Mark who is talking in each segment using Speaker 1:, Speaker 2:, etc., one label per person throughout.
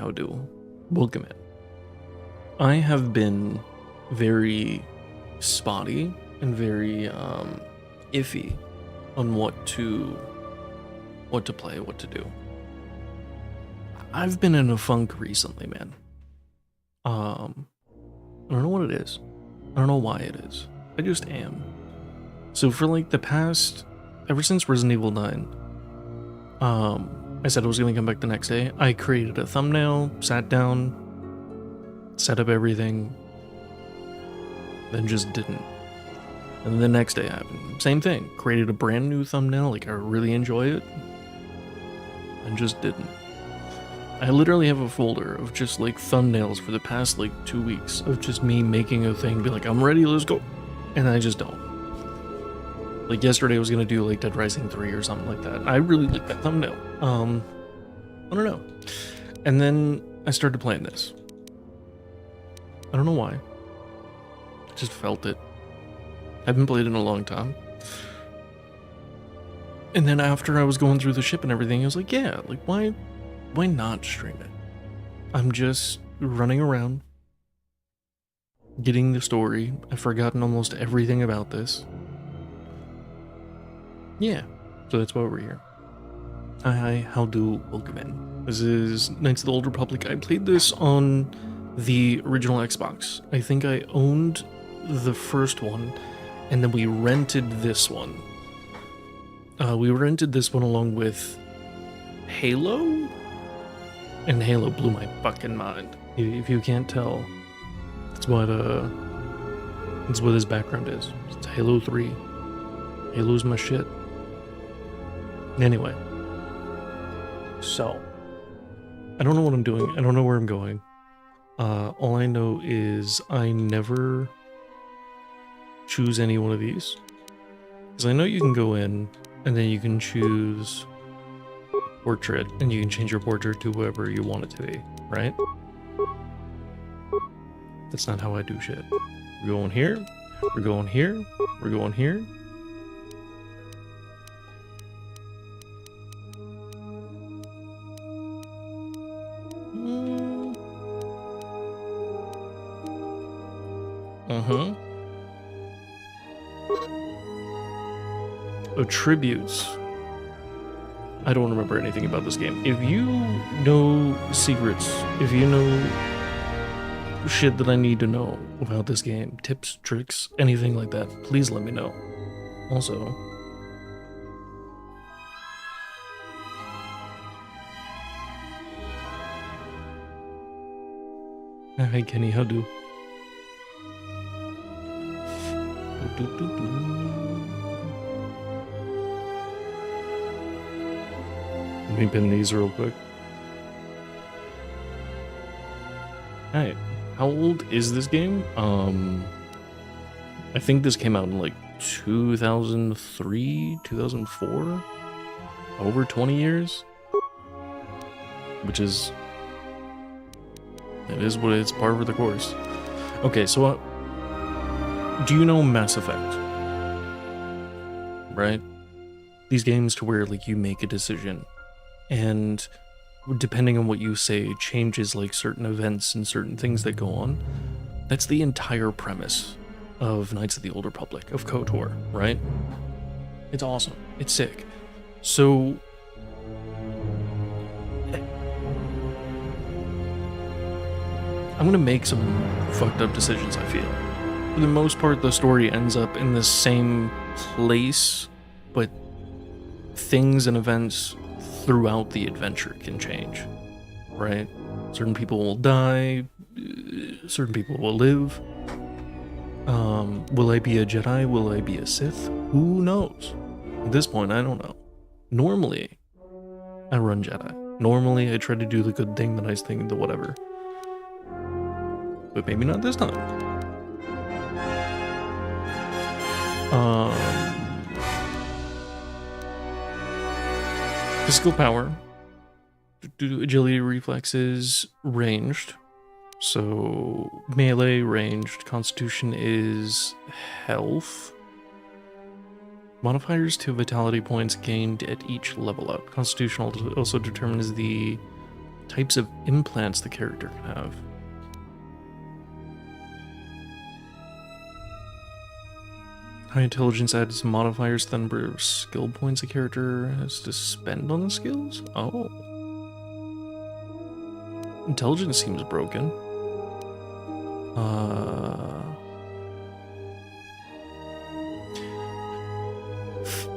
Speaker 1: how do. Welcome in. I have been very spotty and very iffy on what to play, what to do. I've been in a funk recently, man. I don't know what it is. I don't know why it is. I just am. So for like the past, ever since Resident Evil 9, I said I was gonna come back the next day. I created a thumbnail, sat down, set up everything, then just didn't. And then the next day happened. Same thing. Created a brand new thumbnail, like I really enjoy it, and just didn't. I literally have a folder of just like thumbnails for the past like 2 weeks of just me making a thing, be like, I'm ready, let's go. And I just don't. Like yesterday I was gonna do like Dead Rising 3 or something like that. I really like that thumbnail. I don't know. And then I started playing this. I don't know why. I just felt it. I haven't played in a long time. And then after I was going through the ship and everything, I was like, yeah, like why not stream it? I'm just running around, getting the story. I've forgotten almost everything about this. Yeah, so that's why we're here. Hi, how do, welcome in. This is Knights of the Old Republic. I played this on the original Xbox. I think I owned the first one, and then we rented this one. We rented this one along with Halo? And Halo blew my fucking mind. If you can't tell, that's what his background is. It's Halo 3. Halo's my shit. Anyway, so I don't know what I'm doing. I don't know where I'm going. All I know is I never choose any one of these, because I know you can go in and then you can choose portrait and you can change your portrait to whoever you want it to be, right? That's not how I do shit. We're going here, we're going here, we're going here. Attributes. I don't remember anything about this game. If you know secrets, if you know shit that I need to know about this game, tips, tricks, anything like that, please let me know. Also, hi Kenny, how do? Let me pin these real quick. Alright, how old is this game? I think this came out in like 2003, 2004? Over 20 years? Which is... it is what it's par for the course. Okay, so do you know Mass Effect? Right? These games to where like you make a decision, and depending on what you say changes like certain events and certain things that go on. That's the entire premise of Knights of the Old Republic, of KOTOR, right? It's awesome. It's sick. So I'm gonna make some fucked up decisions, I feel. For the most part, the story ends up in the same place, but things and events throughout the adventure can change, right? Certain people will die, certain people will live. Will I be a Jedi? Will I be a Sith? Who knows? At this point, I don't know. Normally, I run Jedi. Normally, I try to do the good thing, the nice thing, the whatever. But maybe not this time. Physical power, agility, reflexes, ranged. So melee, ranged. Constitution is health. Modifiers to vitality points gained at each level up. Constitution also determines the types of implants the character can have. High intelligence adds modifiers to the number of skill points a character has to spend on the skills? Oh. Intelligence seems broken.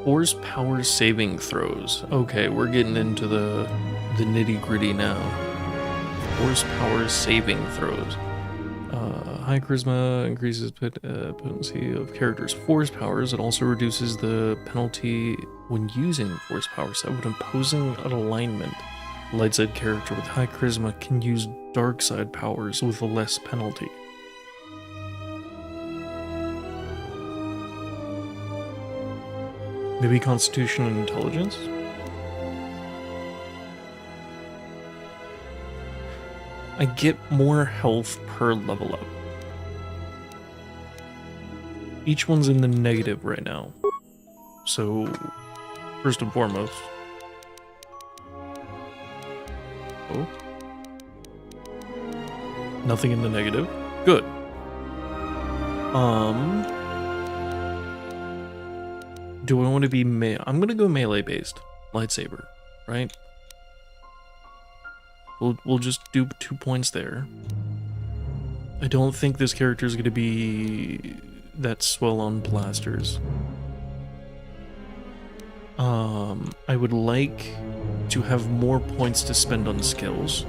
Speaker 1: Force power saving throws. Okay, we're getting into the nitty-gritty now. Force power saving throws. High charisma increases potency of characters' force powers. It also reduces the penalty when using force power set when imposing an alignment. Light side character with high charisma can use dark side powers with a less penalty. Maybe Constitution and Intelligence? I get more health per level up. Each one's in the negative right now. So, first and foremost. Oh. Nothing in the negative. Good. Do I want to be I'm gonna go melee based. Lightsaber, right? We'll just do 2 points there. I don't think this character is gonna be that swell on blasters. I would like to have more points to spend on skills.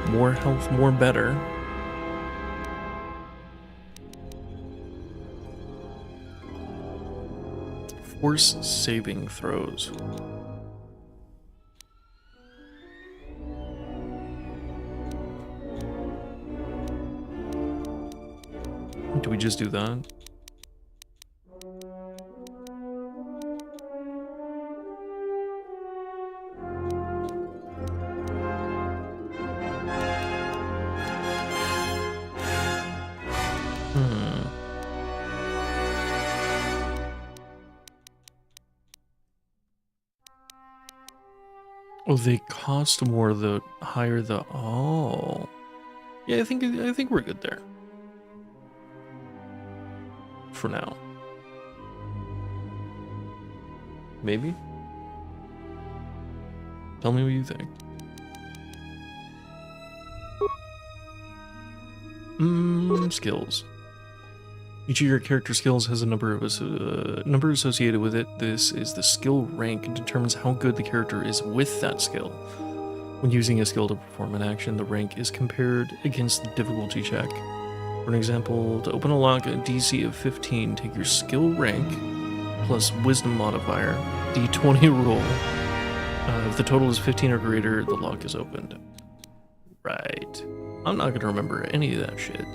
Speaker 1: More health, more better. Force saving throws. Do we just do that? Oh, they cost more the higher the... Oh. Yeah, I think we're good there. For now. Maybe? Tell me what you think. Skills. Each of your character skills has a number associated with it. This is the skill rank and determines how good the character is with that skill. When using a skill to perform an action, the rank is compared against the difficulty check. For an example, to open a lock at a DC of 15, take your skill rank plus wisdom modifier, d20 roll. If the total is 15 or greater, the lock is opened. Right. I'm not gonna remember any of that shit.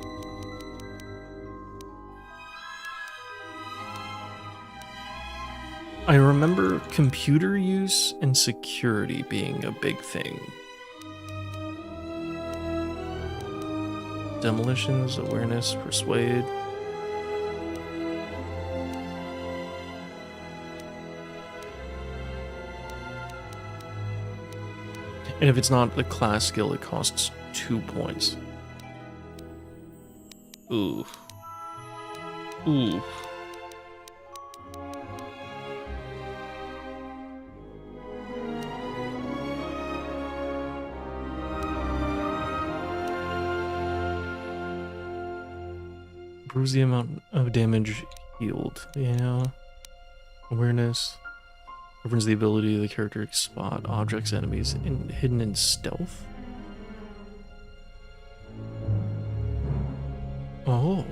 Speaker 1: I remember computer use and security being a big thing. Demolitions, awareness, persuade. And if it's not the class skill, it costs 2 points. Ooh. Ooh. Improves the amount of damage healed. Yeah. Awareness. Governs the ability of the character to spot objects, enemies hidden in stealth. Oh.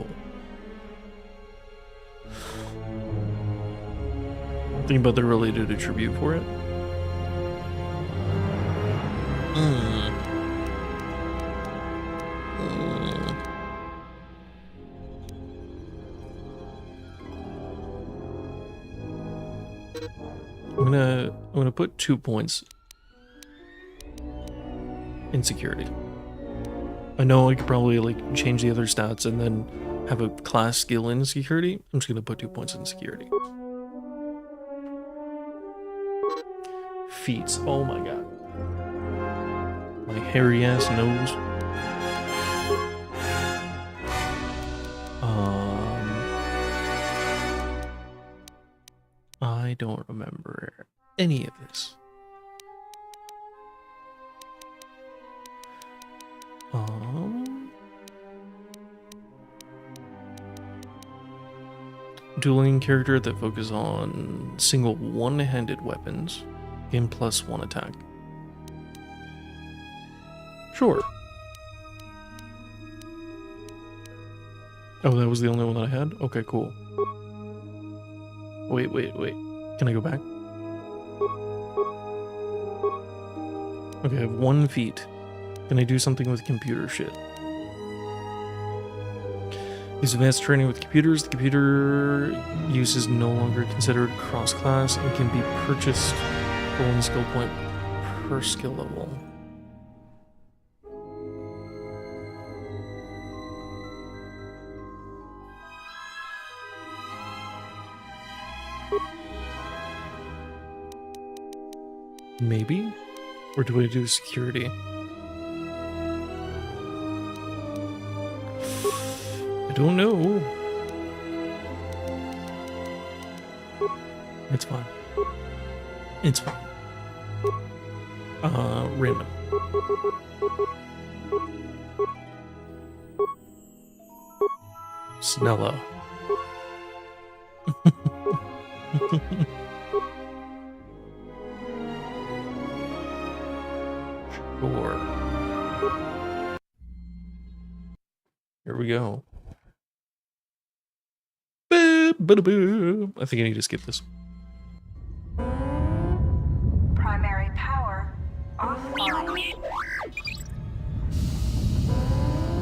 Speaker 1: Think about the related attribute for it. I'm gonna put 2 points in security. I know I could probably like change the other stats and then have a class skill in security. I'm just gonna put 2 points in security. feats. Oh my god. My hairy ass nose. I don't remember any of this. Dueling character that focuses on single one-handed weapons. Gain +1 attack. Sure. Oh, that was the only one that I had? Okay, cool. Wait. Can I go back? Okay, I have 1 feat. Can I do something with computer shit? Use advanced training with computers. The computer use is no longer considered cross-class and can be purchased for 1 skill point per skill level. Maybe? Or do I do security? I don't know. It's fine. It's fine. Random. Snella. Sure. Here we go. I think I need to skip this.
Speaker 2: Primary power offline.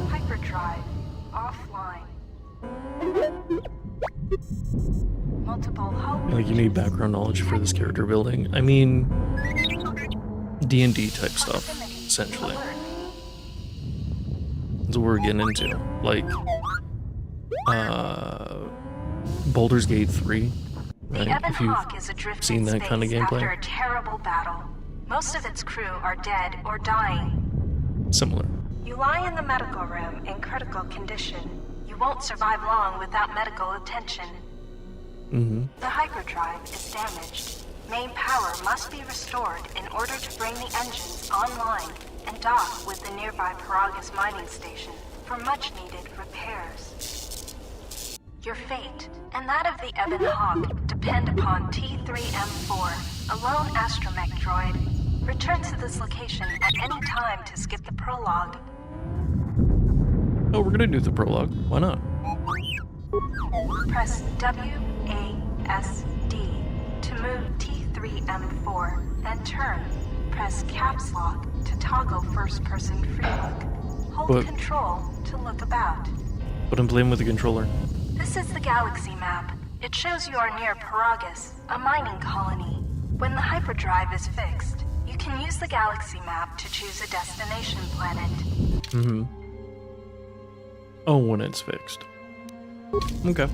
Speaker 2: Hyperdrive offline. Multiple hope.
Speaker 1: Like, you need background knowledge for this character building. I mean, D&D type stuff, essentially. That's what we're getting into. Like, Baldur's Gate 3, right? If you've seen that kind of gameplay.
Speaker 2: After a terrible battle, most of its crew are dead or dying.
Speaker 1: Similar.
Speaker 2: You lie in the medical room in critical condition. You won't survive long without medical attention. The hyperdrive is damaged. Main power must be restored in order to bring the engines online and dock with the nearby Paragus mining station for much-needed repairs. Your fate and that of the Ebon Hawk depend upon T3M4, a lone astromech droid. Return to this location at any time to skip the prologue.
Speaker 1: Oh, we're gonna do the prologue. Why not?
Speaker 2: Press WASD to move T3M4 and turn. Press caps lock to toggle first-person free look. Hold Control to look about.
Speaker 1: But I'm playing with the controller.
Speaker 2: This is the galaxy map. It shows you are near Paragus, a mining colony. When the hyperdrive is fixed, you can use the galaxy map to choose a destination planet.
Speaker 1: Oh, when it's fixed. Okay.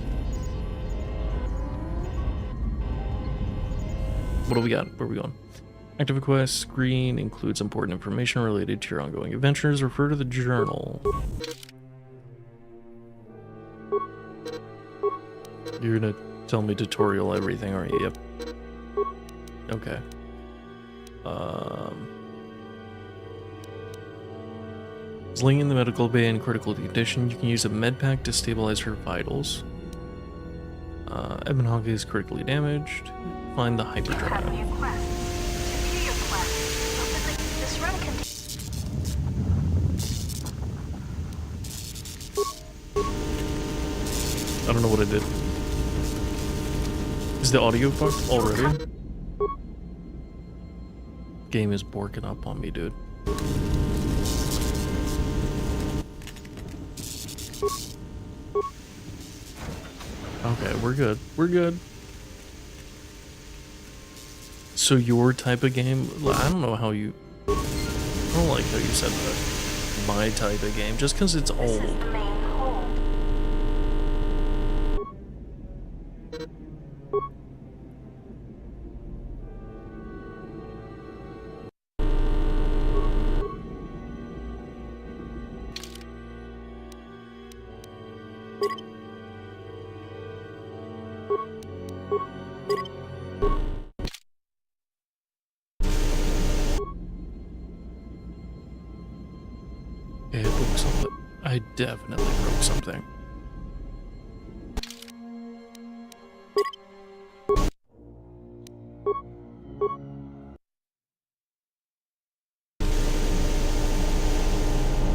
Speaker 1: What do we got? Where are we going? Active quest screen includes important information related to your ongoing adventures. Refer to the journal. You're gonna tell me tutorial everything, aren't you? Yep. Okay. Is laying in the medical bay in critical condition. You can use a med pack to stabilize her vitals. Ebon Hawk is critically damaged. Find the hyperdrive.
Speaker 2: New quest. To view your quest, open this run
Speaker 1: I don't know what I did. Is the audio fucked already? Game is borking up on me, dude. Okay, we're good. We're good. So your type of game, I don't know how you, I don't like how you said that. My type of game, just because it's old. Okay, I broke something. I definitely broke something.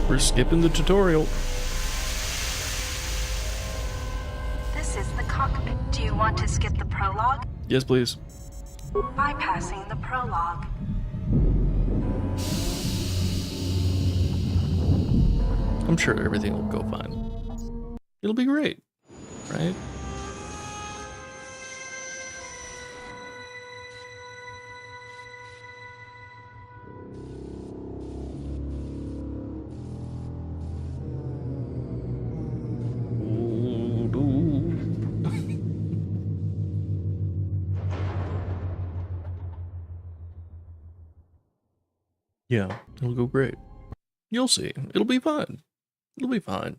Speaker 1: We're skipping the tutorial.
Speaker 2: This is the cockpit. Do you want to skip the prologue?
Speaker 1: Yes, please.
Speaker 2: Bypassing the prologue.
Speaker 1: I'm sure everything will go fine. It'll be great, right? Yeah, it'll go great. You'll see. It'll be fine. It'll be fine.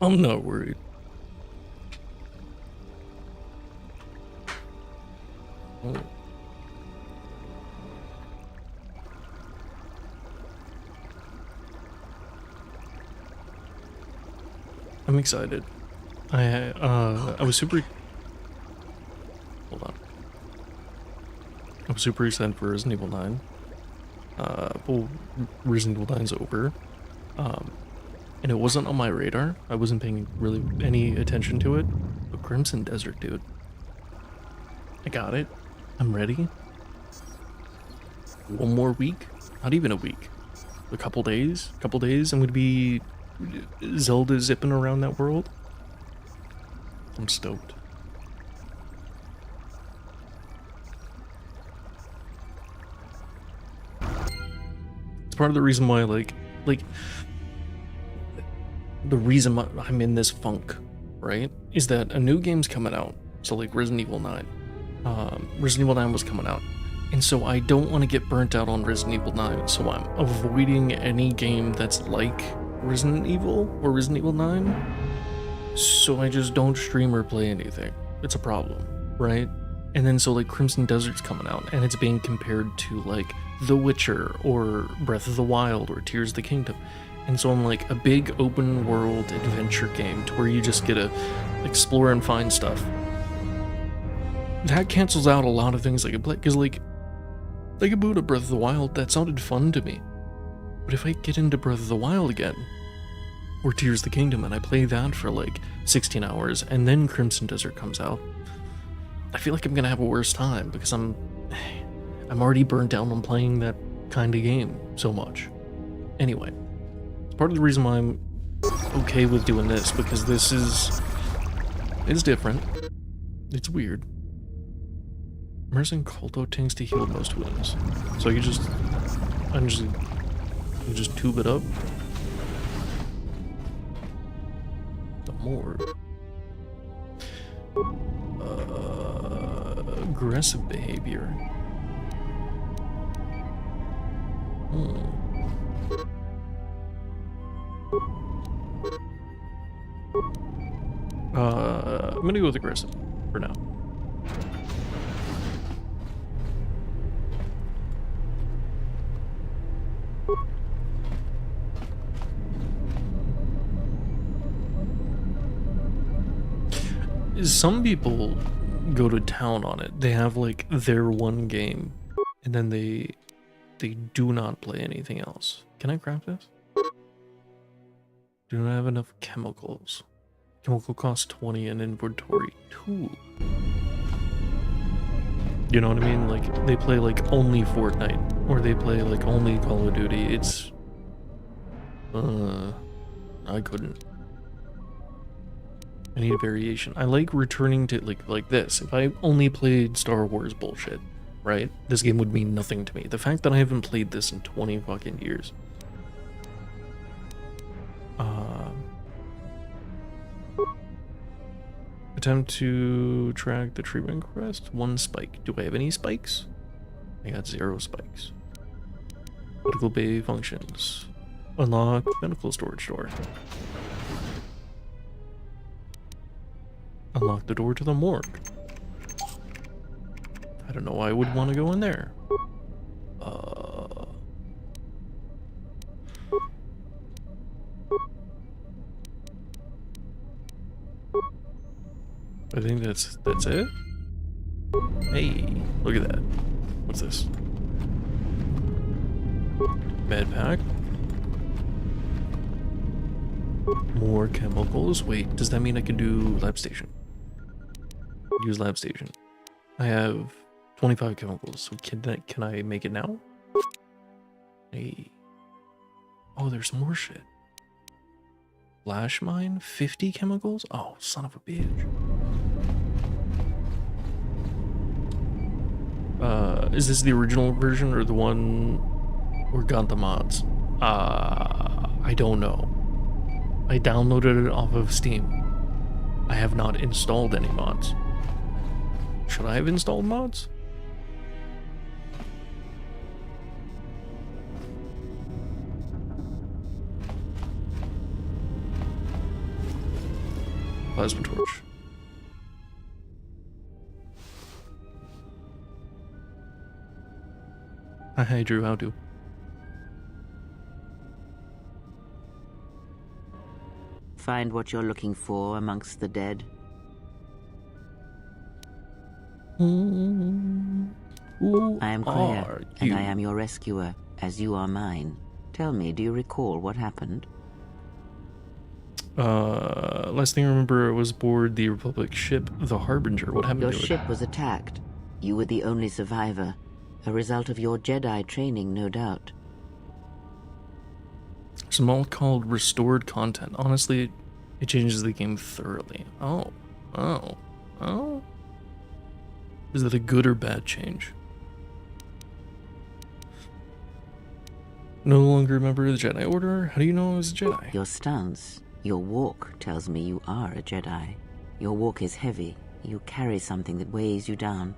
Speaker 1: I'm not worried. Oh. I'm excited. I was super... Hold on. I was super excited for Resident Evil 9. Well, Resident Evil 9's over. And it wasn't on my radar. I wasn't paying really any attention to it. But Crimson Desert, dude. I got it. I'm ready. One more week? Not even a week. A couple days? I'm gonna be Zelda zipping around that world. I'm stoked. It's part of the reason why, like, the reason why I'm in this funk, right, is that a new game's coming out. So, like, Resident Evil 9. Resident Evil 9 was coming out. And so I don't want to get burnt out on Resident Evil 9. So I'm avoiding any game that's like Resident Evil or Resident Evil 9. So I just don't stream or play anything. It's a problem, right? And then so, like, Crimson Desert's coming out, and it's being compared to, like, The Witcher or Breath of the Wild or Tears of the Kingdom. And so I'm like, a big open world adventure game to where you just get to explore and find stuff. That cancels out a lot of things I could play, because, like, a boot of Breath of the Wild, that sounded fun to me. But if I get into Breath of the Wild again, or Tears of the Kingdom, and I play that for like 16 hours, and then Crimson Desert comes out, I feel like I'm gonna have a worse time, because I'm already burnt down on playing that kind of game so much. Anyway, it's part of the reason why I'm okay with doing this, because it's different. It's weird. Immersing KOTOR tanks to heal most wounds. So you just tube it up. The more aggressive behavior. I'm gonna go with aggressive for now. Some people go to town on it. They have like their one game, and then they do not play anything else. Can I craft this? Do not have enough chemicals. Chemical cost 20 and inventory 2. You know what I mean? Like, they play like only Fortnite, or they play like only Call of Duty. It's I couldn't. I need a variation. I like returning to like this. If I only played Star Wars bullshit, right? This game would mean nothing to me. The fact that I haven't played this in 20 fucking years. Attempt to track the treatment quest. 1 spike. Do I have any spikes? I got 0 spikes. Medical bay functions. Unlock medical storage door. Unlock the door to the morgue. I don't know why I would want to go in there. I think that's it. Hey, look at that. What's this? Med pack. More chemicals. Wait, does that mean I can do lab station? Use lab station. I have 25 chemicals, so can I make it now? Hey. Oh, there's more shit. Flash mine? 50 chemicals? Oh, son of a bitch. Is this the original version or the one or got the mods? I don't know. I downloaded it off of Steam. I have not installed any mods. Should I have installed mods? Plasma torch. Hi, Drew. How do?
Speaker 3: Find what you're looking for amongst the dead. I am Claire, and I am your rescuer, as you are mine. Tell me, do you recall what happened?
Speaker 1: Last thing I remember, I was aboard the Republic ship, the Harbinger. What happened to it?
Speaker 3: Your ship was attacked. You were the only survivor. A result of your Jedi training, no doubt.
Speaker 1: Some alt called restored content. Honestly, it changes the game thoroughly. Oh. Is that a good or bad change? No longer a member of the Jedi Order? How do you know I was a Jedi?
Speaker 3: Your stance, your walk tells me you are a Jedi. Your walk is heavy. You carry something that weighs you down.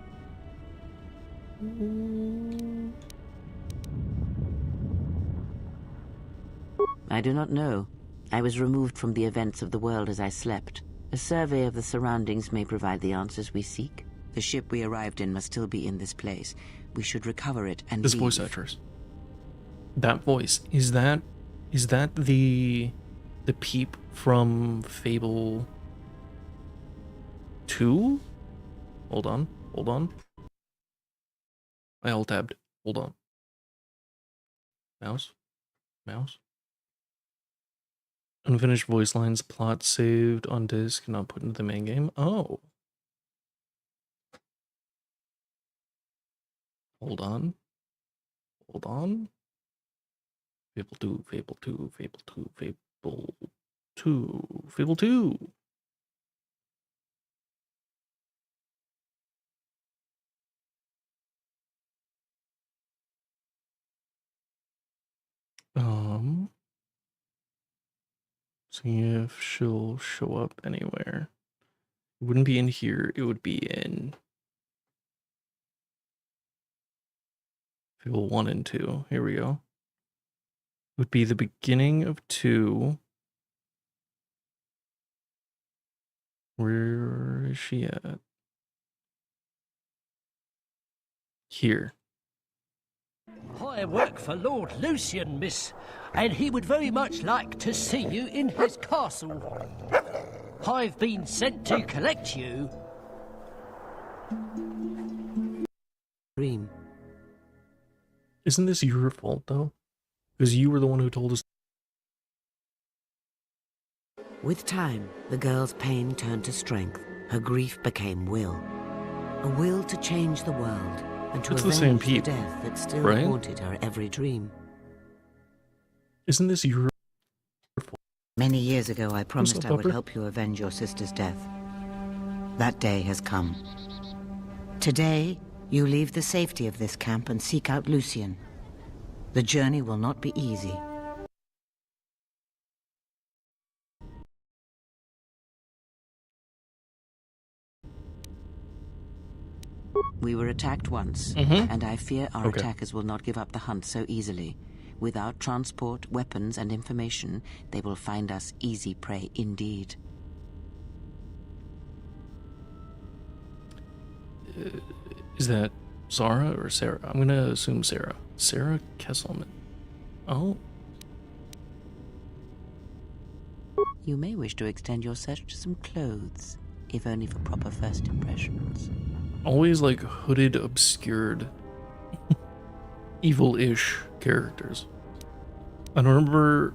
Speaker 3: I do not know. I was removed from the events of the world as I slept. A survey of the surroundings may provide the answers we seek. The ship we arrived in must still be in this place. We should recover it and
Speaker 1: This
Speaker 3: leave.
Speaker 1: voice actress. That voice. Is that the peep from Fable 2? Hold on. I alt-tabbed. Hold on. Mouse. Unfinished voice lines, plot saved on disk, not put into the main game. Oh. Hold on. Fable 2. See if she'll show up anywhere. It wouldn't be in here, it would be in Fable 1 and 2. Here we go. It would be the beginning of 2. Where is she at? Here.
Speaker 4: I work for Lord Lucian, miss, and he would very much like to see you in his castle. I've been sent to collect you.
Speaker 3: Dream.
Speaker 1: Isn't this your fault, though? Because you were the one who told us.
Speaker 3: With time, the girl's pain turned to strength. Her grief became will. A will to change the world and to
Speaker 1: It's the
Speaker 3: avenge
Speaker 1: same
Speaker 3: the
Speaker 1: peep,
Speaker 3: death that still
Speaker 1: right?
Speaker 3: haunted her every dream.
Speaker 1: Isn't this your fault?
Speaker 3: Many years ago, I promised
Speaker 1: up,
Speaker 3: I would
Speaker 1: Pupper?
Speaker 3: help you avenge your sister's death. That day has come. Today, you leave the safety of this camp and seek out Lucian. The journey will not be easy. We were attacked once, and I fear our attackers will not give up the hunt so easily. Without transport, weapons, and information, they will find us easy prey indeed.
Speaker 1: Is that Zara or Sarah? I'm gonna assume Sarah. Sarah Kesselman. Oh.
Speaker 3: You may wish to extend your search to some clothes, if only for proper first impressions.
Speaker 1: Always like hooded, obscured, evil-ish characters. I don't remember.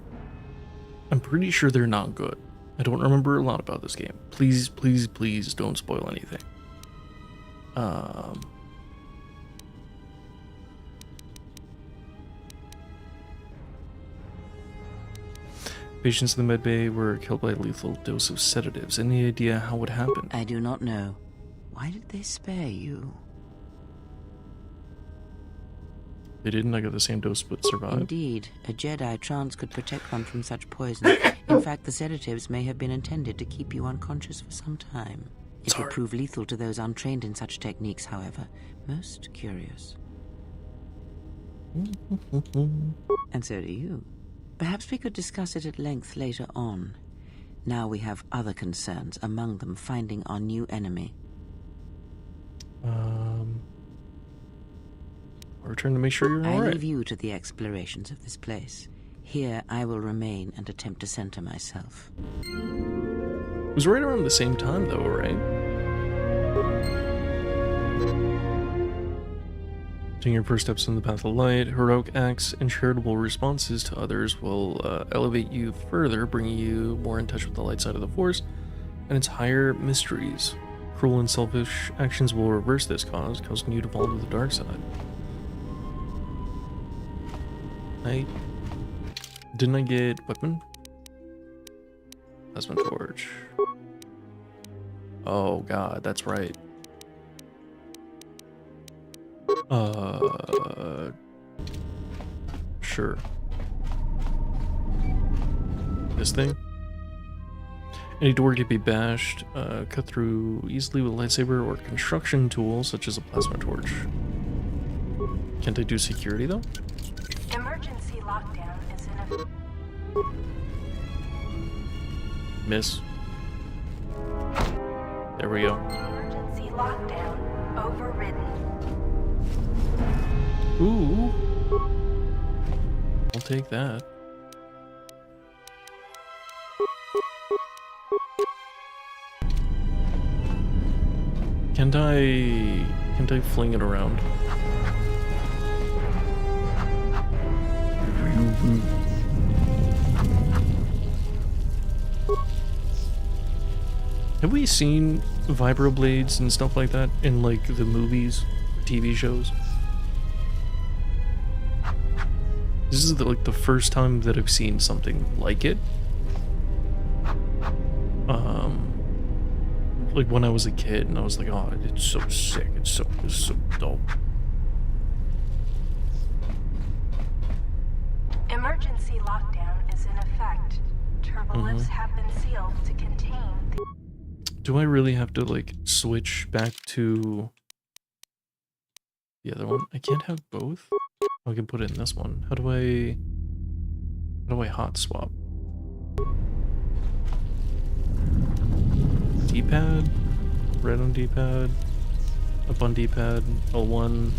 Speaker 1: I'm pretty sure they're not good. I don't remember a lot about this game. Please, please, please don't spoil anything. Patients in the medbay were killed by a lethal dose of sedatives. Any idea how it happened?
Speaker 3: I do not know. Why did they spare you?
Speaker 1: They didn't. I got the same dose but survived.
Speaker 3: Indeed, a Jedi trance could protect one from such poison. In fact, the sedatives may have been intended to keep you unconscious for some time. It would prove lethal to those untrained in such techniques, however. Most curious. And so do you. Perhaps we could discuss it at length later on. Now we have other concerns, among them finding our new enemy.
Speaker 1: I'll return to make sure you're alright.
Speaker 3: I leave you to the explorations of this place. Here I will remain and attempt to center myself.
Speaker 1: It was right around the same time though, right? Taking your first steps in the path of light, heroic acts and charitable responses to others will elevate you further, bringing you more in touch with the light side of the Force and its higher mysteries. Cruel and selfish actions will reverse this cause, causing you to fall to the dark side. Didn't I get weapon? Plasma torch. Oh god, that's right. Sure. This thing? Any door can be bashed, cut through easily with a lightsaber or construction tools such as a plasma torch. Can't I do security though?
Speaker 2: Emergency lockdown is in a...
Speaker 1: Miss. There we go.
Speaker 2: Emergency lockdown overridden.
Speaker 1: Ooh. I'll take that. Can't I fling it around? Have we seen vibroblades and stuff like that in like the movies, TV shows? This is like the first time that I've seen something like it. Like when I was a kid, and I was like, "Oh, it's so sick! It's so dope."
Speaker 2: Emergency lockdown is in effect. Turbolifts have been sealed to contain the...
Speaker 1: Do I really have to like switch back to the other one? I can't have both. I can put it in this one. How do I hot swap? D-pad, red on D-pad, up on D-pad, L1.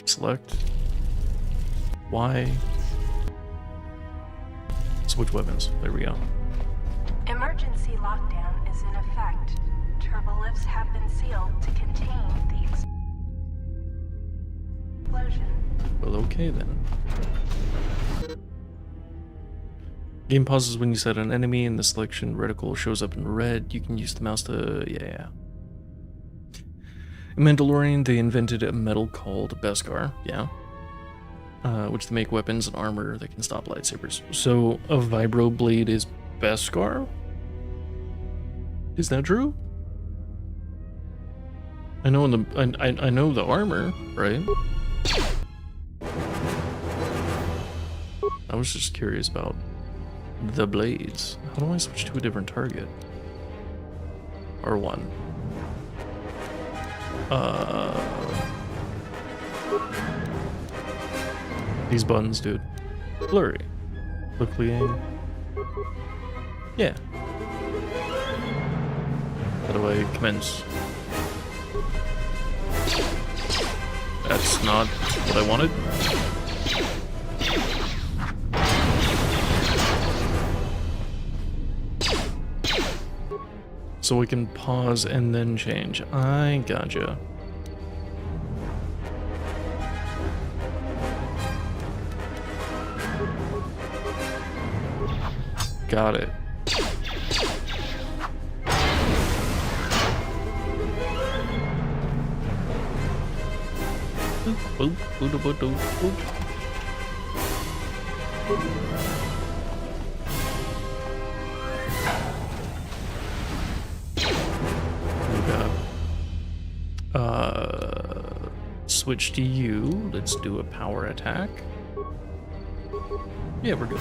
Speaker 1: Select. Y. Switch weapons. There we go.
Speaker 2: Emergency lockdown is in effect. Turbolifts have been sealed to contain the explosion.
Speaker 1: Well, okay then. Game pauses when you set an enemy and the selection reticle shows up in red. You can use the mouse to... yeah. In Mandalorian, they invented a metal called Beskar, which they make weapons and armor that can stop lightsabers. So, a vibroblade is Beskar? Is that true? I know I know the armor, right? I was just curious about the blades. How do I switch to a different target? R1. These buttons, dude. Blurry. Quickly aim. Yeah. How do I commence? That's not what I wanted. So we can pause and then change. I gotcha. Got it. Boop, boop, boop, boop, boop. Switch to you. Let's do a power attack. Yeah, we're good.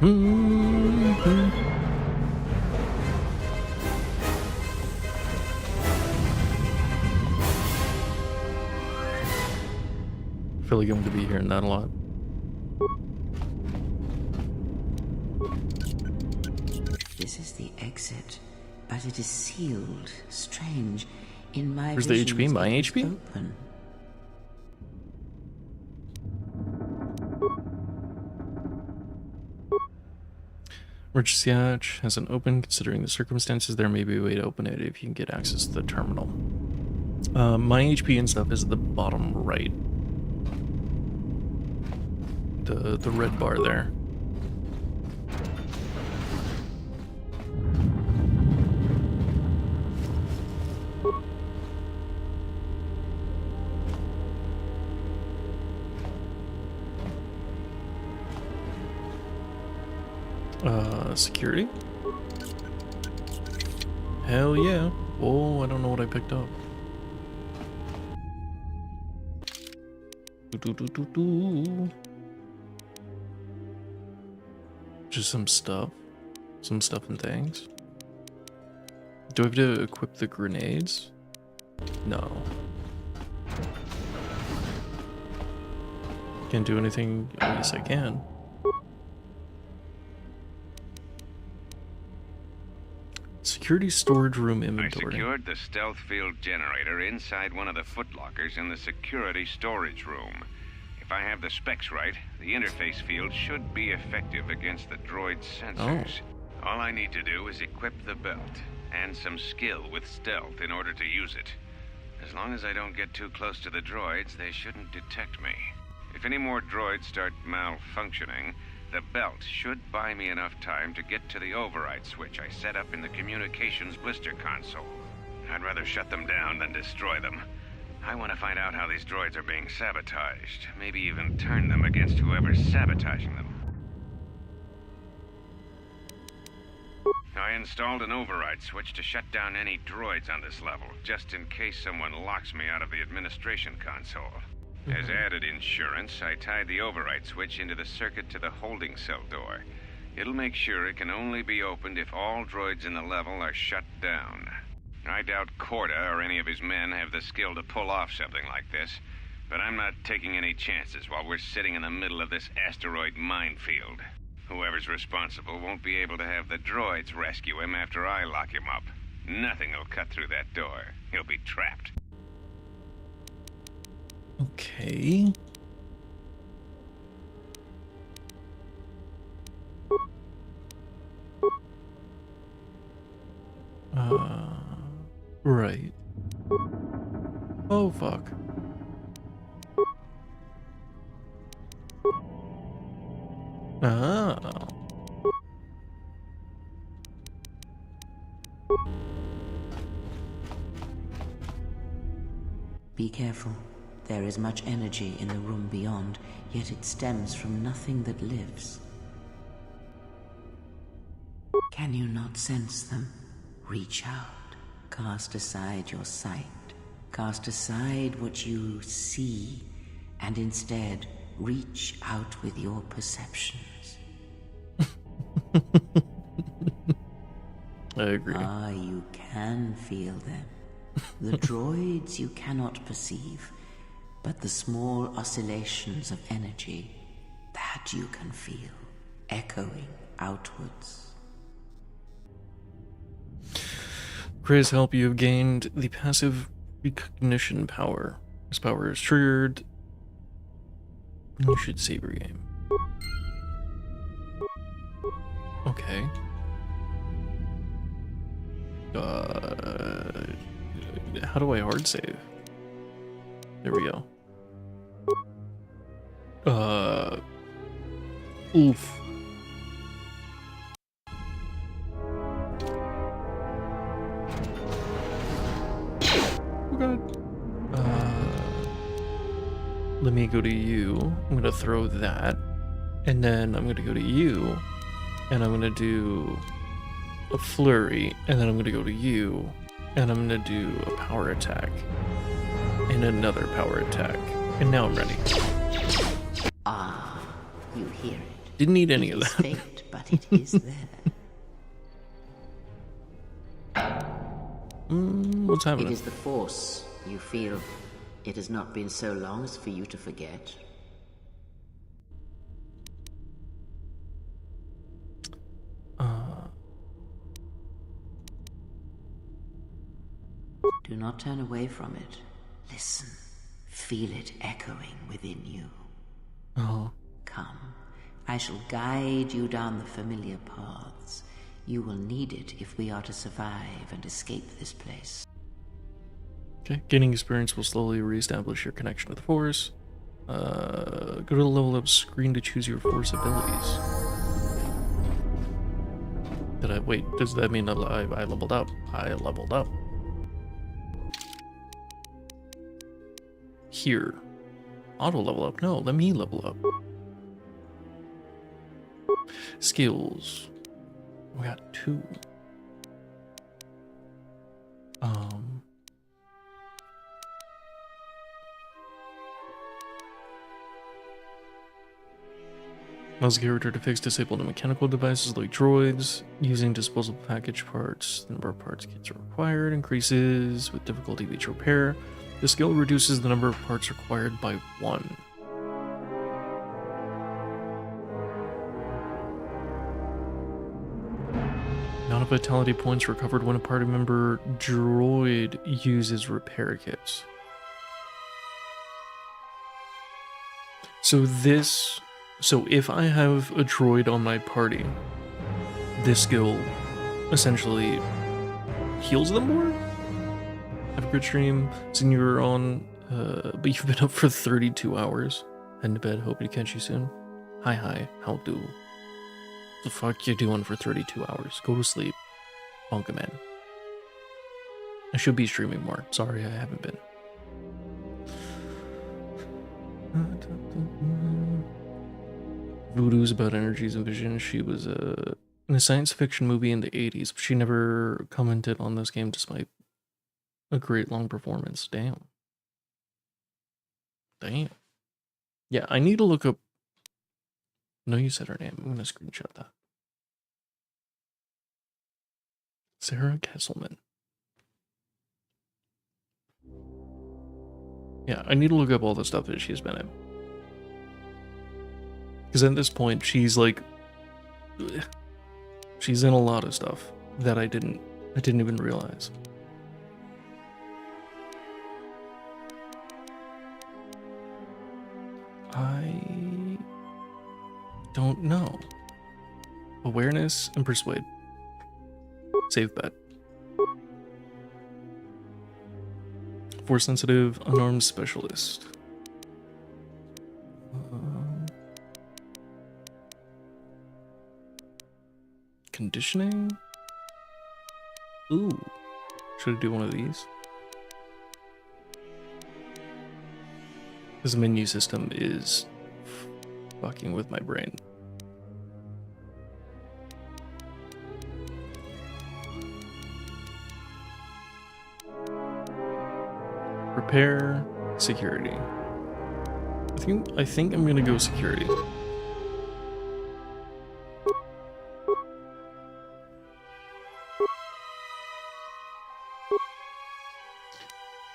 Speaker 1: I feel like I'm gonna be hearing that a lot.
Speaker 3: This is the exit, but it is sealed. Strange. In my
Speaker 1: Where's the HP?
Speaker 3: visions,
Speaker 1: My
Speaker 3: it is
Speaker 1: HP?
Speaker 3: open.
Speaker 1: Emergency hatch hasn't opened. Considering the circumstances, there may be a way to open it if you can get access to the terminal. My HP and stuff is at the bottom right. The red bar there. Security? Hell yeah. Whoa, I don't know what I picked up. Just some stuff. Some stuff and things. Do I have to equip the grenades? No. Can't do anything? Oh, yes, I can. Security storage room inventory.
Speaker 5: I secured the stealth field generator inside one of the footlockers in the security storage room. If I have the specs right, the interface field should be effective against the droid's sensors. All I need to do is equip the belt and some skill with stealth in order to use it. As long as I don't get too close to the droids, they shouldn't detect me. If any more droids start malfunctioning, the belt should buy me enough time to get to the override switch I set up in the communications blister console. I'd rather shut them down than destroy them. I want to find out how these droids are being sabotaged, maybe even turn them against whoever's sabotaging them. I installed an override switch to shut down any droids on this level, just in case someone locks me out of the administration console. As added insurance, I tied the override switch into the circuit to the holding cell door. It'll make sure it can only be opened if all droids in the level are shut down. I doubt KOTOR or any of his men have the skill to pull off something like this, but I'm not taking any chances while we're sitting in the middle of this asteroid minefield. Whoever's responsible won't be able to have the droids rescue him after I lock him up. Nothing will cut through that door. He'll be trapped.
Speaker 1: Okay. Right. Oh, fuck. Ah.
Speaker 3: Be careful. There is much energy in the room beyond, yet it stems from nothing that lives. Can you not sense them? Reach out. Cast aside your sight. Cast aside what you see, and instead reach out with your perceptions.
Speaker 1: I agree.
Speaker 3: Ah, you can feel them. The droids you cannot perceive, but the small oscillations of energy, that you can feel, echoing outwards.
Speaker 1: Gray's help, you have gained the passive recognition power. This power is triggered. You should save your game. Okay. How do I hard save? There we go. Oof. Oh god. Let me go to you. I'm gonna throw that. And then I'm gonna go to you. And I'm gonna do a flurry. And then I'm gonna go to you. And I'm gonna do a power attack. And another power attack. And now I'm ready.
Speaker 3: Ah, you hear it.
Speaker 1: Didn't need any of that.
Speaker 3: Faint, but it is there.
Speaker 1: What's happening?
Speaker 3: It is the Force. You feel it has not been so long as for you to forget. Do not turn away from it. Listen. Feel it echoing within you.
Speaker 1: Oh.
Speaker 3: Come. I shall guide you down the familiar paths. You will need it if we are to survive and escape this place.
Speaker 1: Okay. Gaining experience will slowly reestablish your connection to the Force. Go to the level up screen to choose your Force abilities. Wait, does that mean I leveled up? I leveled up. Here. Auto level up? No, let me level up. Skills. We got 2. Mouse a character to fix disabled mechanical devices like droids. Using disposable package parts. The number of parts kits required increases with difficulty of each repair. The skill reduces the number of parts required by 1. Amount of vitality points recovered when a party member droid uses repair kits. So if I have a droid on my party, this skill essentially heals them more? Have a good stream. Seen you were on, but you've been up for 32 hours. Heading to bed, hoping to catch you soon. Hi, how do? The fuck you doing for 32 hours? Go to sleep. Bonka man. I should be streaming more. Sorry, I haven't been. Voodoo's about energies and visions. She was in a science fiction movie in the 80s, but she never commented on this game despite a great long performance. Damn. Yeah, I need to look up. No, you said her name. I'm gonna screenshot that. Sarah Kesselman. Yeah, I need to look up all the stuff that she's been in. Because at this point, she's like, she's in a lot of stuff that I didn't even realize. I don't know. Awareness and persuade. Save bet. Force sensitive, unarmed specialist. Conditioning? Ooh. Should I do one of these? This menu system is fucking with my brain. Repair, security. I think I'm gonna go security.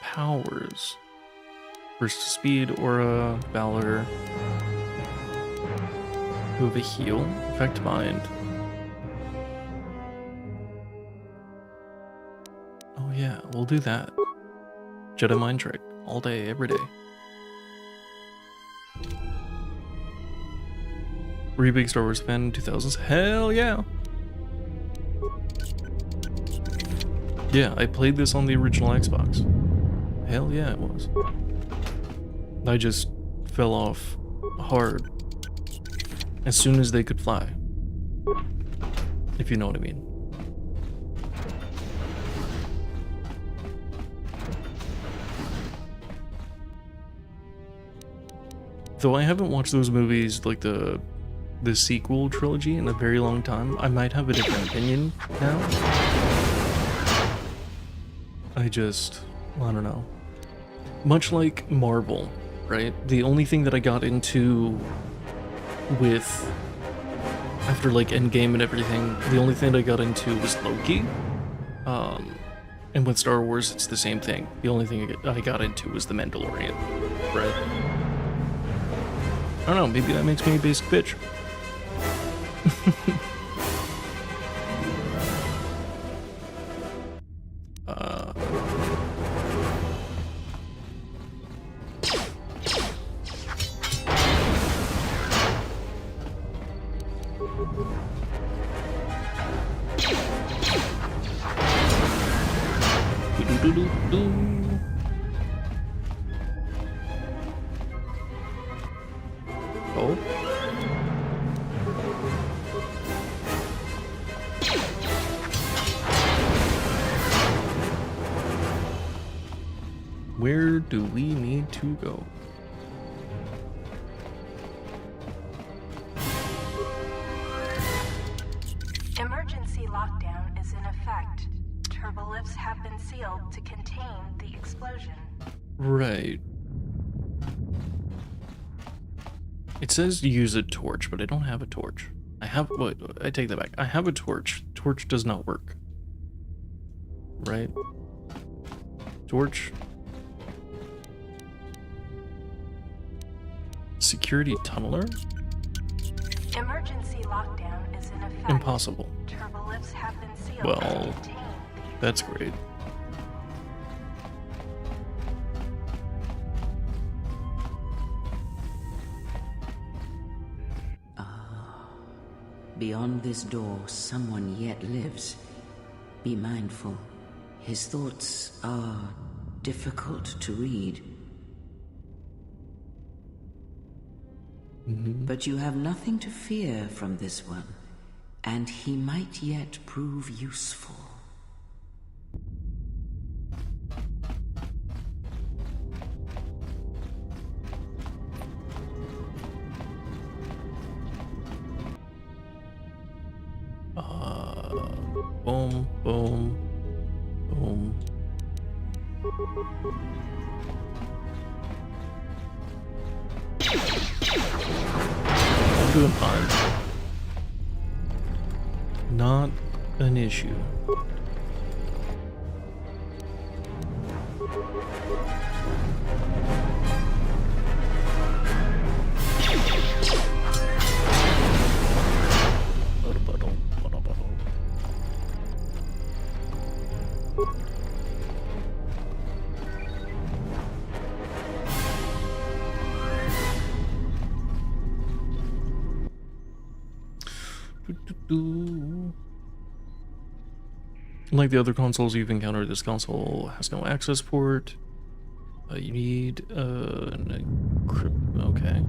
Speaker 1: Powers. Burst of speed, aura, valor. Move a heal, affect mind. Oh yeah, we'll do that. Jedi mind trick. All day, every day. Were you a big Star Wars fan in 2000s? Hell yeah! Yeah, I played this on the original Xbox. Hell yeah, it was. I just fell off hard as soon as they could fly. If you know what I mean. Though I haven't watched those movies, like the sequel trilogy, in a very long time, I might have a different opinion now. I don't know. Much like Marvel, right? The only thing that I got into with, after like Endgame and everything, the only thing that I got into was Loki. And with Star Wars, it's the same thing. The only thing I got into was The Mandalorian, right? I don't know, maybe that makes me a basic bitch. Oh. Where do we need to go?
Speaker 2: Emergency lockdown is in effect. Turbolifts have been sealed to contain the explosion.
Speaker 1: Right. It says use a torch, but I don't have a torch. Wait, I take that back. I have a torch. Torch does not work. Right? Torch. Security tunneler?
Speaker 2: Emergency lockdown is in effect.
Speaker 1: Impossible.
Speaker 2: Turbolifts have been sealed
Speaker 1: Well,
Speaker 2: to contain the
Speaker 1: that's great.
Speaker 3: Beyond this door, someone yet lives. Be mindful. His thoughts are difficult to read. But you have nothing to fear from this one, and he might yet prove useful.
Speaker 1: Boom, boom, boom. I'm doing fine. Not an issue. Like the other consoles you've encountered, this console has no access port. You need an encrypt. Okay.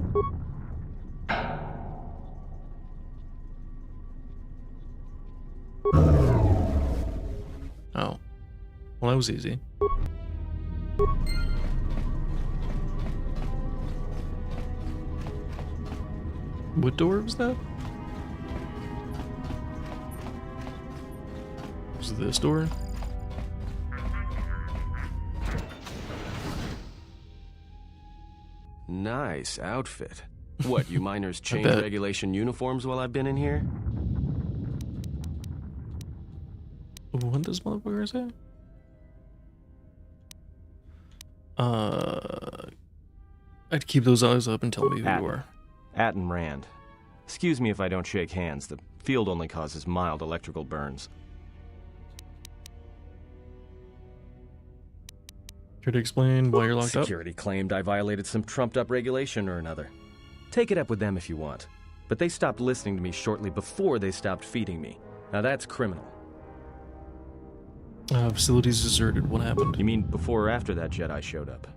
Speaker 1: Oh. Well, that was easy. What door was that? Was it this door?
Speaker 6: Nice outfit. What, you miners change
Speaker 1: bet.
Speaker 6: regulation uniforms while I've been in here?
Speaker 1: What does motherfucker say? I'd keep those eyes up and tell me who you are.
Speaker 6: Atten Rand. Excuse me if I don't shake hands. The field only causes mild electrical burns.
Speaker 1: Care to explain why you're locked up?
Speaker 6: Security claimed I violated some trumped-up regulation or another. Take it up with them if you want. But they stopped listening to me shortly before they stopped feeding me. Now that's criminal.
Speaker 1: Facilities deserted. What happened?
Speaker 6: You mean before or after that Jedi showed up?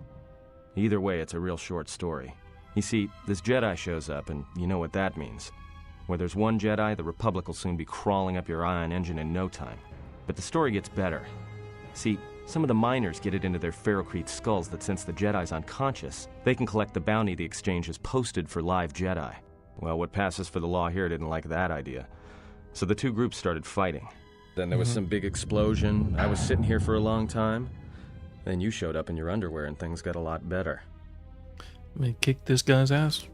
Speaker 6: Either way, it's a real short story. You see, this Jedi shows up, and you know what that means. Where there's one Jedi, the Republic will soon be crawling up your ion engine in no time. But the story gets better. See, some of the miners get it into their ferrocrete skulls that since the Jedi's unconscious, they can collect the bounty the Exchange has posted for live Jedi. Well, what passes for the law here didn't like that idea. So the two groups started fighting. Then there was some big explosion. I was sitting here for a long time. Then you showed up in your underwear and things got a lot better.
Speaker 1: May kick this guy's ass.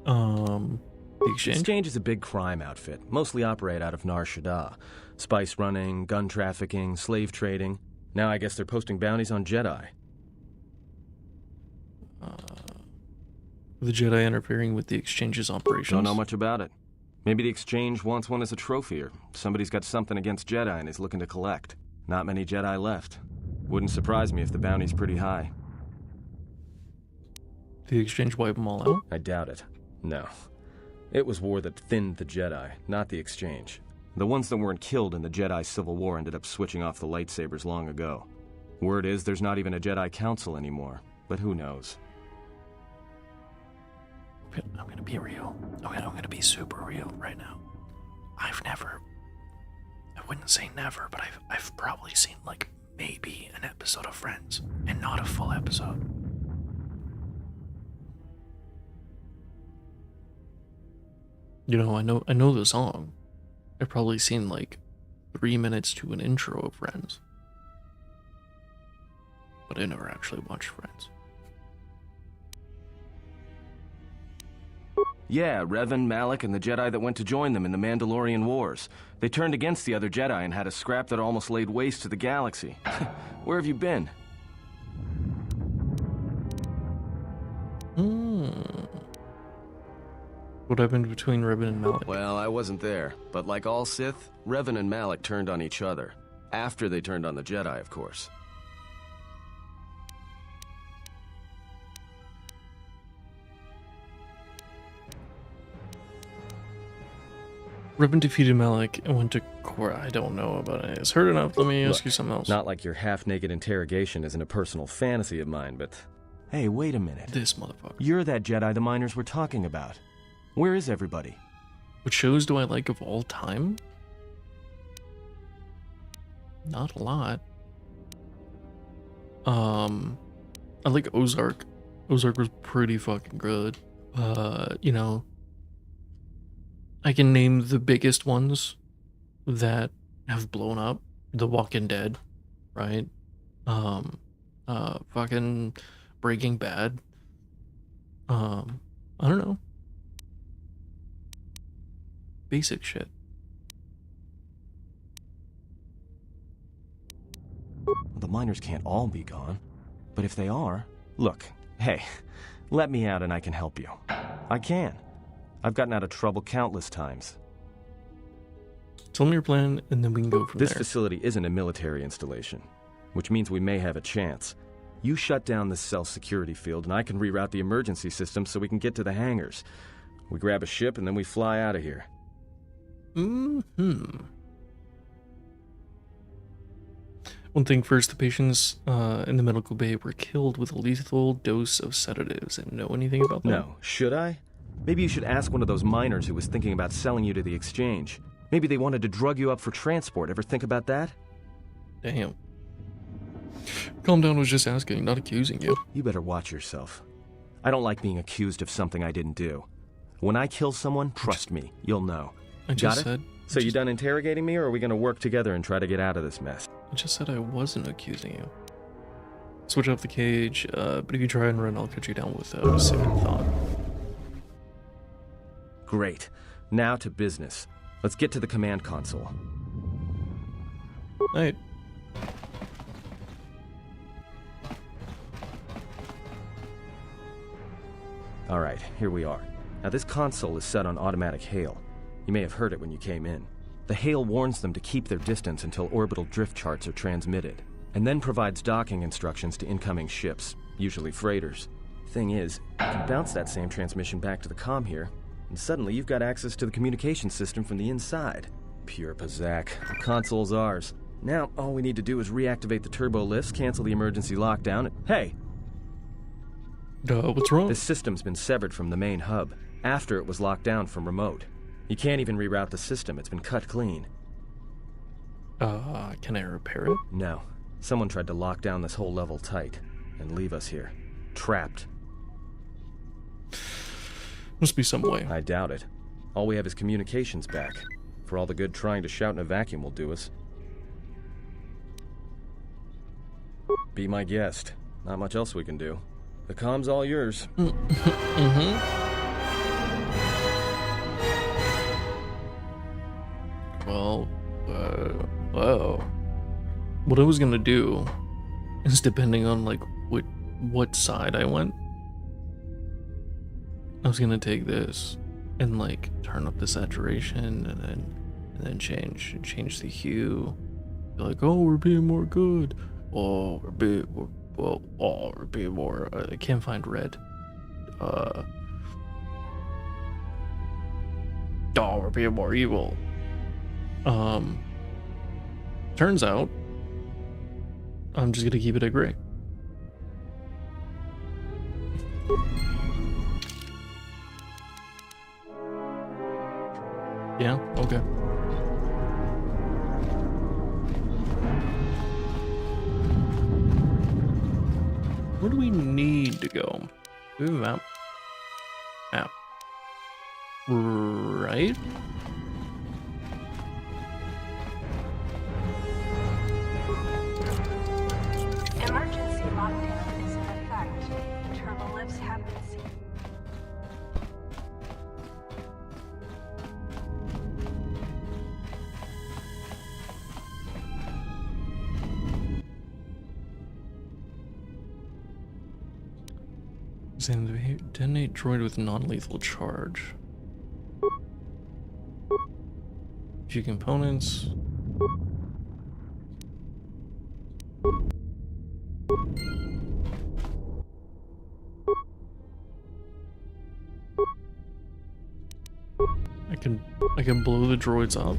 Speaker 1: The Exchange?
Speaker 6: Exchange is a big crime outfit, mostly operate out of Nar Shaddaa. Spice running, gun trafficking, slave trading. Now I guess they're posting bounties on Jedi.
Speaker 1: The Jedi interfering with the Exchange's operations?
Speaker 6: Don't know much about it. Maybe the Exchange wants one as a trophy, or somebody's got something against Jedi and is looking to collect. Not many Jedi left. Wouldn't surprise me if the bounty's pretty high.
Speaker 1: Did the Exchange wipe them all out?
Speaker 6: I doubt it. No. It was war that thinned the Jedi, not the Exchange. The ones that weren't killed in the Jedi Civil War ended up switching off the lightsabers long ago. Word is there's not even a Jedi Council anymore, but who knows?
Speaker 1: I'm gonna be real. I'm gonna be super real right now. I wouldn't say never, but I've probably seen like maybe an episode of Friends, and not a full episode. You know, I know the song. I've probably seen like 3 minutes to an intro of Friends. But I never actually watched Friends.
Speaker 6: Yeah, Revan, Malak, and the Jedi that went to join them in the Mandalorian Wars. They turned against the other Jedi and had a scrap that almost laid waste to the galaxy. Where have you been?
Speaker 1: What happened between Revan and Malak?
Speaker 6: Well, I wasn't there, but like all Sith, Revan and Malak turned on each other. After they turned on the Jedi, of course.
Speaker 1: Revan defeated Malak and went to court. I don't know about it. It's heard enough. Let me ask you something else.
Speaker 6: Not like your half-naked interrogation isn't a personal fantasy of mine, but... Hey, wait a minute.
Speaker 1: This motherfucker.
Speaker 6: You're that Jedi the miners were talking about. Where is everybody?
Speaker 1: What shows do I like of all time? Not a lot. I like Ozark. Ozark was pretty fucking good. You know, I can name the biggest ones that have blown up. The Walking Dead, right? Fucking Breaking Bad. I don't know. Basic shit.
Speaker 6: The miners can't all be gone. But if they are... Look, hey, let me out and I can help you. I can. I've gotten out of trouble countless times.
Speaker 1: Tell me your plan, and then we can go from there.
Speaker 6: This facility isn't a military installation, which means we may have a chance. You shut down the cell security field, and I can reroute the emergency system so we can get to the hangars. We grab a ship, and then we fly out of here.
Speaker 1: One thing first, the patients in the medical bay were killed with a lethal dose of sedatives. And know anything about that?
Speaker 6: No. Should I? Maybe you should ask one of those miners who was thinking about selling you to the Exchange. Maybe they wanted to drug you up for transport. Ever think about that?
Speaker 1: Damn. Calm down, was just asking, not accusing you.
Speaker 6: You better watch yourself. I don't like being accused of something I didn't do. When I kill someone, trust me, you'll know.
Speaker 1: I just said...
Speaker 6: So you done interrogating me, or are we gonna work together and try to get out of this mess?
Speaker 1: I just said I wasn't accusing you. Switch off the cage, but if you try and run, I'll cut you down with a second thought.
Speaker 6: Great. Now to business. Let's get to the command console.
Speaker 1: Alright.
Speaker 6: Alright, here we are. Now this console is set on automatic hail. You may have heard it when you came in. The hail warns them to keep their distance until orbital drift charts are transmitted. and then provides docking instructions to incoming ships, usually freighters. Thing is, you can bounce that same transmission back to the comm here, and suddenly you've got access to the communication system from the inside. Pure Pazak. The console's ours. Now, all we need to do is reactivate the turbo lifts, cancel the emergency lockdown. Hey!
Speaker 1: What's wrong?
Speaker 6: This system's been severed from the main hub, after it was locked down from remote. You can't even reroute the system, it's been cut clean.
Speaker 1: Can I repair it?
Speaker 6: No. Someone tried to lock down this whole level tight, and leave us here. Trapped.
Speaker 1: Must be some way.
Speaker 6: I doubt it. All we have is communications back. For all the good trying to shout in a vacuum will do us. Be my guest. Not much else we can do. The comm's all yours.
Speaker 1: Well, what I was gonna do is, depending on like what side I went, I was gonna take this and like turn up the saturation and then change the hue. Be like, oh, we're being more good. Oh, we're being more. I can't find red. Oh, we're being more evil. Turns out I'm just gonna keep it at gray. Yeah, okay. Where do we need to go? We have a map. Map. Right?
Speaker 2: Emergency lockdown is in effect. Turbo lifts have been seen.
Speaker 1: Detonate droid with non-lethal charge. Few components. I can blow the droids up.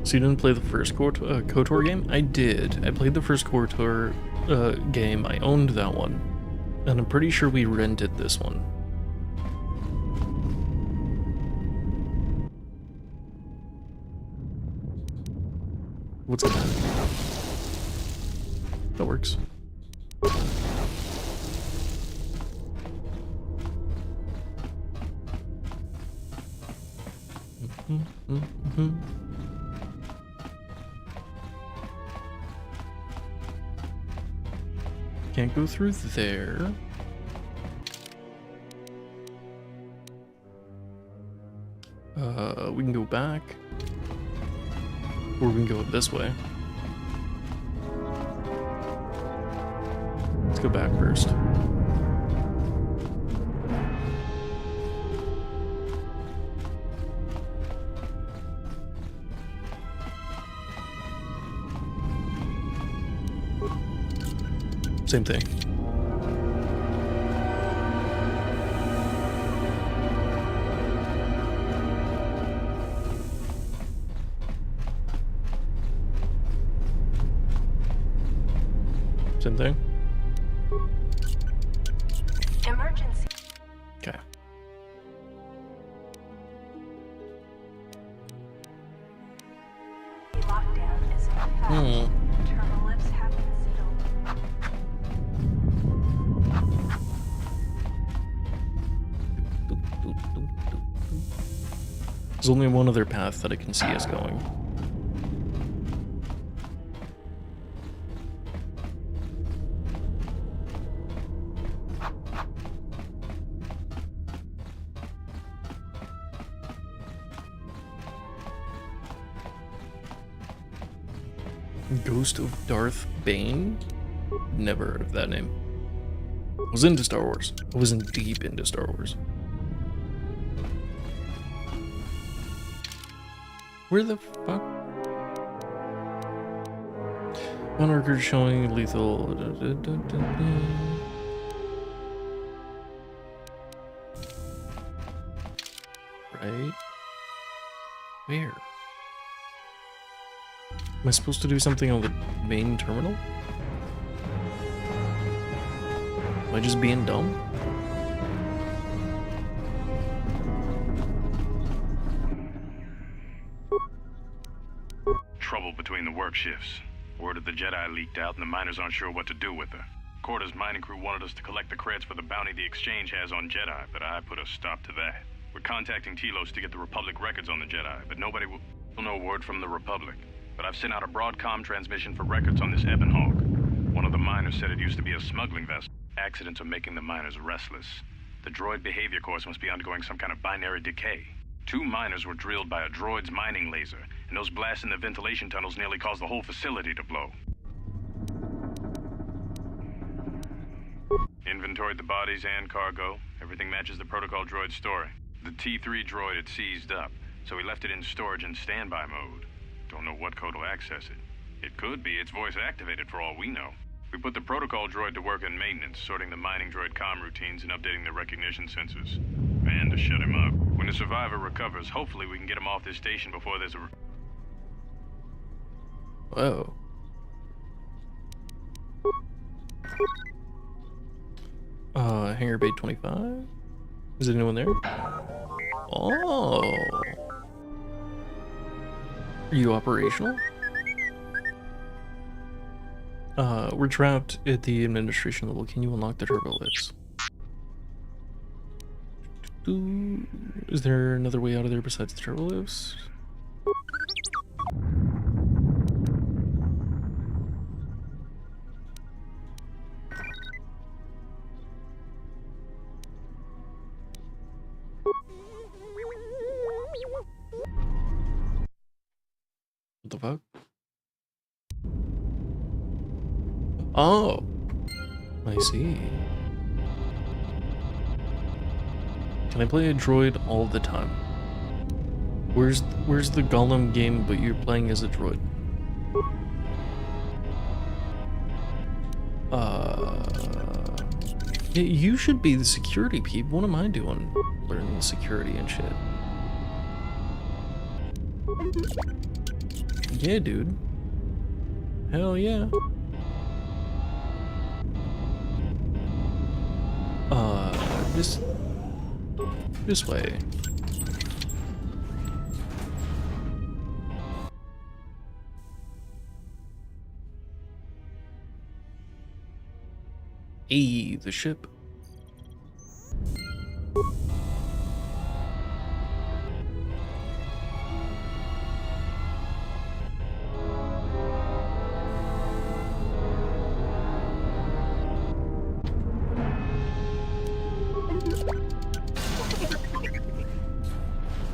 Speaker 1: So you didn't play the first KOTOR game? I did. I played the first KOTOR game. I owned that one. And I'm pretty sure we rented this one. What's that? That works. Can't go through there. We can go back. Or we can go this way. Let's go back first. Same thing. Same thing.
Speaker 2: Emergency.
Speaker 1: Okay.
Speaker 2: Lockdown is in effect. Turbo lifts have been sealed.
Speaker 1: There's only one other path that I can see us going. Ghost of Darth Bane? Never heard of that name. I was into Star Wars. I was in deep into Star Wars. Where the fuck? One record showing lethal. Right? Where? Am I supposed to do something on the main terminal? Am I just being dumb?
Speaker 7: Trouble between the work shifts. Word of the Jedi leaked out and the miners aren't sure what to do with her. KOTOR's mining crew wanted us to collect the creds for the bounty the Exchange has on Jedi, but I put a stop to that. We're contacting Telos to get the Republic records on the Jedi, but nobody will know word from the Republic. But I've sent out a broadcom transmission for records on this Ebonhawk. One of the miners said it used to be a smuggling vessel. Accidents are making the miners restless. The droid behavior course must be undergoing some kind of binary decay. 2 miners were drilled by a droid's mining laser, and those blasts in the ventilation tunnels nearly caused the whole facility to blow. Inventoried the bodies and cargo. Everything matches the protocol droid's story. The T3 droid had seized up, so we left it in storage and standby mode. Don't know what code will access it. It could be it's voice activated for all we know. We put the protocol droid to work in maintenance, sorting the mining droid comm routines and updating the recognition sensors. And to shut him up. When the survivor recovers, hopefully we can get him off this station before there's a...
Speaker 1: Whoa. Hangar Bay 25? Is anyone there? Oh. Are you operational? We're trapped at the administration level. Can you unlock the turbo lifts? Is there another way out of there besides the turbo lifts? What the fuck? Oh, I see. Can I play a droid all the time? Where's the Gollum game, but you're playing as a droid? Yeah, you should be the security peep. What am I doing? Learning security and shit. Yeah, dude. Hell yeah. This way. Hey, the ship.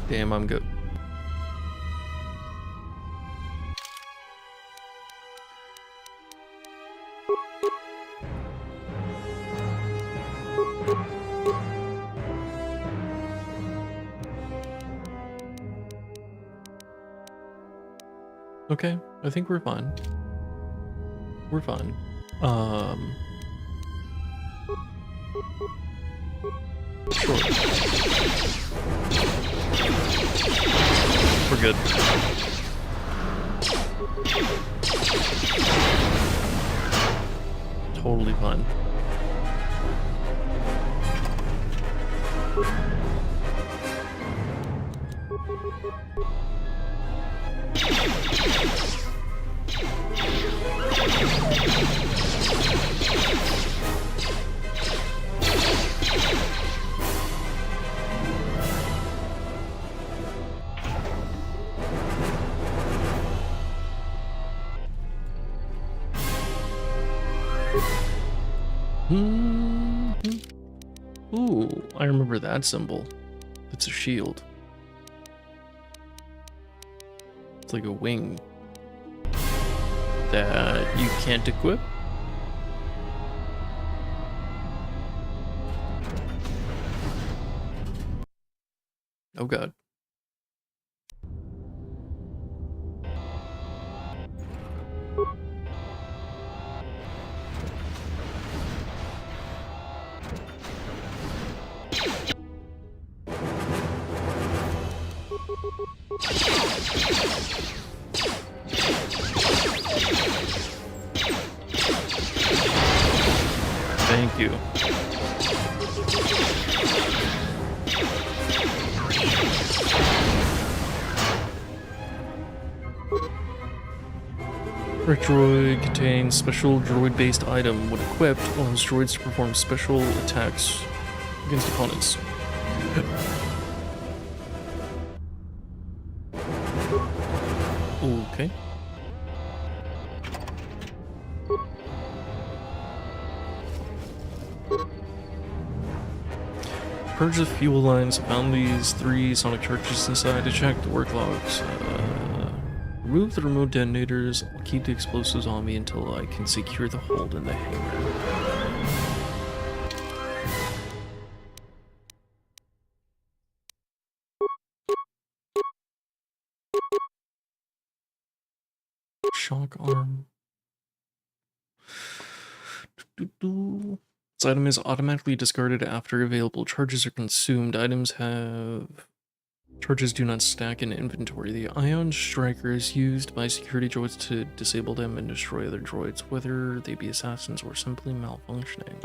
Speaker 1: Damn, I'm good. Okay, I think we're fine. We're fine. Sure. We're good. Totally fine. Ooh, I remember that symbol. It's a shield. It's like a wing that you can't equip. Oh god. Thank you. Red droid contains special droid-based item. When equipped, allows droids to perform special attacks against opponents. Okay. Purge the fuel lines. Found these 3 sonic charges inside to check the work logs. Remove the remote detonators. I'll keep the explosives on me until I can secure the hold in the hangar. Shock arm. This item is automatically discarded after available charges are consumed. Items have... Charges do not stack in inventory. The ion striker is used by security droids to disable them and destroy other droids, whether they be assassins or simply malfunctioning.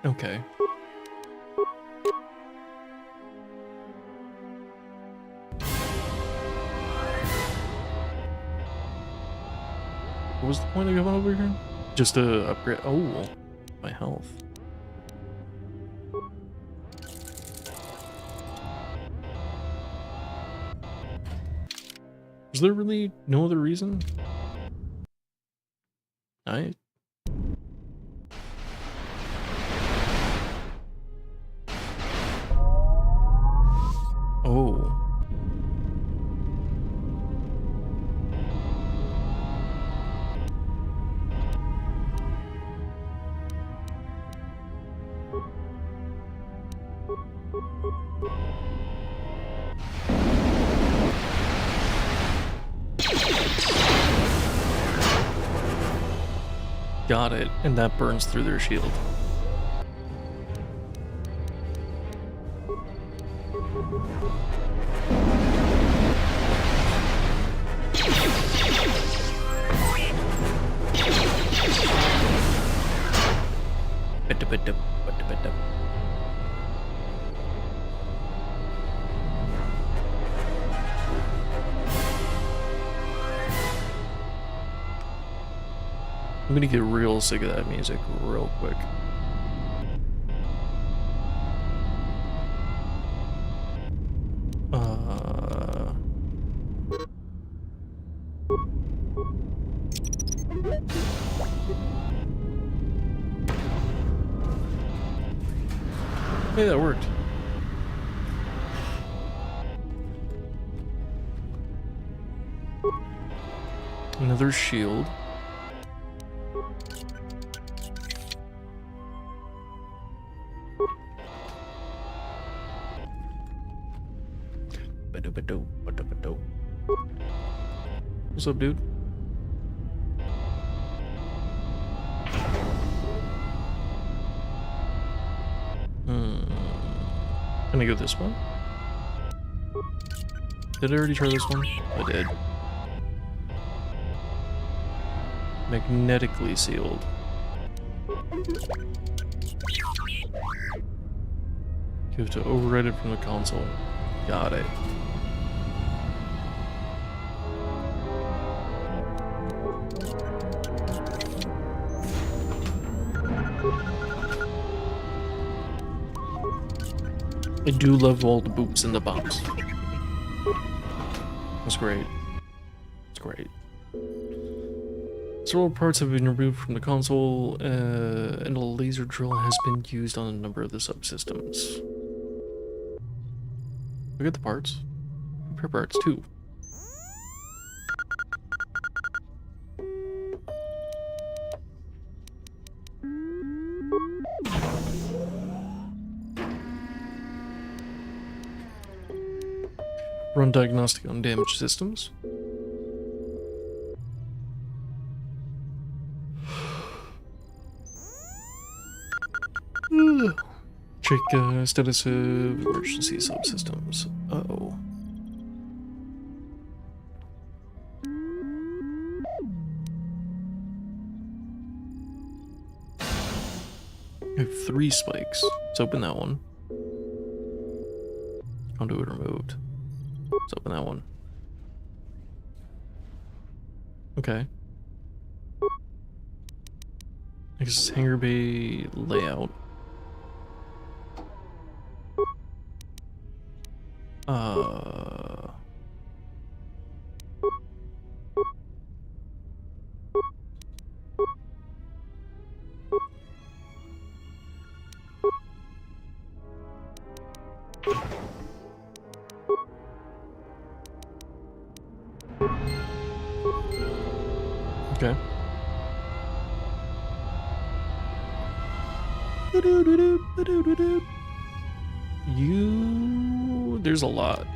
Speaker 1: Okay. What was the point of going over here? Just to upgrade. Oh, my health. Is there really no other reason? Oh. Got it, and that burns through their shield. I'm gonna get real sick of that music real quick. Hey, that worked. Another shield. What's up, dude? Can I go this one? Did I already try this one? I did. Magnetically sealed. You have to override it from the console. Got it. I do love all the boops in the box. That's great. That's great. Several parts have been removed from the console, and a laser drill has been used on a number of the subsystems. Look at the parts. Repair parts too. Run diagnostic on damaged systems. Check status of emergency subsystems. Uh-oh. I have 3 spikes. Let's open that one. Conduit removed. Let's open that one. Okay. I guess hangar bay layout. Okay. There's a lot.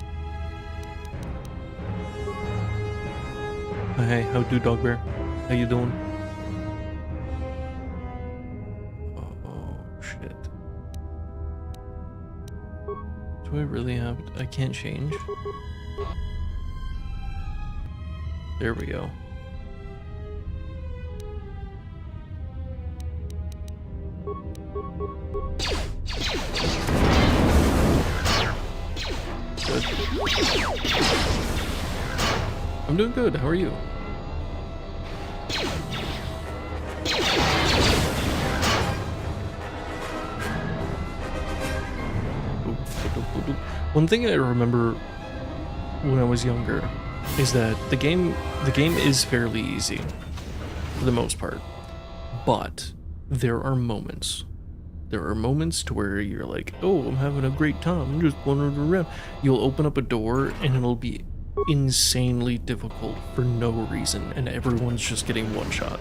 Speaker 1: Hey, how do, dog bear? How you doing? Oh shit. Do I really have? I can't change. There we go. Good. I'm doing good. How are you? One thing I remember when I was younger is that the game is fairly easy for the most part, but there are moments. There are moments to where you're like, oh, I'm having a great time, I'm just wandering around. You'll open up a door and it'll be insanely difficult for no reason, and everyone's just getting one shot.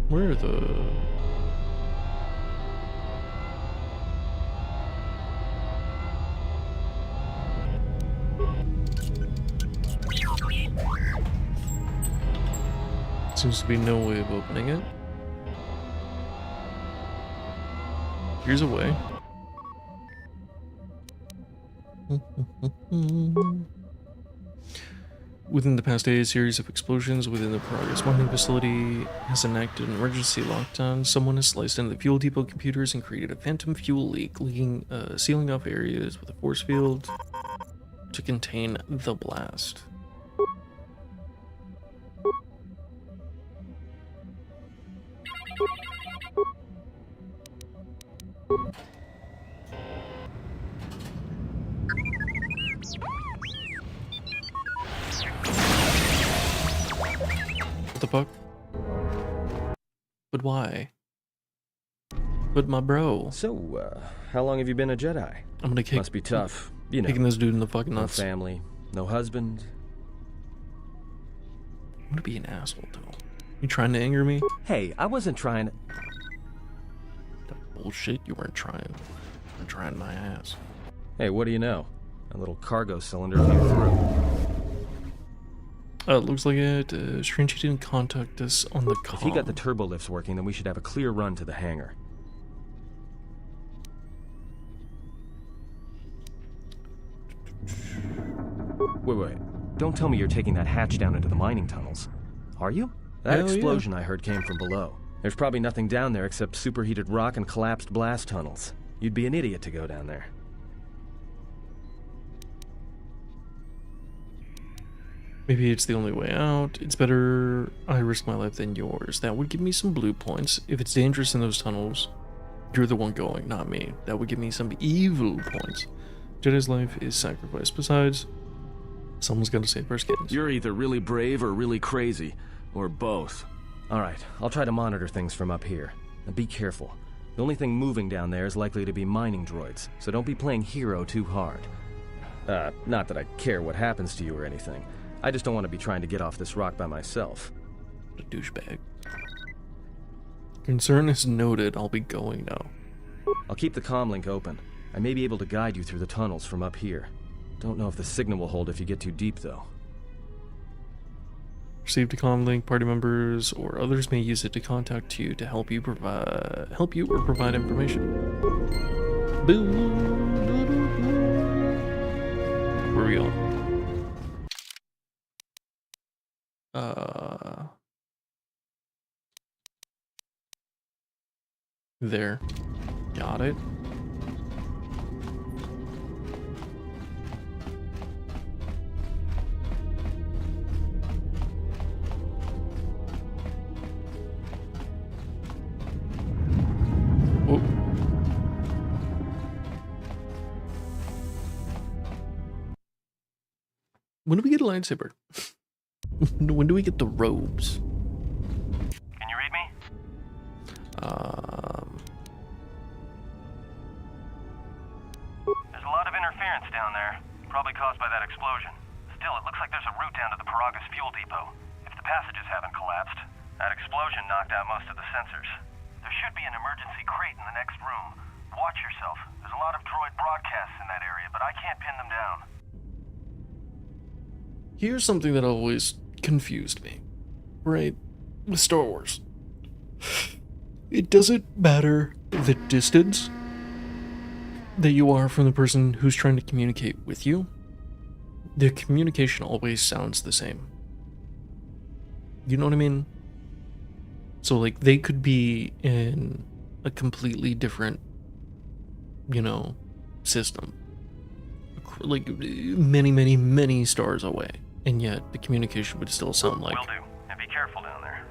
Speaker 1: Where are the... Seems to be no way of opening it. Here's a way. Within the past day, a series of explosions within the Progress mining facility has enacted an emergency lockdown. Someone has sliced into the fuel depot computers and created a phantom fuel leak, sealing off areas with a force field to contain the blast. What the fuck? But why? But my bro.
Speaker 6: So, how long have you been a Jedi?
Speaker 1: I'm gonna kick.
Speaker 6: Must be tough. You know,
Speaker 1: kicking this dude in the fucking
Speaker 6: no
Speaker 1: nuts.
Speaker 6: family, no husband.
Speaker 1: I'm gonna be an asshole, though. You trying to anger me?
Speaker 6: Hey, I wasn't trying to...
Speaker 1: That bullshit, you weren't trying. You were trying my ass.
Speaker 6: Hey, what do you know? A little cargo cylinder came through.
Speaker 1: It looks like it. Strange he didn't contact us on the comm.
Speaker 6: If he got the turbo lifts working, then we should have a clear run to the hangar. Wait. Don't tell me you're taking that hatch down into the mining tunnels. Are you? That
Speaker 1: Hell
Speaker 6: explosion
Speaker 1: yeah.
Speaker 6: I heard came from below. There's probably nothing down there except superheated rock and collapsed blast tunnels. You'd be an idiot to go down there.
Speaker 1: Maybe it's the only way out. It's better I risk my life than yours. That would give me some blue points. If it's dangerous in those tunnels, you're the one going, not me. That would give me some evil points. Jedi's life is sacrificed. Besides, someone's got to save our skins.
Speaker 6: You're either really brave or really crazy, or both. Alright, I'll try to monitor things from up here. And be careful. The only thing moving down there is likely to be mining droids, so don't be playing hero too hard. Not that I care what happens to you or anything. I just don't want to be trying to get off this rock by myself.
Speaker 1: What a douchebag. Concern is noted. I'll be going now.
Speaker 6: I'll keep the comm link open. I may be able to guide you through the tunnels from up here. Don't know if the signal will hold if you get too deep, though.
Speaker 1: Received a comm link. Party members or others may use it to contact you to help you or provide information. Boo. Where are we going? There. Got it. Whoa. When do we get a lightsaber? When do we get the robes?
Speaker 7: Can you read me? There's a lot of interference down there, probably caused by that explosion. Still, it looks like there's a route down to the Paragas fuel depot. If the passages haven't collapsed, that explosion knocked out most of the sensors. There should be an emergency crate in the next room. Watch yourself. There's a lot of droid broadcasts in that area, but I can't pin them down.
Speaker 1: Here's something that always confused me, right? With Star Wars. It doesn't matter the distance that you are from the person who's trying to communicate with you. The communication always sounds the same. You know what I mean? So, like, they could be in a completely different, you know, system. Like, many stars away. And yet, the communication would still sound like...
Speaker 7: Will do. And be careful down there.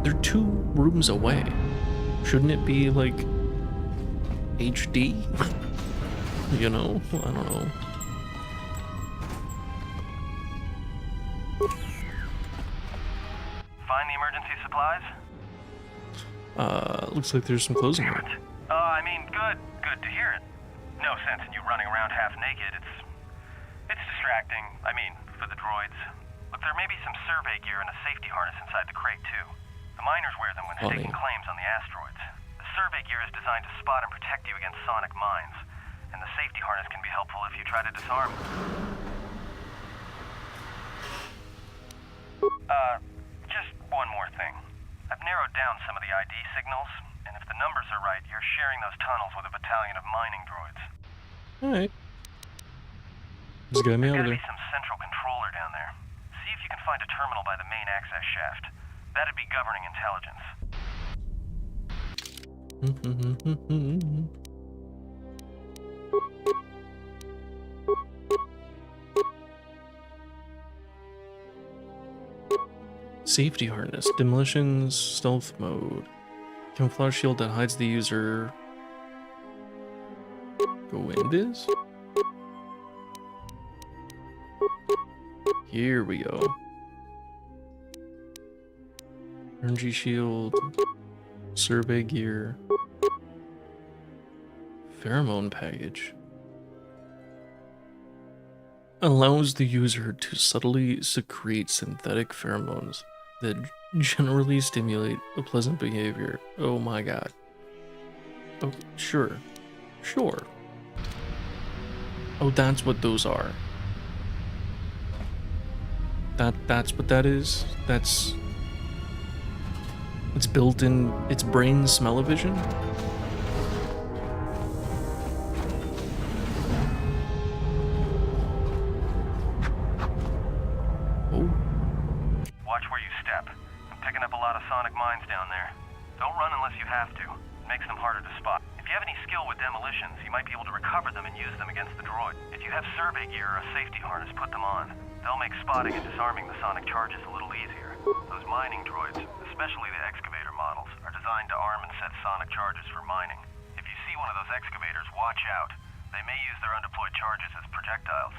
Speaker 1: They're 2 rooms away. Shouldn't it be, like, HD? You know? I don't know.
Speaker 7: Find the emergency supplies?
Speaker 1: Looks like there's some clothes in here.
Speaker 7: I mean, good to hear it. No sense in you running around half naked. It's distracting. I mean, for the droids. Look, there may be some survey gear and a safety harness inside the crate, too. The miners wear them when staking claims on the asteroids. The survey gear is designed to spot and protect you against sonic mines. And the safety harness can be helpful if you try to disarm. Just one more thing. I've narrowed down some of the ID signals, and if the numbers are right, you're sharing those tunnels with a battalion of mining droids.
Speaker 1: Alright. Just get me
Speaker 7: There's
Speaker 1: over
Speaker 7: gotta
Speaker 1: there.
Speaker 7: be some central controller down there. See if you can find a terminal by the main access shaft. That'd be governing intelligence.
Speaker 1: Safety harness, demolitions, stealth mode, camouflage shield that hides the user. Go in this. Here we go. Energy shield, survey gear, pheromone package. Allows the user to subtly secrete synthetic pheromones that generally stimulate a pleasant behavior. Oh my god. Oh, sure. Sure. Oh, that's what those are. That's what that is? That's... It's built in its brain smell-o-vision? Oh.
Speaker 7: Watch where you step. I'm picking up a lot of sonic mines down there. Don't run unless you have to. It makes them harder to spot. If you have any skill with demolitions, you might be able to recover them and use them against the droid. If you have survey gear or a safety harness, put them on. They'll make spotting and disarming the sonic charges a little easier. Those mining droids, especially the excavator models, are designed to arm and set sonic charges for mining. If you see one of those excavators, watch out. They may use their undeployed charges as projectiles.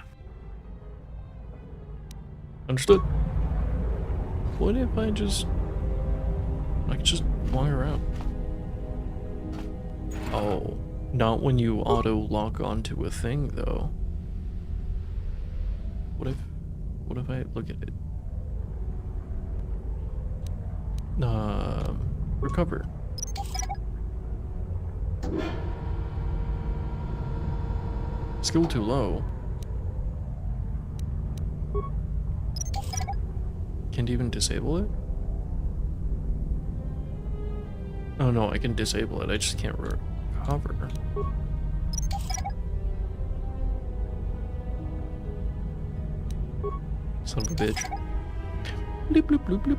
Speaker 1: Understood. What if I could just walk around? Oh, not when you auto lock onto a thing though. What if I look at it? Recover. Skill too low. Can't even disable it? Oh no, I can disable it, I just can't recover. Son of a bitch. Bloop bloop bloop bloop.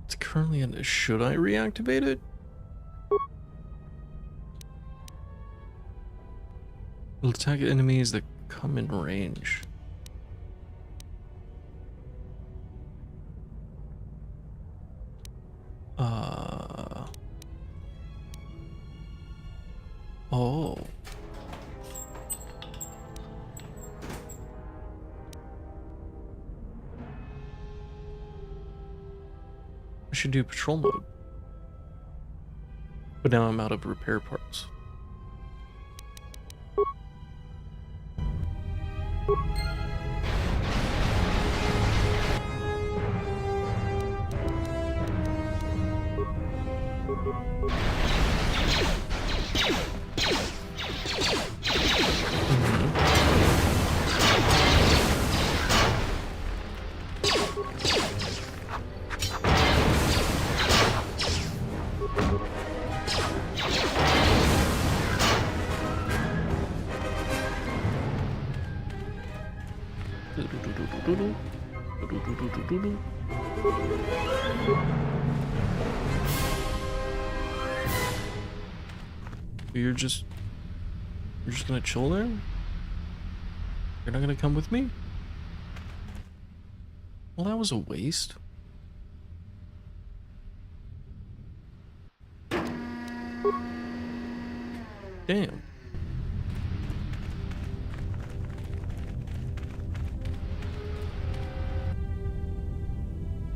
Speaker 1: It's currently in this. Should I reactivate it? Will attack enemies that come in range. Oh. I should do patrol mode. But now I'm out of repair parts. You're just gonna chill there? You're not gonna come with me? Well, that was a waste. Damn.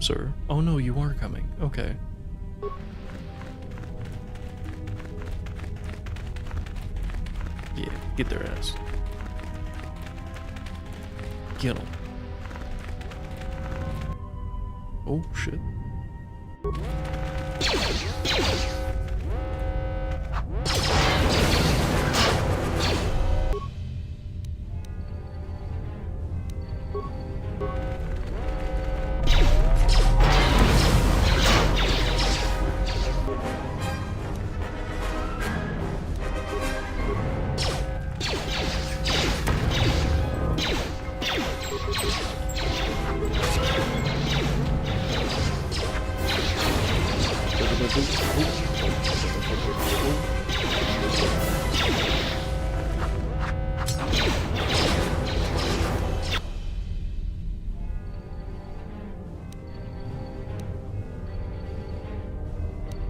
Speaker 1: Sir. Oh no, you are coming. Okay. Yeah, get their ass. Get them. Oh shit.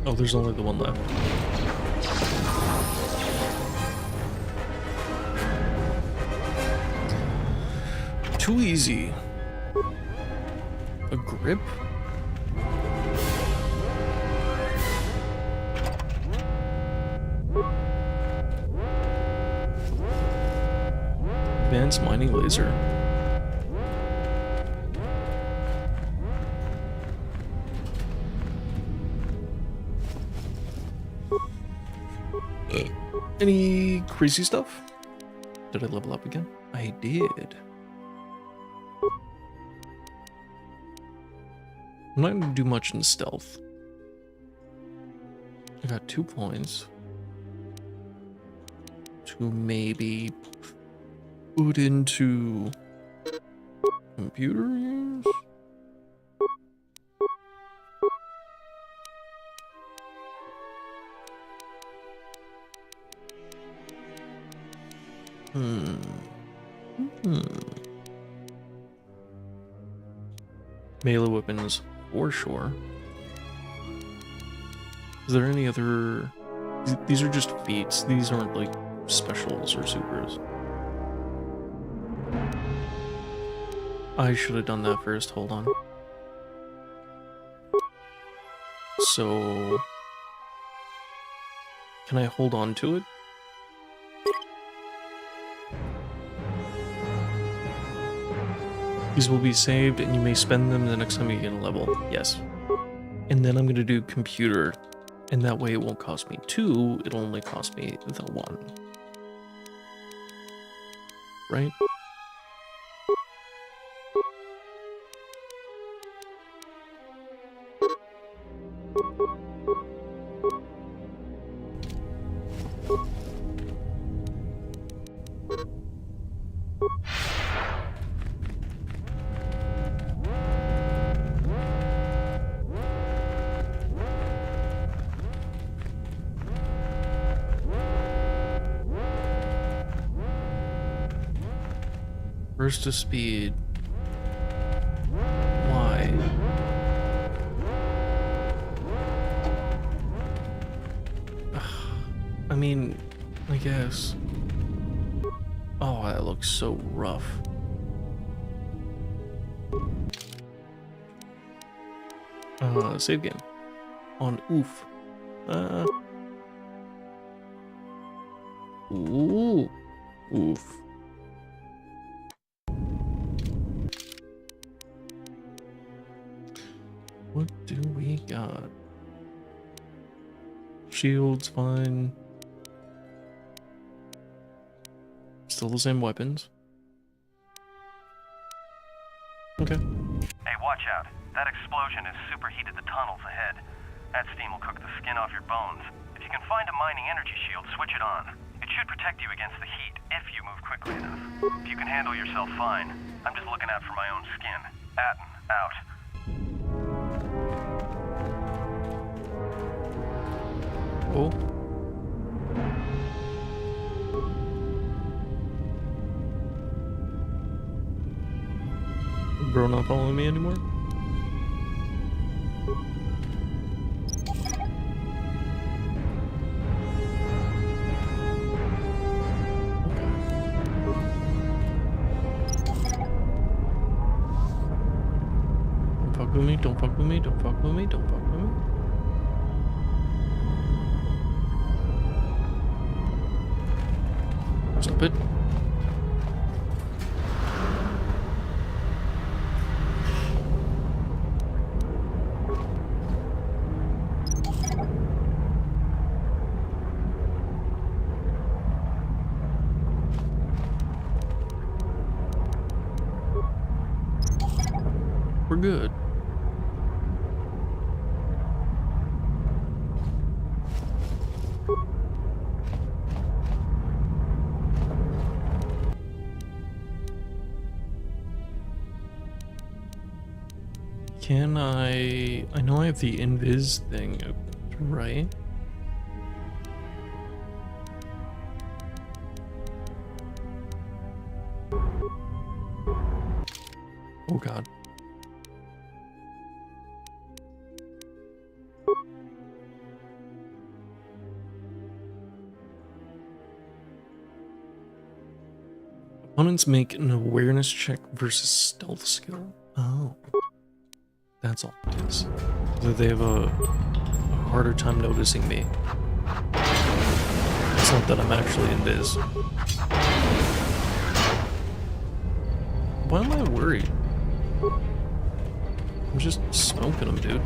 Speaker 1: Oh, there's only the one left. Too easy. A grip? Advanced mining laser. Any crazy stuff? Did I level up again? I did. I'm not gonna do much in stealth. I got 2 points. To maybe put into computer use? Melee weapons, for sure. Is there any other... These are just feats. These aren't like specials or supers. I should have done that first. Hold on. So... Can I hold on to it? These will be saved, and you may spend them the next time you get a level. Yes. And then I'm going to do computer, and that way it won't cost me 2, it'll only cost me the 1. Right? Burst of speed. Why? I mean, I guess. Oh, that looks so rough. Save game. On oof. Ooh. Oof. What do we got? Shields, fine. Still the same weapons. Okay.
Speaker 8: Hey, watch out. That explosion has superheated the tunnels ahead. That steam will cook the skin off your bones. If you can find a mining energy shield, switch it on. It should protect you against the heat if you move quickly enough. If you can handle yourself, fine. I'm just looking out for my own skin. Atten, out.
Speaker 1: Oh. Bro not following me anymore? Don't fuck with me, don't fuck with me, don't fuck with me, don't fuck with me. Stop it. We're good. Can I know I have the invis thing, right? Oh god. Opponents make an awareness check versus stealth skill. Oh. That's all it is. That they have a harder time noticing me. It's not that I'm actually invis. Why am I worried? I'm just smoking them, dude.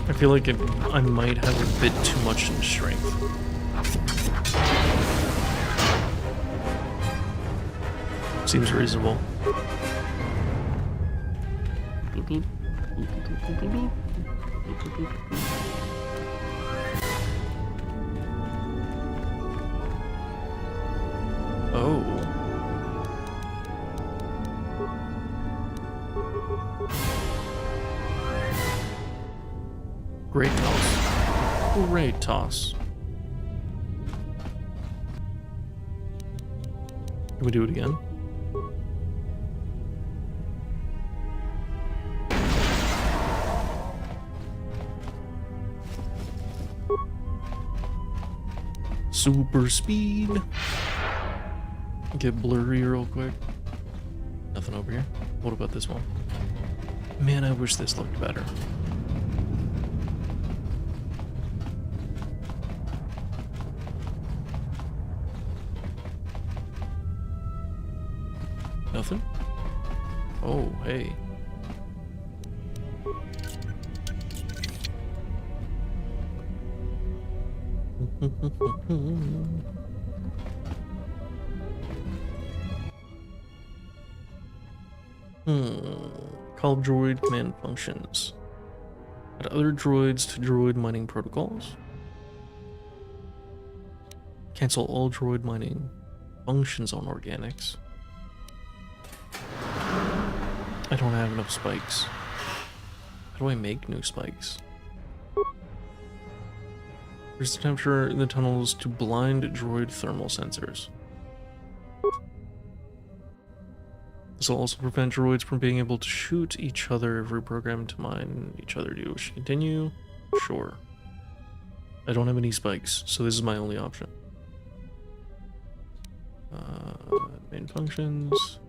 Speaker 1: I feel like I might have a bit too much in strength. Seems reasonable. Oh. Great toss. Great toss. Can we do it again? Super speed. Get blurry real quick. Nothing over here. What about this one? Man, I wish this looked better. Nothing? Oh, hey. Call droid command functions. Add other droids to droid mining protocols. Cancel all droid mining functions on organics. I don't have enough spikes. How do I make new spikes? There's the temperature in the tunnels to blind droid thermal sensors. This will also prevent droids from being able to shoot each other if reprogrammed to mine each other. Do you wish to continue? Sure. I don't have any spikes, so this is my only option. Main functions.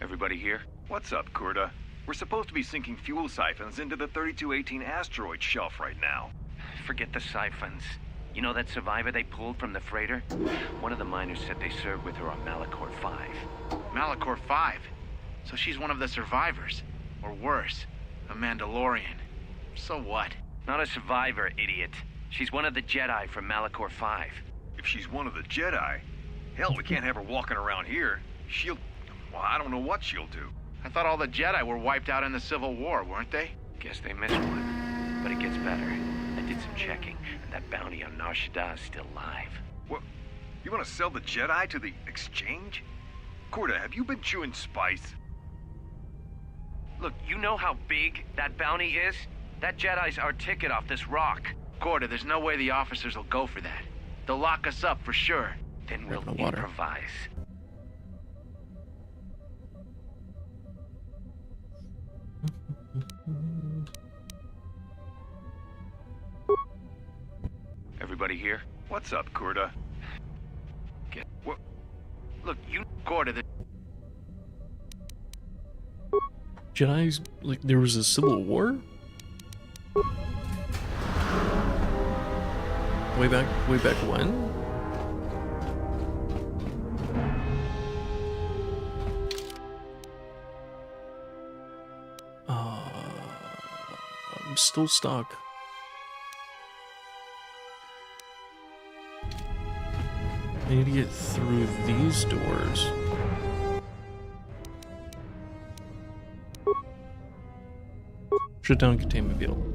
Speaker 9: Everybody here?
Speaker 10: What's up, Kurta? We're supposed to be sinking fuel siphons into the 3218 asteroid shelf right now.
Speaker 5: Forget the siphons. You know that survivor they pulled from the freighter? One of the miners said they served with her on Malachor 5.
Speaker 11: Malachor 5? So she's one of the survivors? Or worse, a Mandalorian. So what?
Speaker 5: Not a survivor, idiot. She's one of the Jedi from Malachor 5.
Speaker 10: If she's one of the Jedi, hell, we can't have her walking around here. She'll... well, I don't know what she'll do.
Speaker 11: I thought all the Jedi were wiped out in the Civil War, weren't they?
Speaker 5: Guess they missed one. But it gets better. I did some checking, and that bounty on Nar Shaddaa is still live.
Speaker 10: What? You want to sell the Jedi to the exchange? Kurta, have you been chewing spice?
Speaker 5: Look, you know how big that bounty is? That Jedi's our ticket off this rock.
Speaker 11: Kurta, there's no way the officers will go for that. They'll lock us up for sure.
Speaker 5: Then we'll improvise.
Speaker 9: Everybody here?
Speaker 10: What's up, Kurta?
Speaker 11: What? Look, you... Kurta, the...
Speaker 1: Jedi's, like, there was a civil war? Way back when? I'm still stuck. I need to get through these doors. Shut down containment field.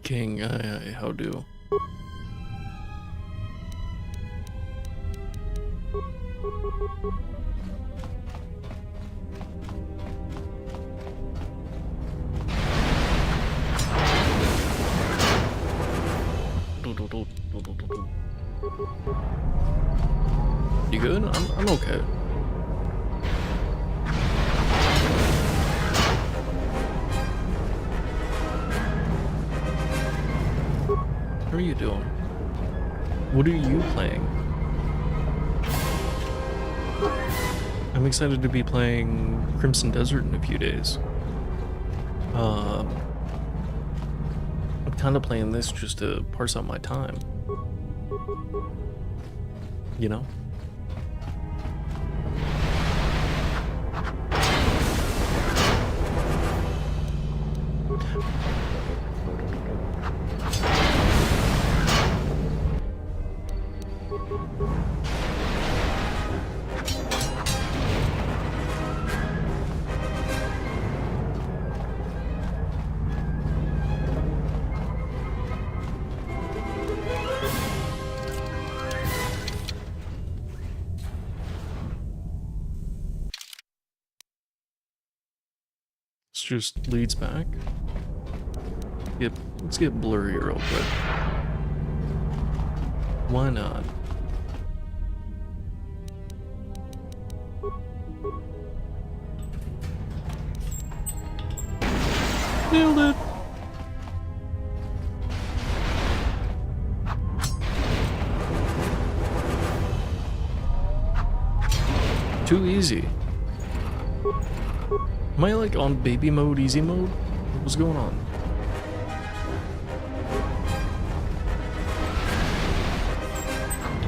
Speaker 1: King, how do? You good? I'm okay. How are you doing? What are you playing? I'm excited to be playing Crimson Desert in a few days. I'm kind of playing this just to parse out my time. You know? Just leads back. Yep, let's get blurry real quick. Why not? Nailed it! Too easy. Am I like on baby mode, easy mode? What's going on?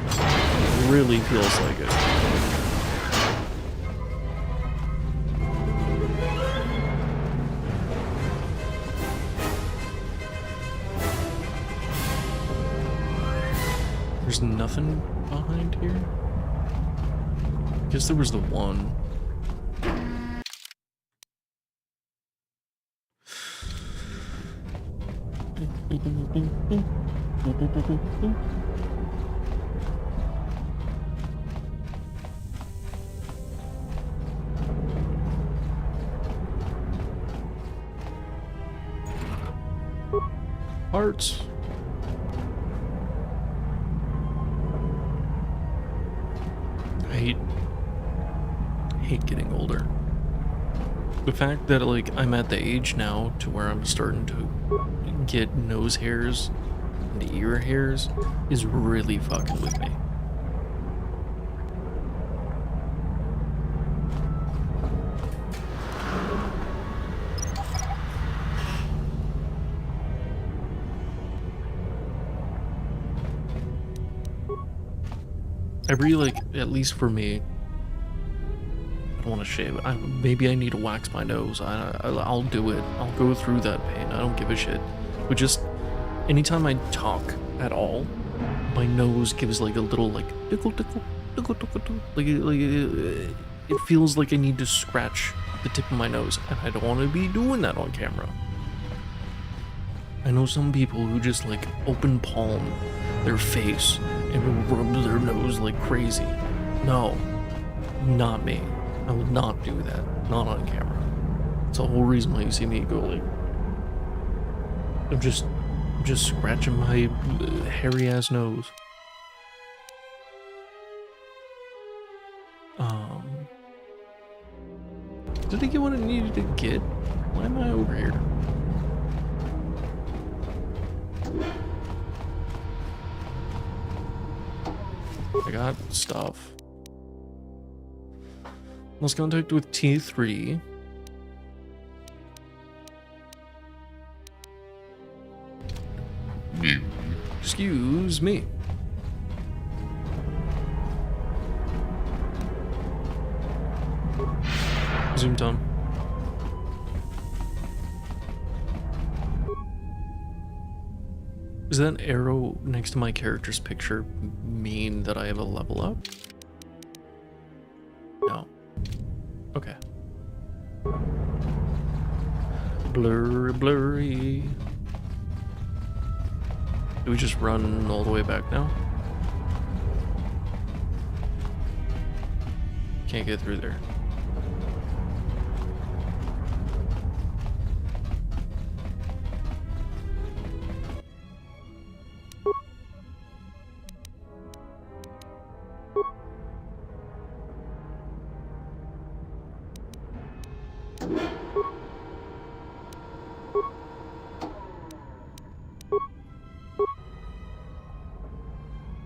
Speaker 1: It really feels like it. There's nothing behind here? I guess there was the one. Hearts. I hate getting older. The fact that like I'm at the age now to where I'm starting to get nose hairs and ear hairs is really fucking with me. Every, like, at least for me, I don't want to shave. Maybe I need to wax my nose. I'll do it. I'll go through that pain. I don't give a shit. But just, anytime I talk at all, my nose gives, like, a little, like, tickle, tickle, tickle, tickle, tickle. Like, it feels like I need to scratch the tip of my nose, and I don't want to be doing that on camera. I know some people who just, like, open palm their face and rub their nose like crazy. No, not me. I would not do that. Not on camera. It's the whole reason why you see me go like... I'm just scratching my hairy ass nose. Did I get what I needed to get? Why am I over here? I got stuff. Lost contact with T3. Excuse me. Zoom time. Does that arrow next to my character's picture mean that I have a level up? No. Okay. Blurry, blurry. Do we just run all the way back now? Can't get through there.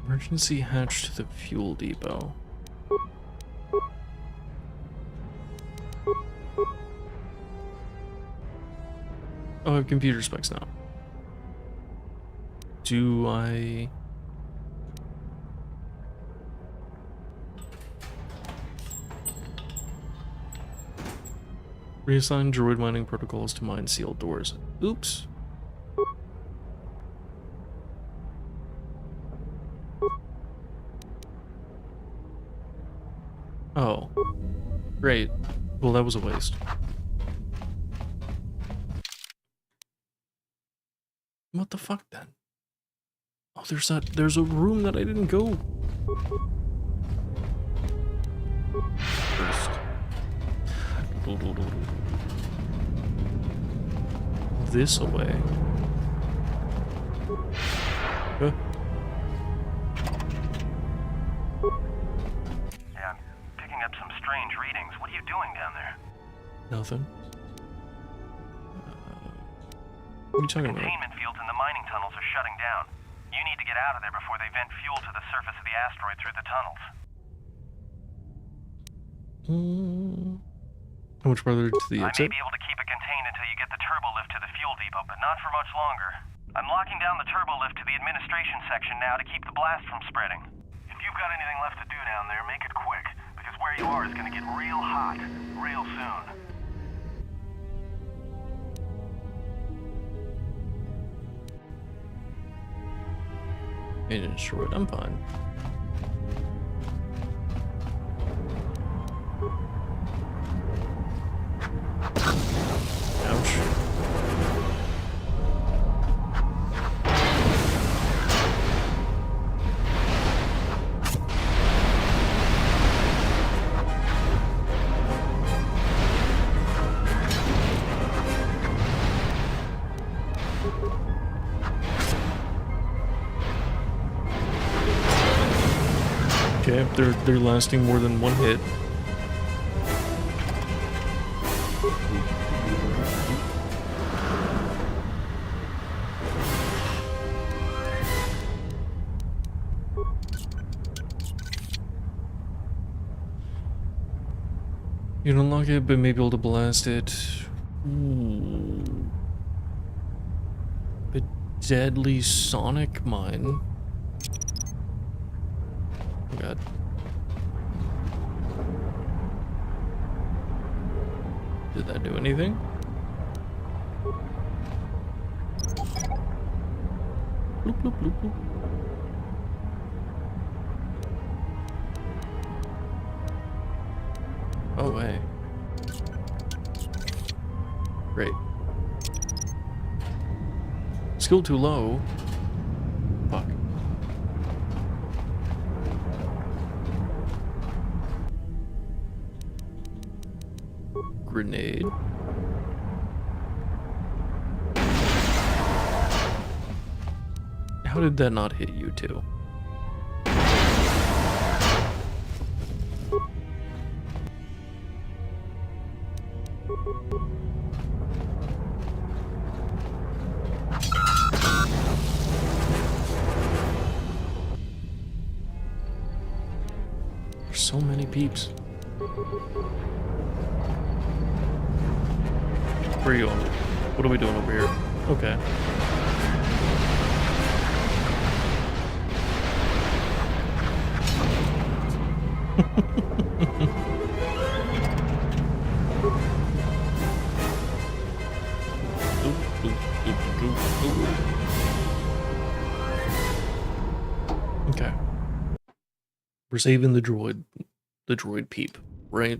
Speaker 1: Emergency hatch to the fuel depot. Oh, I have computer specs now. Do I... reassign droid mining protocols to mine sealed doors? Oops. Oh. Great. Well, that was a waste. What the fuck then? Oh, there's a room that I didn't go. First. This away. Huh?
Speaker 8: Yeah, I'm picking up some strange readings. What are you doing down there?
Speaker 1: Nothing. What are you talking about?
Speaker 8: Containment fields in the mining tunnels are shutting down. You need to get out of there before they vent fuel to the surface of the asteroid through the tunnels.
Speaker 1: How much farther to the
Speaker 8: I
Speaker 1: exit?
Speaker 8: may be able to keep it contained until you get the turbo lift to the fuel depot, but not for much longer. I'm locking down the turbo lift to the administration section now to keep the blast from spreading. If you've got anything left to do down there, make it quick, because where you are is going to get real hot real soon.
Speaker 1: Agent destroyed. I'm fine. Ouch. Okay, they're lasting more than one hit. You can unlock it, but may be able to blast it. Ooh. A deadly sonic mine. Oh god. Did that do anything? Bloop, bloop, bloop, bloop. Oh, hey. Great. Skill too low. Fuck. Grenade. How did that not hit you too? There's so many peeps. Where are you going? What are we doing over here? Okay. Okay. We're saving the droid peep, right?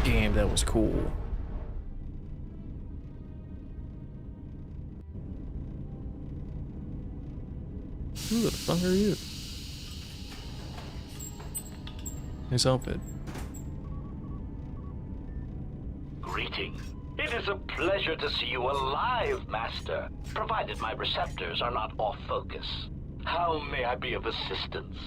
Speaker 1: Damn, that was cool. Who the fuck are you? Nice outfit.
Speaker 12: Greetings. It is a pleasure to see you alive, Master, provided my receptors are not off focus. How may I be of assistance?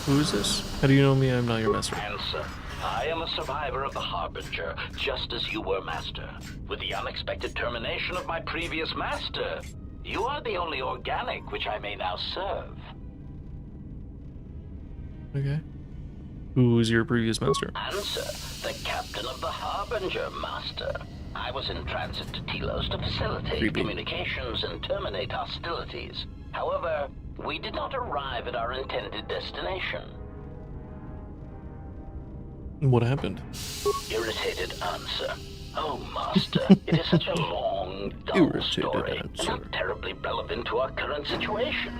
Speaker 1: Who is this? How do you know me? I'm not your master.
Speaker 12: Answer. I am a survivor of the Harbinger, just as you were, Master. With the unexpected termination of my previous master, you are the only organic which I may now serve.
Speaker 1: Okay. Who was your previous master?
Speaker 12: Answer. The captain of the Harbinger, Master. I was in transit to Telos to facilitate communications and terminate hostilities. However, we did not arrive at our intended destination.
Speaker 1: What happened?
Speaker 12: Irritated answer. Oh, Master, it is such a long, dull story, not terribly relevant to our current situation.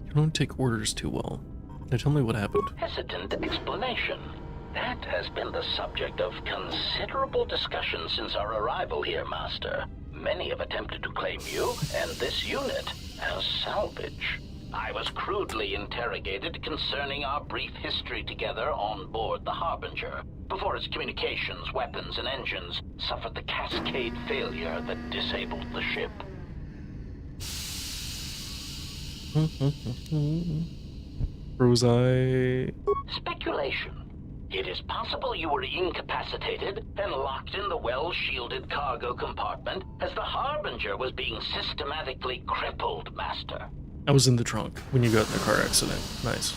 Speaker 1: You don't take orders too well. Now tell me what happened.
Speaker 12: Hesitant explanation. That has been the subject of considerable discussion since our arrival here, Master. Many have attempted to claim you and this unit as salvage. I was crudely interrogated concerning our brief history together on board the Harbinger, before its communications, weapons, and engines suffered the cascade failure that disabled the ship.
Speaker 1: Rose-eye...
Speaker 12: Speculation. It is possible you were incapacitated and locked in the well-shielded cargo compartment as the Harbinger was being systematically crippled, Master.
Speaker 1: I was in the trunk when you got in the car accident. Nice.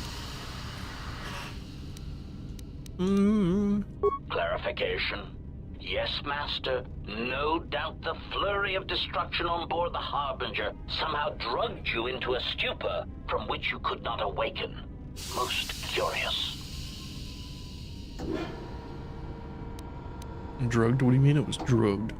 Speaker 12: Clarification. Yes, Master. No doubt the flurry of destruction on board the Harbinger somehow drugged you into a stupor from which you could not awaken. Most curious.
Speaker 1: Drugged? What do you mean it was drugged?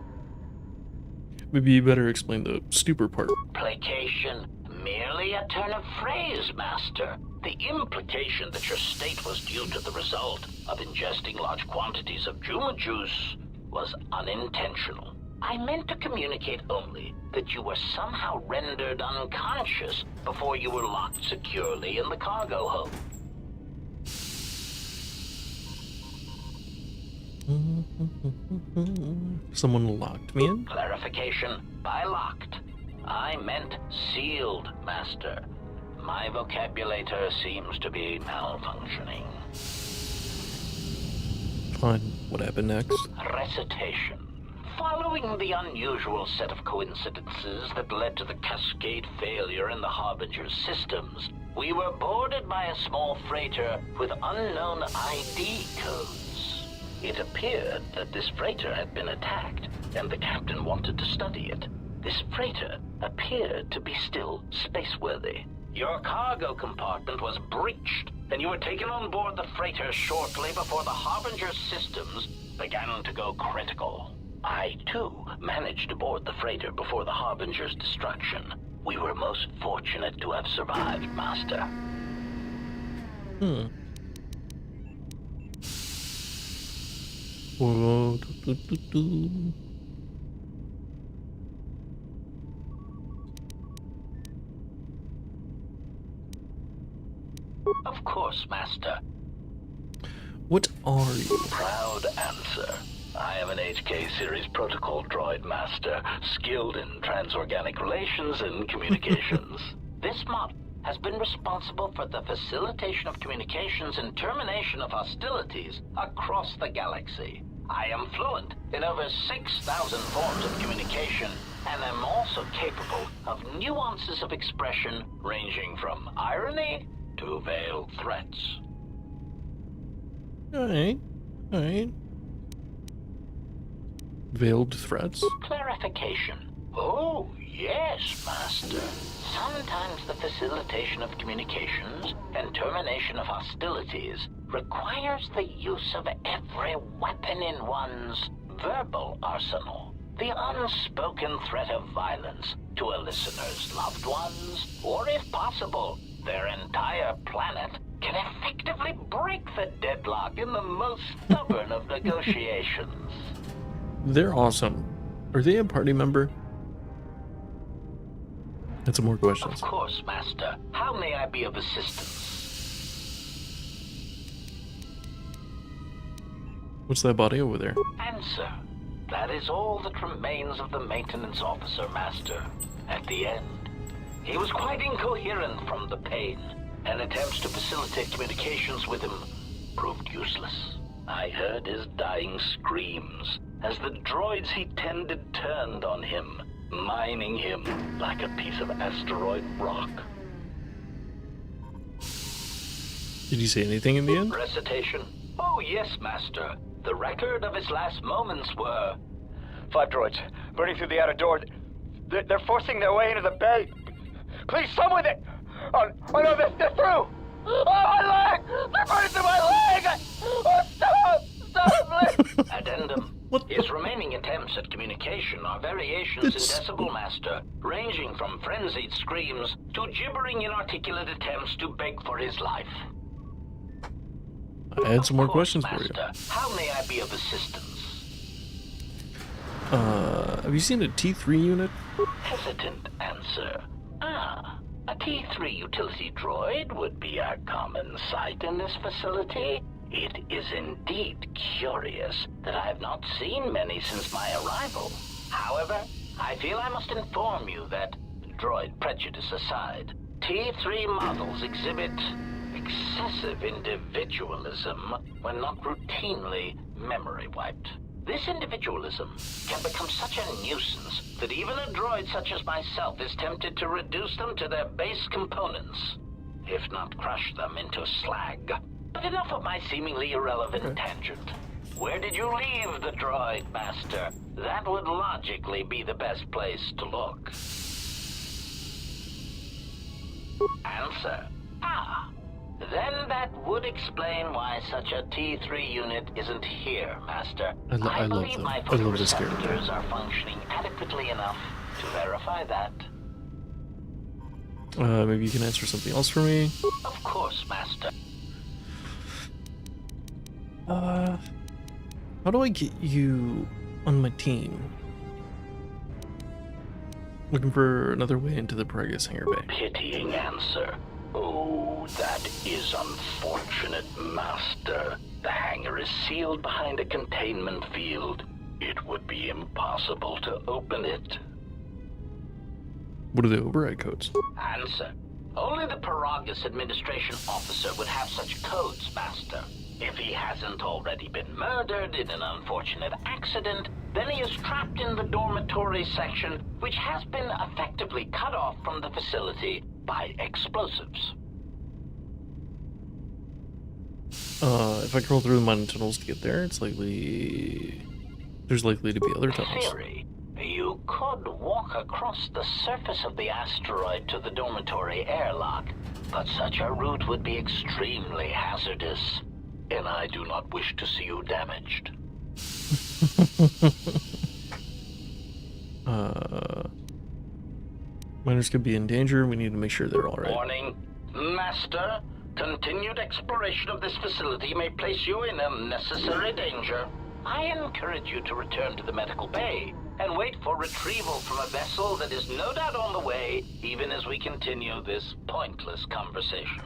Speaker 1: Maybe you better explain the stupor part.
Speaker 12: Placation. Merely a turn of phrase, Master. The implication that your state was due to the result of ingesting large quantities of Juma juice was unintentional. I meant to communicate only that you were somehow rendered unconscious before you were locked securely in the cargo hold.
Speaker 1: Someone locked me in?
Speaker 12: Clarification. By locked, I meant sealed, Master. My vocabulator seems to be malfunctioning.
Speaker 1: Fine. What happened next?
Speaker 12: Recitation. Following the unusual set of coincidences that led to the cascade failure in the Harbinger's systems, we were boarded by a small freighter with unknown ID codes. It appeared that this freighter had been attacked, and the captain wanted to study it. This freighter appeared to be still spaceworthy. Your cargo compartment was breached, and you were taken on board the freighter shortly before the Harbinger's systems began to go critical. I, too, managed to board the freighter before the Harbinger's destruction. We were most fortunate to have survived, Master.
Speaker 1: Whoa,
Speaker 12: Of course, Master.
Speaker 1: What are you?
Speaker 12: Proud answer. I am an HK Series Protocol Droid Master, skilled in transorganic relations and communications. This model has been responsible for the facilitation of communications and termination of hostilities across the galaxy. I am fluent in over 6,000 forms of communication, and am also capable of nuances of expression ranging from irony to veiled threats.
Speaker 1: Alright. Veiled threats?
Speaker 12: Clarification. Oh, yes, Master. Sometimes the facilitation of communications and termination of hostilities requires the use of every weapon in one's verbal arsenal. The unspoken threat of violence to a listener's loved ones, or if possible, their entire planet, can effectively break the deadlock in the most stubborn of negotiations.
Speaker 1: They're awesome. Are they a party member? That's some more questions.
Speaker 12: Of course, Master. How may I be of assistance?
Speaker 1: What's that body over there?
Speaker 12: Answer. That is all that remains of the maintenance officer, Master. At the end, he was quite incoherent from the pain, and attempts to facilitate communications with him proved useless. I heard his dying screams as the droids he tended turned on him, mining him like a piece of asteroid rock.
Speaker 1: Did he say anything in the end?
Speaker 12: Recitation? Oh, yes, Master. The record of his last moments were...
Speaker 13: 5 droids, burning through the outer door. They're forcing their way into the bay. Please, someone that... Oh no, they're through! Oh, my leg! They're burning through my leg! Oh, stop, please!
Speaker 12: Addendum. His remaining attempts at communication are variations in decibel, Master, ranging from frenzied screams to gibbering inarticulate attempts to beg for his life.
Speaker 1: I had some more questions
Speaker 12: Master,
Speaker 1: for you.
Speaker 12: How may I be of assistance?
Speaker 1: Have you seen a T3 unit?
Speaker 12: Hesitant answer. A T3 utility droid would be a common sight in this facility. It is indeed curious that I have not seen many since my arrival. However, I feel I must inform you that, droid prejudice aside, T3 models exhibit excessive individualism when not routinely memory wiped. This individualism can become such a nuisance that even a droid such as myself is tempted to reduce them to their base components, if not crush them into slag. But enough of my seemingly irrelevant tangent. Where did you leave the droid, Master? That would logically be the best place to look. Answer. Then that would explain why such a T3 unit isn't here, Master. I believe my photoreceptors are functioning adequately enough to verify that.
Speaker 1: Maybe you can answer something else for me?
Speaker 12: Of course, Master.
Speaker 1: How do I get you on my team? Looking for another way into the Pregus hangar bay.
Speaker 12: Pitying answer. Oh, that is unfortunate, Master. The hangar is sealed behind a containment field. It would be impossible to open it.
Speaker 1: What are the override codes?
Speaker 12: Answer. Only the Paragus administration officer would have such codes, Master. If he hasn't already been murdered in an unfortunate accident, then he is trapped in the dormitory section, which has been effectively cut off from the facility by explosives.
Speaker 1: If I crawl through the mining tunnels to get there, there's likely to be other tunnels.
Speaker 12: Theory. You could walk across the surface of the asteroid to the dormitory airlock, but such a route would be extremely hazardous, and I do not wish to see you damaged.
Speaker 1: Miners could be in danger. We need to make sure they're alright.
Speaker 12: Warning, Master. Continued exploration of this facility may place you in unnecessary danger. I encourage you to return to the medical bay and wait for retrieval from a vessel that is no doubt on the way, even as we continue this pointless conversation.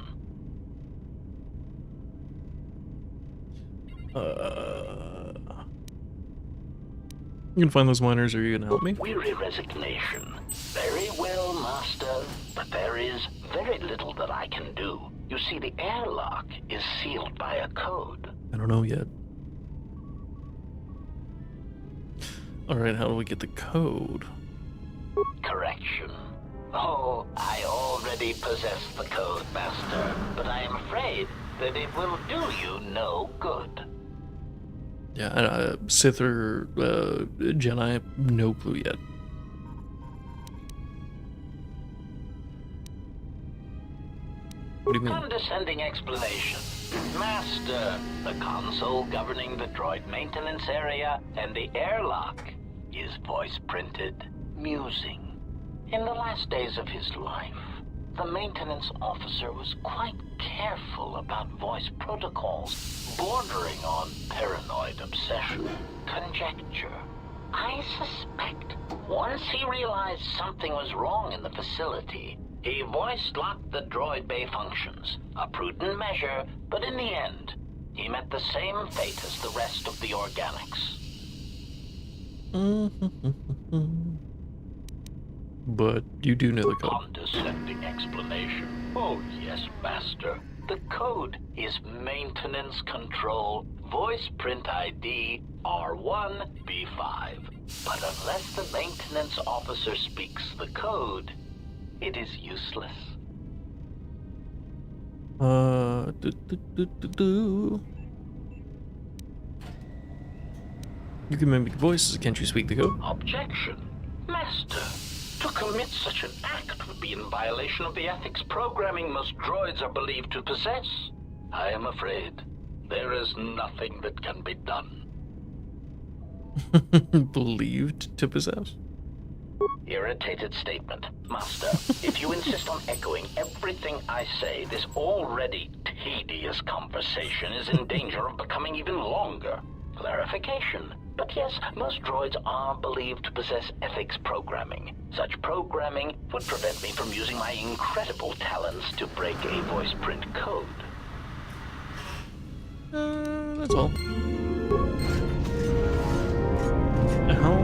Speaker 1: You can find those miners, or are you gonna help me?
Speaker 12: Weary resignation. Very well, Master, but there is very little that I can do. You see, the airlock is sealed by a code.
Speaker 1: I don't know yet. Alright, how do we get the code?
Speaker 12: Correction. Oh, I already possess the code, Master, but I am afraid that it will do you no good.
Speaker 1: Yeah, Sith or Jedi, no clue yet. What do you mean?
Speaker 12: Condescending explanation. Master, the console governing the droid maintenance area and the airlock is voice printed, musing. In the last days of his life, the maintenance officer was quite careful about voice protocols, bordering on paranoid obsession. Conjecture. I suspect once he realized something was wrong in the facility, he voice-locked the droid bay functions. A prudent measure, but in the end, he met the same fate as the rest of the organics.
Speaker 1: But you do know the code.
Speaker 12: Condescending explanation. Oh, yes, Master. The code is Maintenance Control Voice Print ID R1B5. But unless the maintenance officer speaks the code, it is useless.
Speaker 1: You can mimic voices, can't you speak the code?
Speaker 12: Objection. Master, to commit such an act would be in violation of the ethics programming most droids are believed to possess. I am afraid there is nothing that can be done.
Speaker 1: Believed to possess?
Speaker 12: Irritated statement. Master, if you insist on echoing everything I say, this already tedious conversation is in danger of becoming even longer. Clarification. But yes, most droids are believed to possess ethics programming. Such programming would prevent me from using my incredible talents to break a voice print code.
Speaker 1: That's all. How...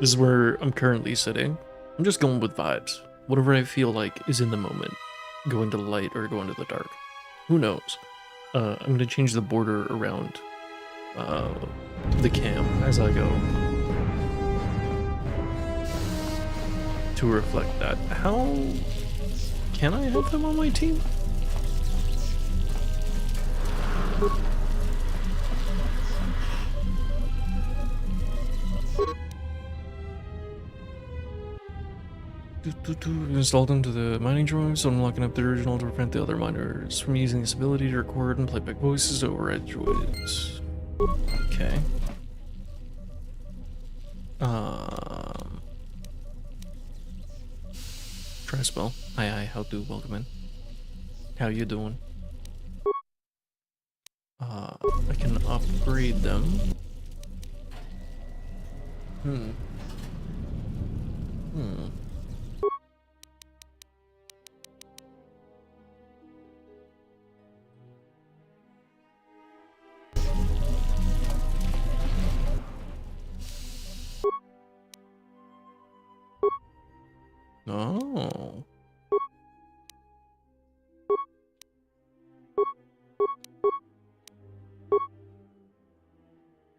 Speaker 1: This is where I'm currently sitting. I'm just going with vibes. Whatever I feel like is in the moment. Going to the light or going to the dark. Who knows? I'm going to change the border around the cam as I go to reflect that. How can I have them on my team? Installed into the mining drones, so I'm locking up the original to prevent the other miners from using this ability to record and playback voices over at droids. Okay. Try spell. Aye, how do, welcome in. How you doing? I can upgrade them. Oh.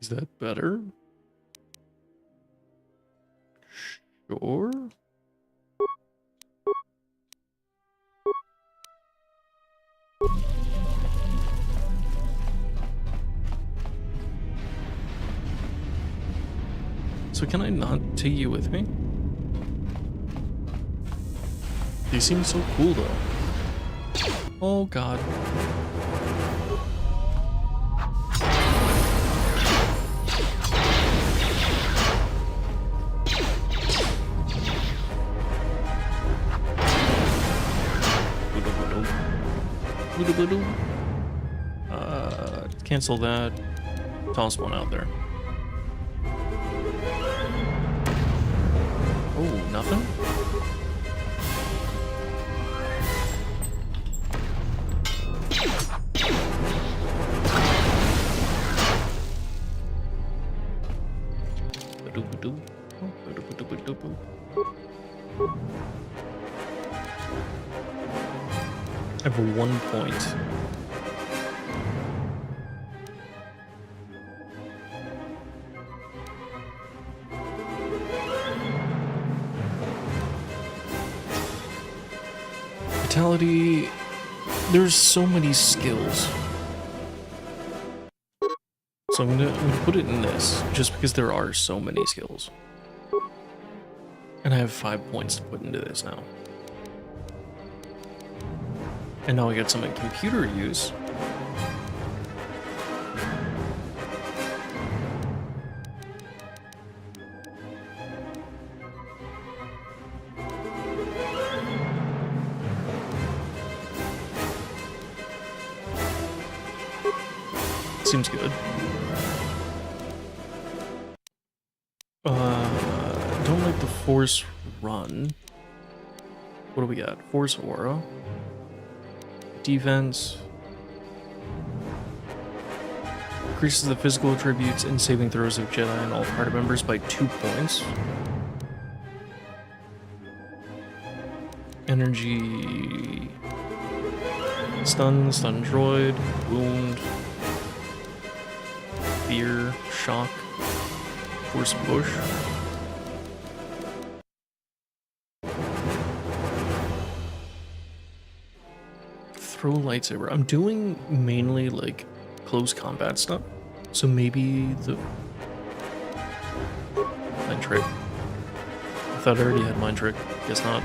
Speaker 1: Is that better? Sure. So can I not take you with me? They seem so cool though. Oh god. Cancel that. Toss one out there. Oh, nothing? I have 1 point. Vitality. There's so many skills. So I'm gonna put it in this, just because there are so many skills. And I have 5 points to put into this now. And now I got some in computer use. Seems good. Don't like the force run. What do we got? Force aura. Defense. Increases the physical attributes and saving throws of Jedi and all party members by 2 points. Energy. Stun droid, wound. Fear, shock, force push. Throw lightsaber. I'm doing mainly like close combat stuff, so maybe the mind trick. I thought I already had mind trick. Guess not.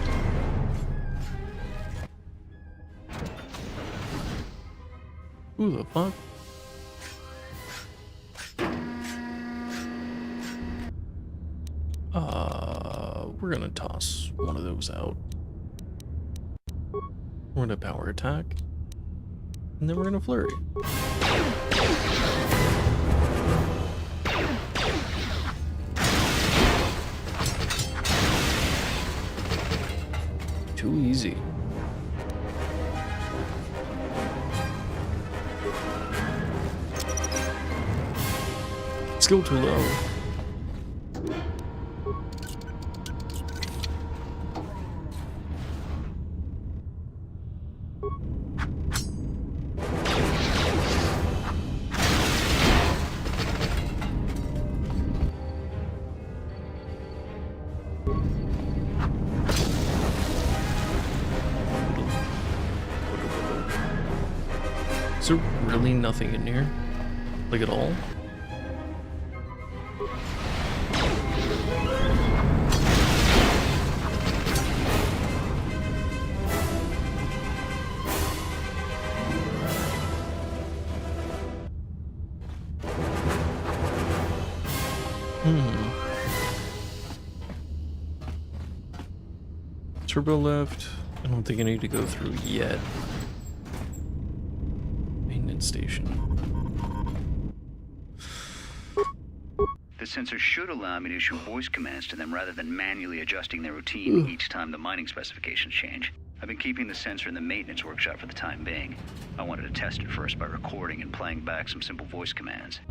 Speaker 1: Who the fuck? We're gonna toss one of those out. We're gonna power attack. And then we're gonna flurry. Too easy. Skill too low. Is there really nothing in here? Like at all? Turbo left. I don't think I need to go through yet. Maintenance station.
Speaker 9: The sensor should allow me to issue voice commands to them rather than manually adjusting their routine each time the mining specifications change. I've been keeping the sensor in the maintenance workshop for the time being. I wanted to test it first by recording and playing back some simple voice commands.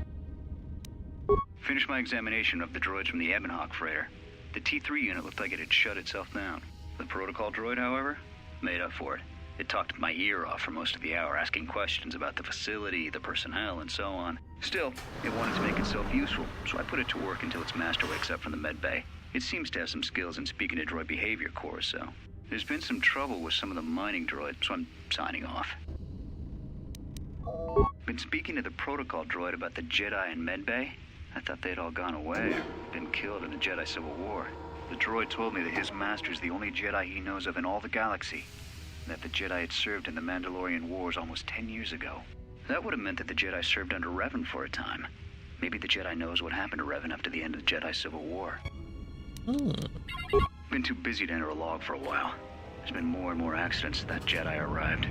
Speaker 9: Finished my examination of the droids from the Ebonhawk freighter. The T3 unit looked like it had shut itself down. The protocol droid, however, made up for it. It talked my ear off for most of the hour, asking questions about the facility, the personnel, and so on. Still, it wanted to make itself useful, so I put it to work until its master wakes up from the med bay. It seems to have some skills in speaking to droid behavior cores, so there's been some trouble with some of the mining droids, so I'm signing off. Been speaking to the protocol droid about the Jedi and med bay. I thought they'd all gone away or been killed in the Jedi Civil War. The droid told me that his master's the only Jedi he knows of in all the galaxy, and that the Jedi had served in the Mandalorian Wars almost 10 years ago. That would have meant that the Jedi served under Revan for a time. Maybe the Jedi knows what happened to Revan after the end of the Jedi Civil War. Been too busy to enter a log for a while. There's been more and more accidents since that Jedi arrived.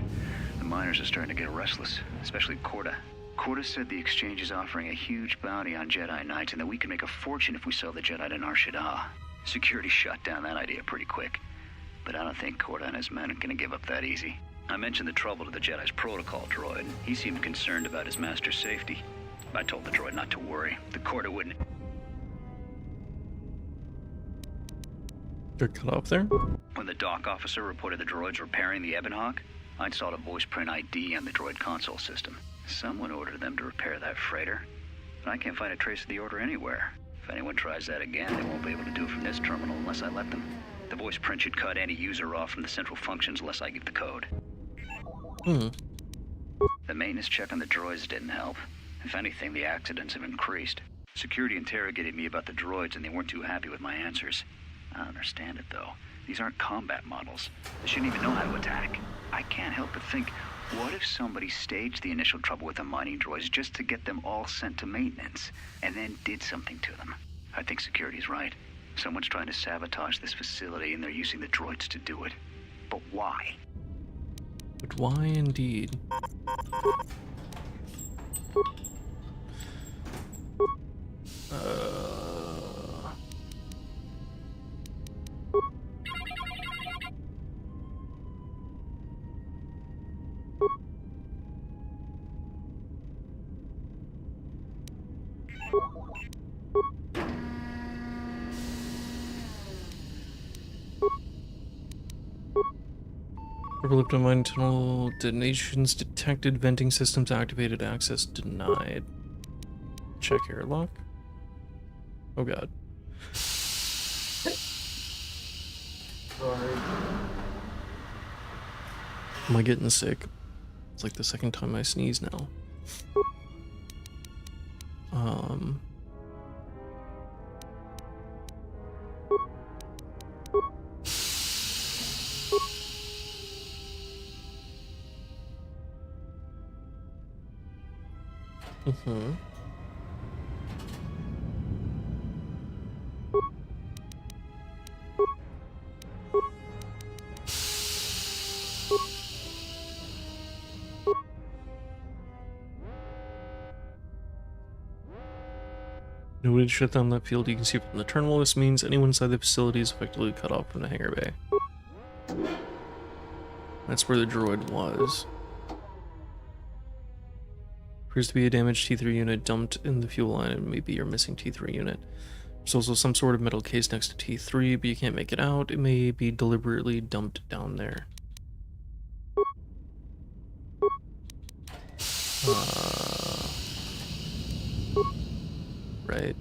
Speaker 9: The miners are starting to get restless, especially Korta. Korta said the exchange is offering a huge bounty on Jedi Knights and that we can make a fortune if we sell the Jedi to Nar Shaddaa. Security shot down that idea pretty quick, but I don't think Korta and his men are gonna give up that easy. I mentioned the trouble to the Jedi's protocol droid. He seemed concerned about his master's safety. I told the droid not to worry. The Korta wouldn't...
Speaker 1: They're cut off there?
Speaker 9: When the dock officer reported the droids repairing the Ebonhawk, I installed a voice print ID on the droid console system. Someone ordered them to repair that freighter, but I can't find a trace of the order anywhere. If anyone tries that again, they won't be able to do it from this terminal unless I let them. The voice print should cut any user off from the central functions unless I give the code. The maintenance check on the droids didn't help. If anything, the accidents have increased. Security interrogated me about the droids and they weren't too happy with my answers. I don't understand it though. These aren't combat models. They shouldn't even know how to attack. I can't help but think, what if somebody staged the initial trouble with the mining droids just to get them all sent to maintenance, and then did something to them? I think security's right. Someone's trying to sabotage this facility, and they're using the droids to do it. But why?
Speaker 1: But why indeed? Overlooked mine tunnel detonations detected, venting systems activated, access denied. Check airlock. Oh god. Sorry. Am I getting sick? It's like the second time I sneeze now. Nobody shut down that field you can see from the terminal. This means anyone inside the facility is effectively cut off from the hangar bay. That's where the droid was. Appears to be a damaged T3 unit dumped in the fuel line, and maybe your missing T3 unit. There's also some sort of metal case next to T3, but you can't make it out. It may be deliberately dumped down there. Right.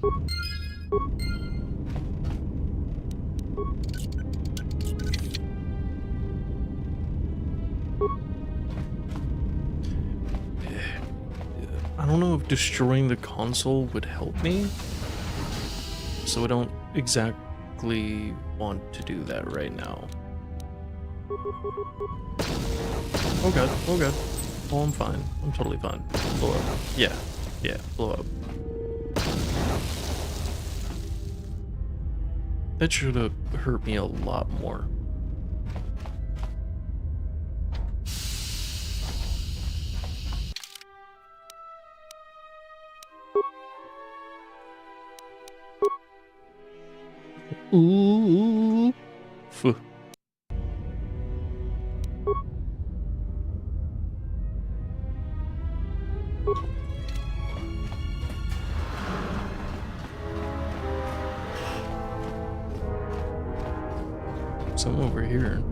Speaker 1: I don't know if destroying the console would help me, so I don't exactly want to do that right now. Oh god, oh god. Oh, I'm fine. I'm totally fine. Blow up. Yeah, blow up. That should have hurt me a lot more. Ooh. Phew. Some over here.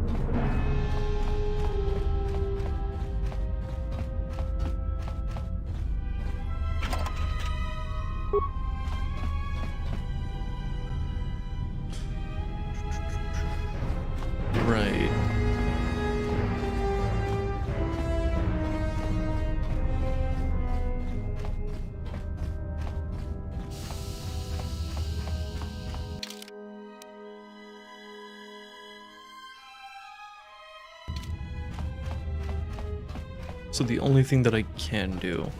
Speaker 1: Right. So the only thing that I can do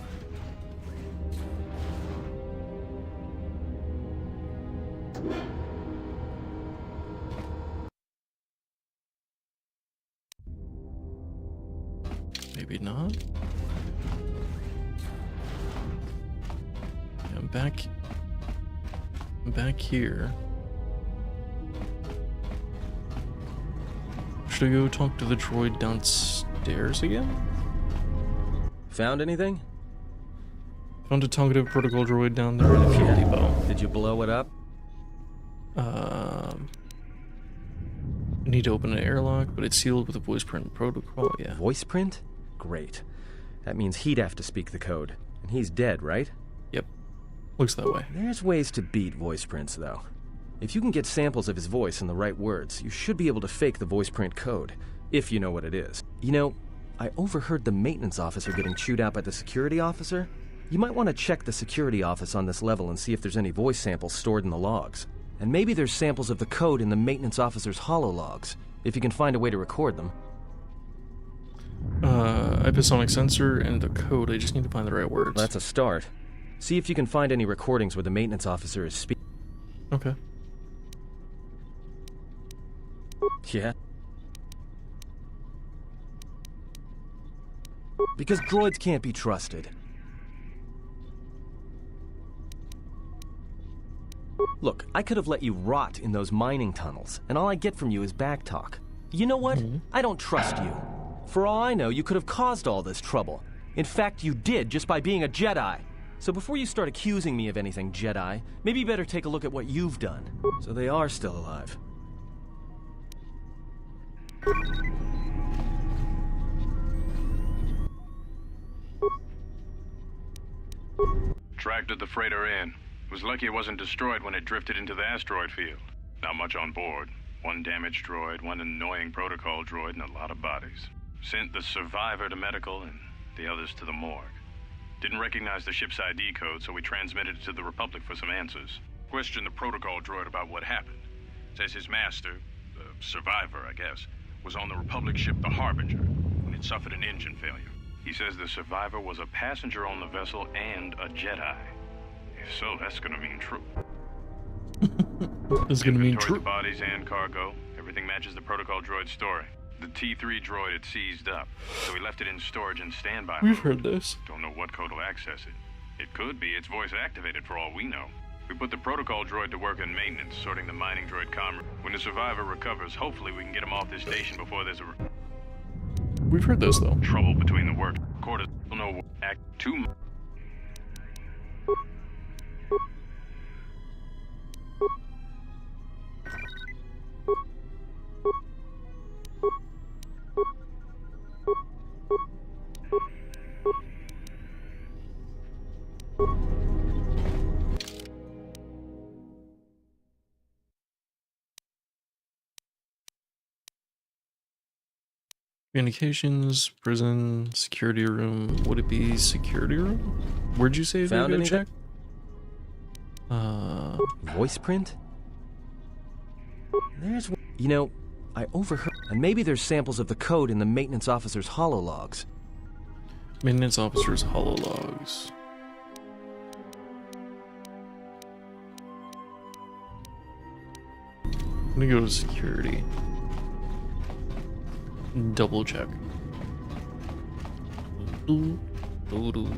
Speaker 1: maybe not. Yeah, I'm back here. Should I go talk to the droid downstairs again?
Speaker 6: Found anything?
Speaker 1: Found a talkative protocol droid down there in a fuel depot.
Speaker 6: Did you blow it up?
Speaker 1: Need to open an airlock, but it's sealed with a voice print protocol. Yeah.
Speaker 6: Voice print? Great. That means he'd have to speak the code. And he's dead, right?
Speaker 1: Yep. Looks that way.
Speaker 6: There's ways to beat voice prints, though. If you can get samples of his voice and the right words, you should be able to fake the voice print code, if you know what it is. You know, I overheard the maintenance officer getting chewed out by the security officer. You might want to check the security office on this level and see if there's any voice samples stored in the logs. And maybe there's samples of the code in the maintenance officer's holologs, if you can find a way to record them.
Speaker 1: Episonic sensor and the code. I just need to find the right words.
Speaker 6: That's a start. See if you can find any recordings where the maintenance officer is speaking.
Speaker 1: Okay.
Speaker 6: Yeah. Because droids can't be trusted. Look, I could have let you rot in those mining tunnels, and all I get from you is backtalk. You know what? I don't trust you. For all I know, you could have caused all this trouble. In fact, you did just by being a Jedi. So before you start accusing me of anything, Jedi, maybe you better take a look at what you've done. So they are still alive.
Speaker 7: Tracked the freighter in. Was lucky it wasn't destroyed when it drifted into the asteroid field. Not much on board. One damaged droid, one annoying protocol droid, and a lot of bodies. Sent the survivor to medical and the others to the morgue. Didn't recognize the ship's ID code, so we transmitted it to the Republic for some answers. Questioned the protocol droid about what happened. Says his master, the survivor, I guess, was on the Republic ship the Harbinger when it suffered an engine failure. He says the survivor was a passenger on the vessel and a Jedi. If so, that's gonna mean true.
Speaker 1: It's gonna mean true.
Speaker 7: The bodies and cargo. Everything matches the protocol droid's story. The T3 droid had seized up, so we left it in storage and standby.
Speaker 1: We've heard this.
Speaker 7: Don't know what code will access it. It could be it's voice activated for all we know. We put the protocol droid to work in maintenance, sorting the mining droid comm. When the survivor recovers, hopefully we can get him off this station before there's a...
Speaker 1: We've heard this, though.
Speaker 7: Trouble between the work. Quarters don't know act too much.
Speaker 1: Communications, prison, security room. Would it be security room? Where'd you say
Speaker 6: Found
Speaker 1: go
Speaker 6: anything?
Speaker 1: check?
Speaker 6: Voice print? There's one. You know, I overheard. And maybe there's samples of the code in the maintenance officer's holologs.
Speaker 1: Maintenance officer's holologs. I'm gonna go to security. Double check. Doo, doo, doo.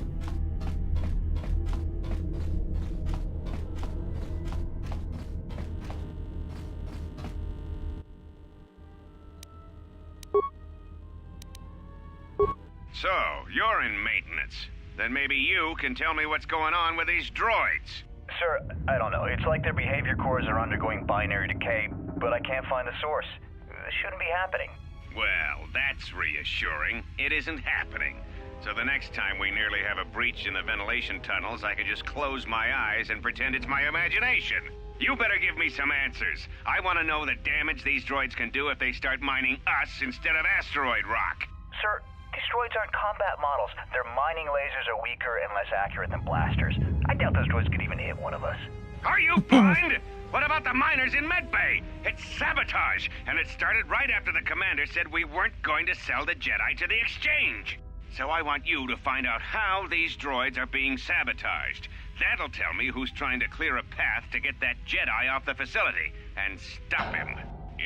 Speaker 5: So, you're in maintenance. Then maybe you can tell me what's going on with these droids.
Speaker 8: Sir, I don't know. It's like their behavior cores are undergoing binary decay, but I can't find the source. This shouldn't be happening.
Speaker 5: Well, that's reassuring. It isn't happening. So the next time we nearly have a breach in the ventilation tunnels, I can just close my eyes and pretend it's my imagination. You better give me some answers. I want to know the damage these droids can do if they start mining us instead of asteroid rock.
Speaker 8: Sir, these droids aren't combat models. Their mining lasers are weaker and less accurate than blasters. I doubt those droids could even hit one of us.
Speaker 5: Are you blind? What about the miners in Medbay? It's sabotage, and it started right after the commander said we weren't going to sell the Jedi to the exchange. So I want you to find out how these droids are being sabotaged. That'll tell me who's trying to clear a path to get that Jedi off the facility and stop him.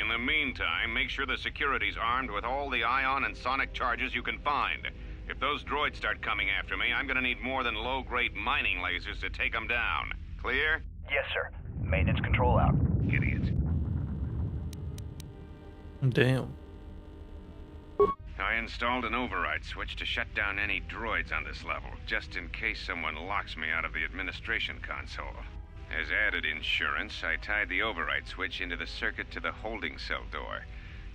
Speaker 5: In the meantime, make sure the security's armed with all the ion and sonic charges you can find. If those droids start coming after me, I'm gonna need more than low-grade mining lasers to take them down. Clear?
Speaker 8: Yes, sir. Maintenance control out.
Speaker 5: Idiot.
Speaker 1: Damn.
Speaker 5: I installed an override switch to shut down any droids on this level, just in case someone locks me out of the administration console. As added insurance, I tied the override switch into the circuit to the holding cell door.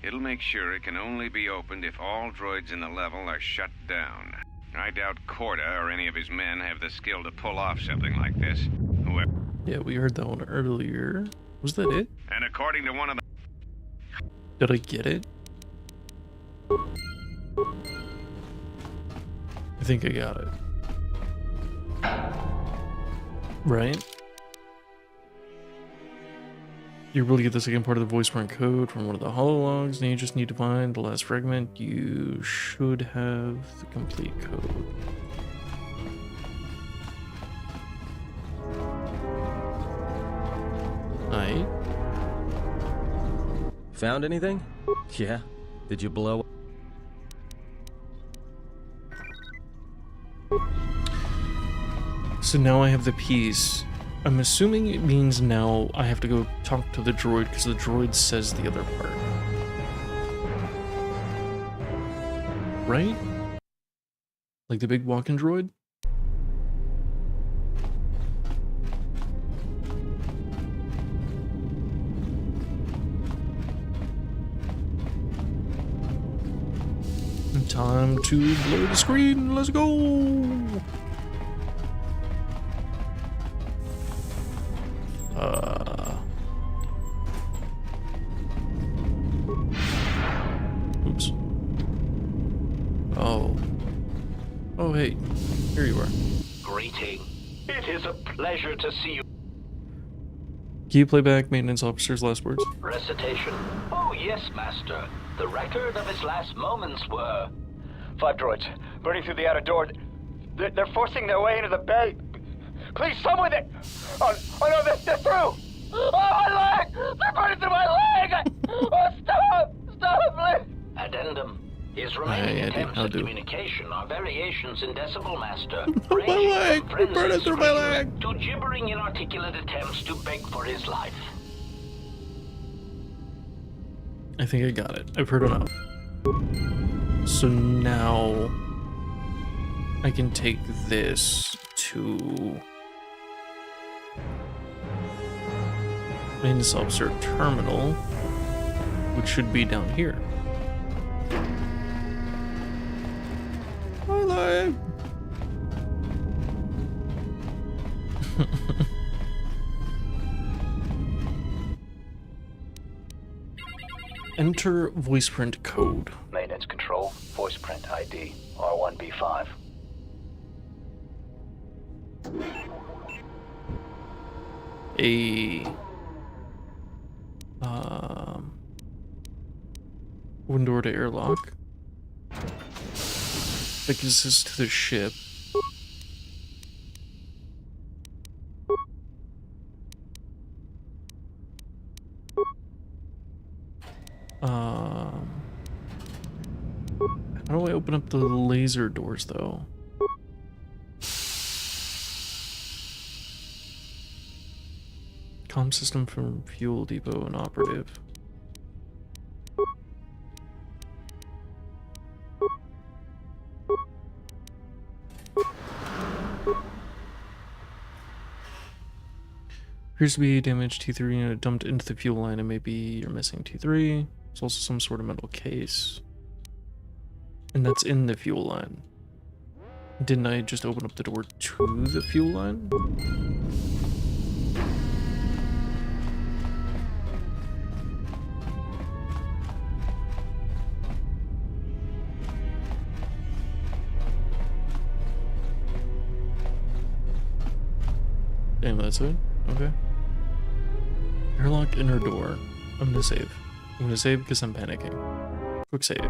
Speaker 5: It'll make sure it can only be opened if all droids in the level are shut down. I doubt Korda or any of his men have the skill to pull off something like this. Whoever...
Speaker 1: Yeah, we heard that one earlier. Was that it?
Speaker 5: And according to one of the...
Speaker 1: Did I get it? I think I got it. Right? You really get the second part of the voice print code from one of the holologs, and you just need to find the last fragment. You should have the complete code. Aight.
Speaker 6: Found anything? Yeah. Did you blow?
Speaker 1: So now I have the piece. I'm assuming it means now I have to go talk to the droid because the droid says the other part. Right? Like the big walking droid? Time to blur the screen. Let's go. Oops. Oh, hey. Here you are.
Speaker 12: Greeting. It is a pleasure to see you.
Speaker 1: Can you play back maintenance officer's last words?
Speaker 12: Recitation. Oh, yes, Master. The record of his last moments were...
Speaker 13: 5 droids, burning through the outer door. They're forcing their way into the bay. Please, someone that... Oh no, they're through! Oh, my leg! They're burning through my leg! Oh, stop! Stop, please!
Speaker 12: Addendum. His His remaining attempts at communication are variations in Decibel Master,
Speaker 1: my leg! You burned it through my leg!
Speaker 12: To gibbering, inarticulate attempts to beg for his life.
Speaker 1: I think I got it. I've heard enough. So now I can take this to main officer terminal, which should be down here. My leg. Enter voice print code.
Speaker 9: Maintenance control, voice print ID, R1B5.
Speaker 1: Window to airlock. That gives us to the ship. How do I open up the laser doors, though? Comm system from fuel depot inoperative. Appears to be damaged T3 unit dumped into the fuel line, and maybe you're missing T3. There's also some sort of metal case. And that's in the fuel line. Didn't I just open up the door to the fuel line? Damn, that's it? Okay. Airlock inner door. I'm gonna save. I'm gonna save because I'm panicking. Quick save.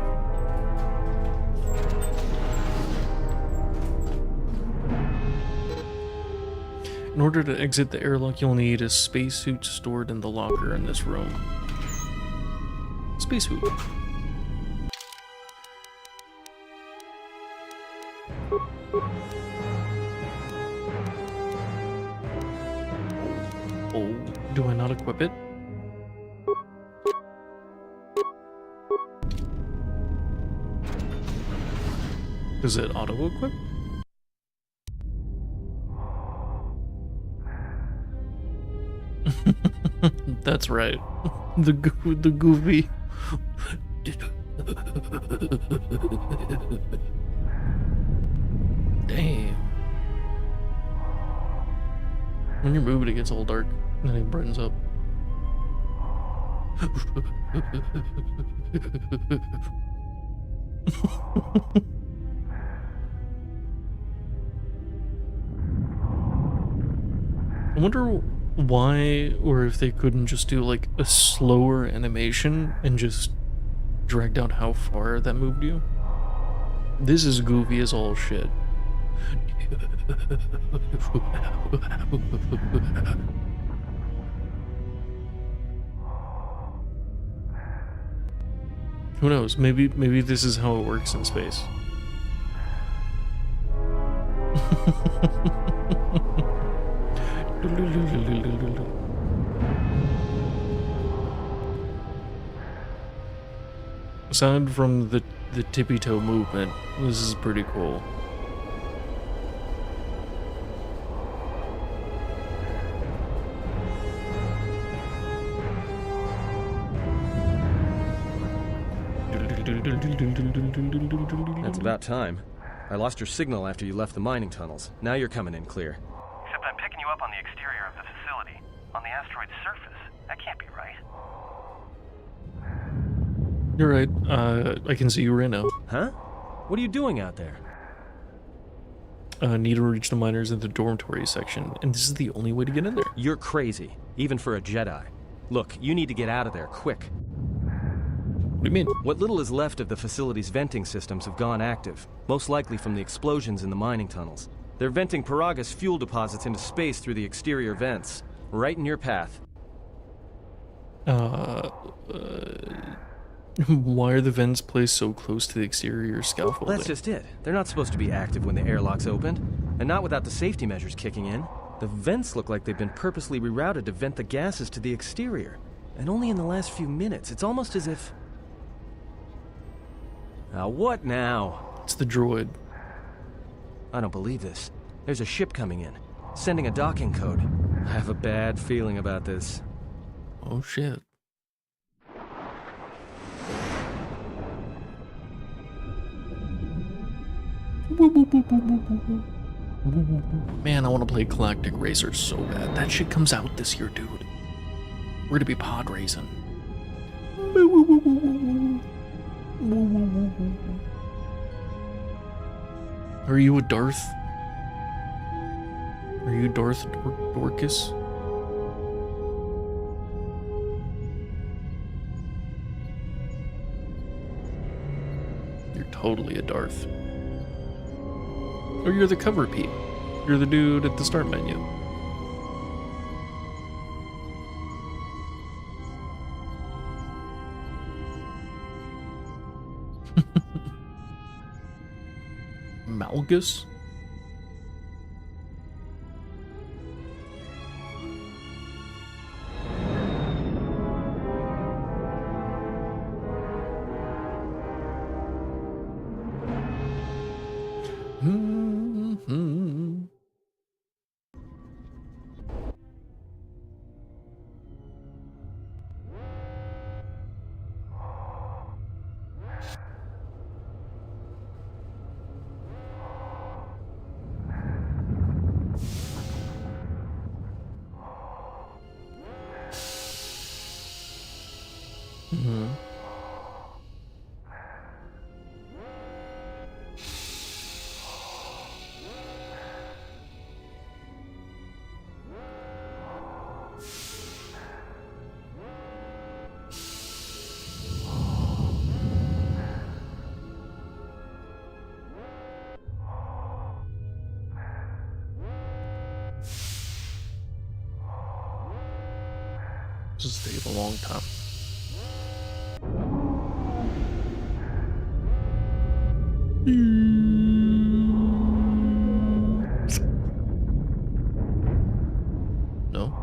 Speaker 1: In order to exit the airlock, you'll need a spacesuit stored in the locker in this room. Spacesuit. Oh, do I not equip it? Does it auto-equip? That's right. The goofy. Damn. When you're moving, it gets all dark, and then it brightens up. I wonder why, or if they couldn't just do like a slower animation and just dragged out how far that moved you. This is goofy as all shit. Who knows? Maybe this is how it works in space. Aside from the tippy toe movement, this is pretty cool.
Speaker 6: That's about time. I lost your signal after you left the mining tunnels. Now you're coming in clear.
Speaker 8: Except I'm picking you up on the exterior of the facility, on the asteroid's surface. That can't be right.
Speaker 1: You're right. I can see you right now.
Speaker 6: Huh? What are you doing out there?
Speaker 1: Need to reach the miners in the dormitory section, and this is the only way to get in there.
Speaker 6: You're crazy, even for a Jedi. Look, you need to get out of there, quick.
Speaker 1: What do you mean?
Speaker 6: What little is left of the facility's venting systems have gone active, most likely from the explosions in the mining tunnels. They're venting Paraga's fuel deposits into space through the exterior vents, right in your path.
Speaker 1: Why are the vents placed so close to the exterior scaffolding?
Speaker 6: That's just it. They're not supposed to be active when the airlock's opened, and not without the safety measures kicking in. The vents look like they've been purposely rerouted to vent the gases to the exterior, and only in the last few minutes. It's almost as if... what now?
Speaker 1: It's the droid.
Speaker 6: I don't believe this. There's a ship coming in, sending a docking code. I have a bad feeling about this.
Speaker 1: Oh shit. Man, I want to play Galactic Racer so bad. That shit comes out this year, dude. We're gonna be pod racing. Are you a Darth? Are you Darth Dorcas? You're totally a Darth. Or you're the cover Pete. You're the dude at the start menu. Malgus? This is taking a long time. No?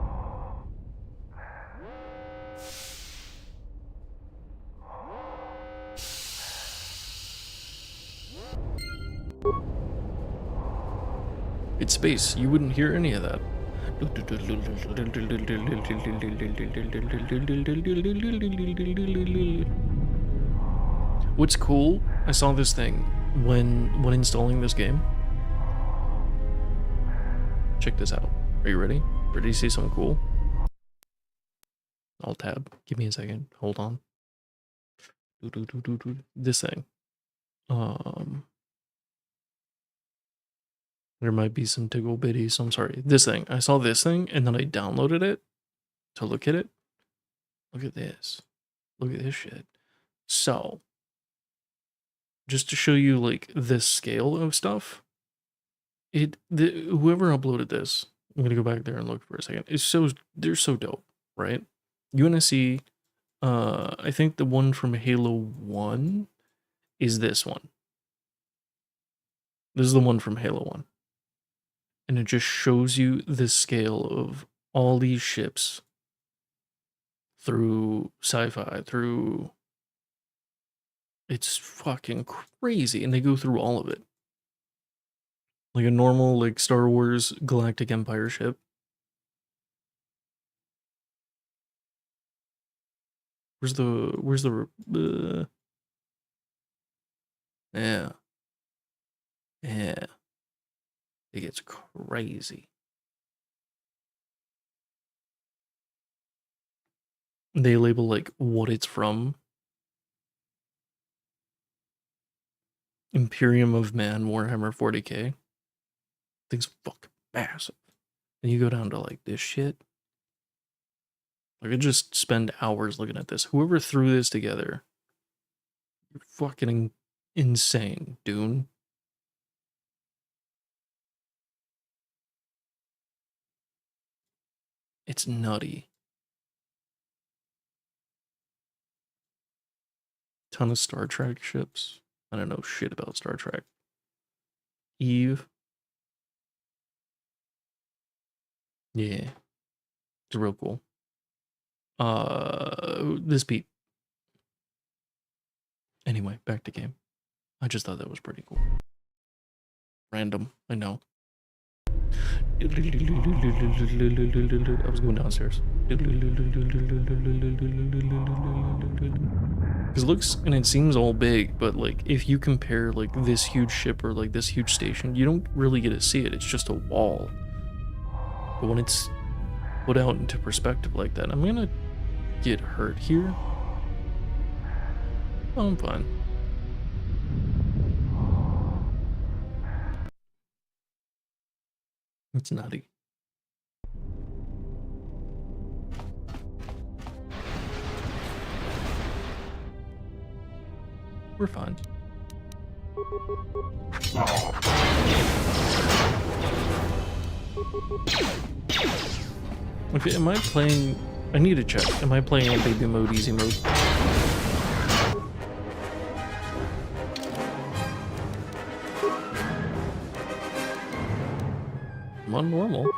Speaker 1: It's space. You wouldn't hear any of that. What's cool, I saw this thing when installing this game. Check this out. Are you ready? Ready to see something cool? Alt tab. Give me a second. Hold on. This thing. There might be some tickle bitty, so I'm sorry. This thing. I saw this thing and then I downloaded it to look at it. Look at this. Look at this shit. So, just to show you like this scale of stuff, whoever uploaded this, I'm gonna go back there and look for a second. They're so dope, right? You wanna see I think the one from Halo 1 is this one. This is the one from Halo 1. And it just shows you the scale of all these ships through sci-fi, through... It's fucking crazy, and they go through all of it. Like a normal, like, Star Wars Galactic Empire ship. Where's the... Yeah. Yeah. It gets crazy. They label, like, what it's from. Imperium of Man, Warhammer 40k. Thing's fucking massive. And you go down to, like, this shit. I could just spend hours looking at this. Whoever threw this together, you're fucking insane, Dune. It's nutty. Ton of Star Trek ships. I don't know shit about Star Trek. Eve. Yeah. It's real cool. This beat. Anyway, back to game. I just thought that was pretty cool. Random, I know. I was going downstairs. It looks and it seems all big, but like if you compare like this huge ship or like this huge station, you don't really get to see it. It's just a wall. But when it's put out into perspective like that, I'm gonna get hurt here. Oh, I'm fine. It's nutty. We're fine. Okay, am I playing... I need to check. Am I playing on baby mode, easy mode? I'm on normal.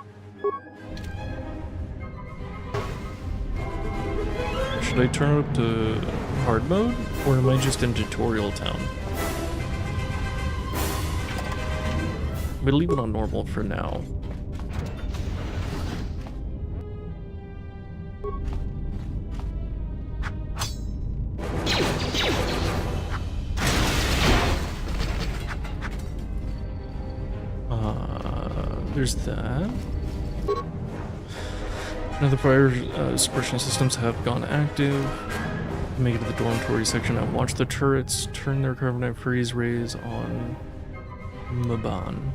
Speaker 1: Should I turn it up to hard mode? Or am I just in tutorial town? I'm gonna leave it on normal for now. There's that. Now the fire suppression systems have gone active. Make it to the dormitory section and watch the turrets turn their carbonite freeze rays on Maban.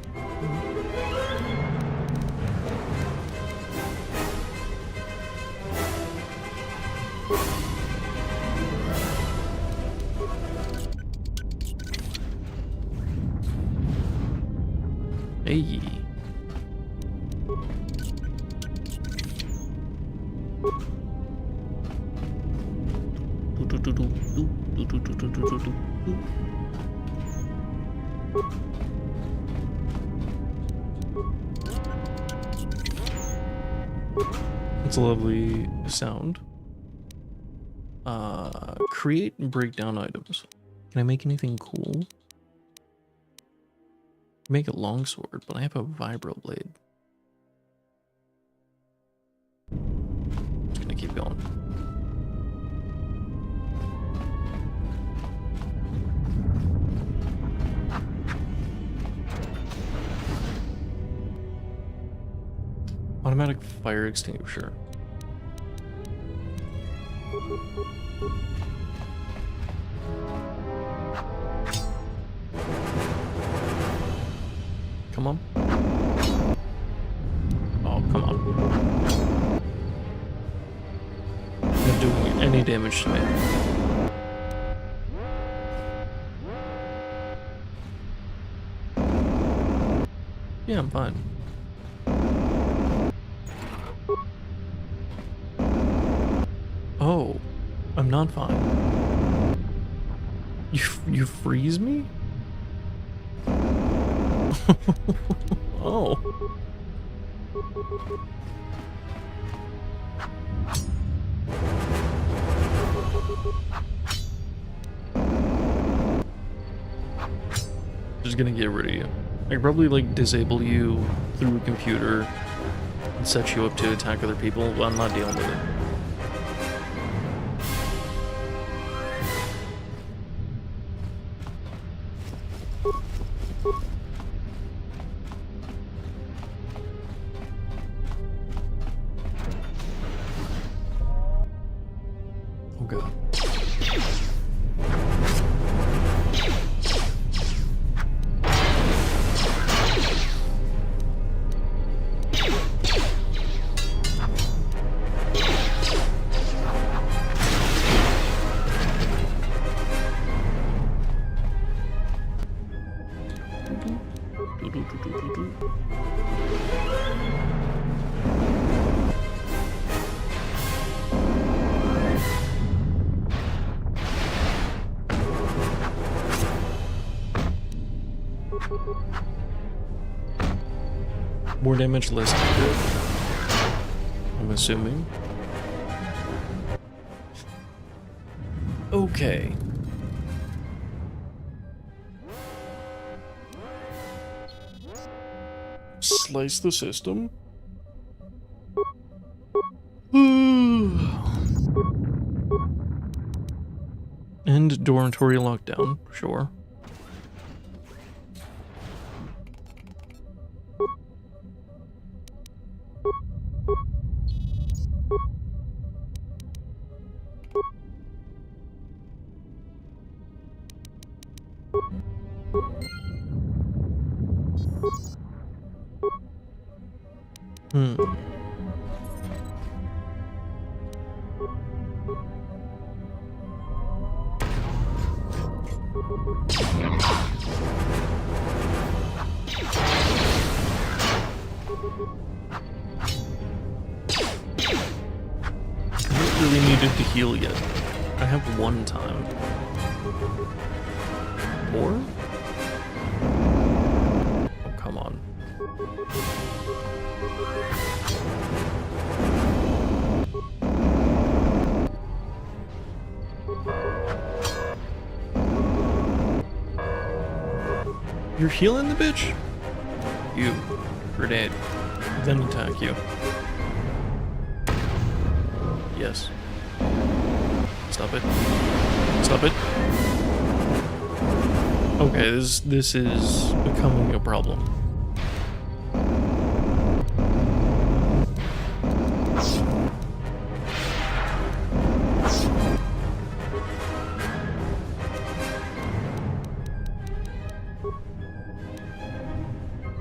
Speaker 1: Hey. It's a lovely sound. Create and break down items. Can I make anything cool? Make a longsword, but I have a vibroblade. Just gonna keep going. Automatic fire extinguisher. Come on. Oh, come on. Not doing any damage to me. Yeah, I'm fine. Oh, I'm not fine. You freeze me? Oh. Just gonna get rid of you. I could probably like disable you through a computer and set you up to attack other people. Well, I'm not dealing with it. Oh god. More damage, less damage. I'm assuming. Okay. Slice the system. End dormitory lockdown, sure. Really needed to heal yet. I have one time. More? Oh, come on. You're healing the bitch? You. Grenade. Then attack you. Yes. Stop it. Stop it. Okay, this is becoming a problem.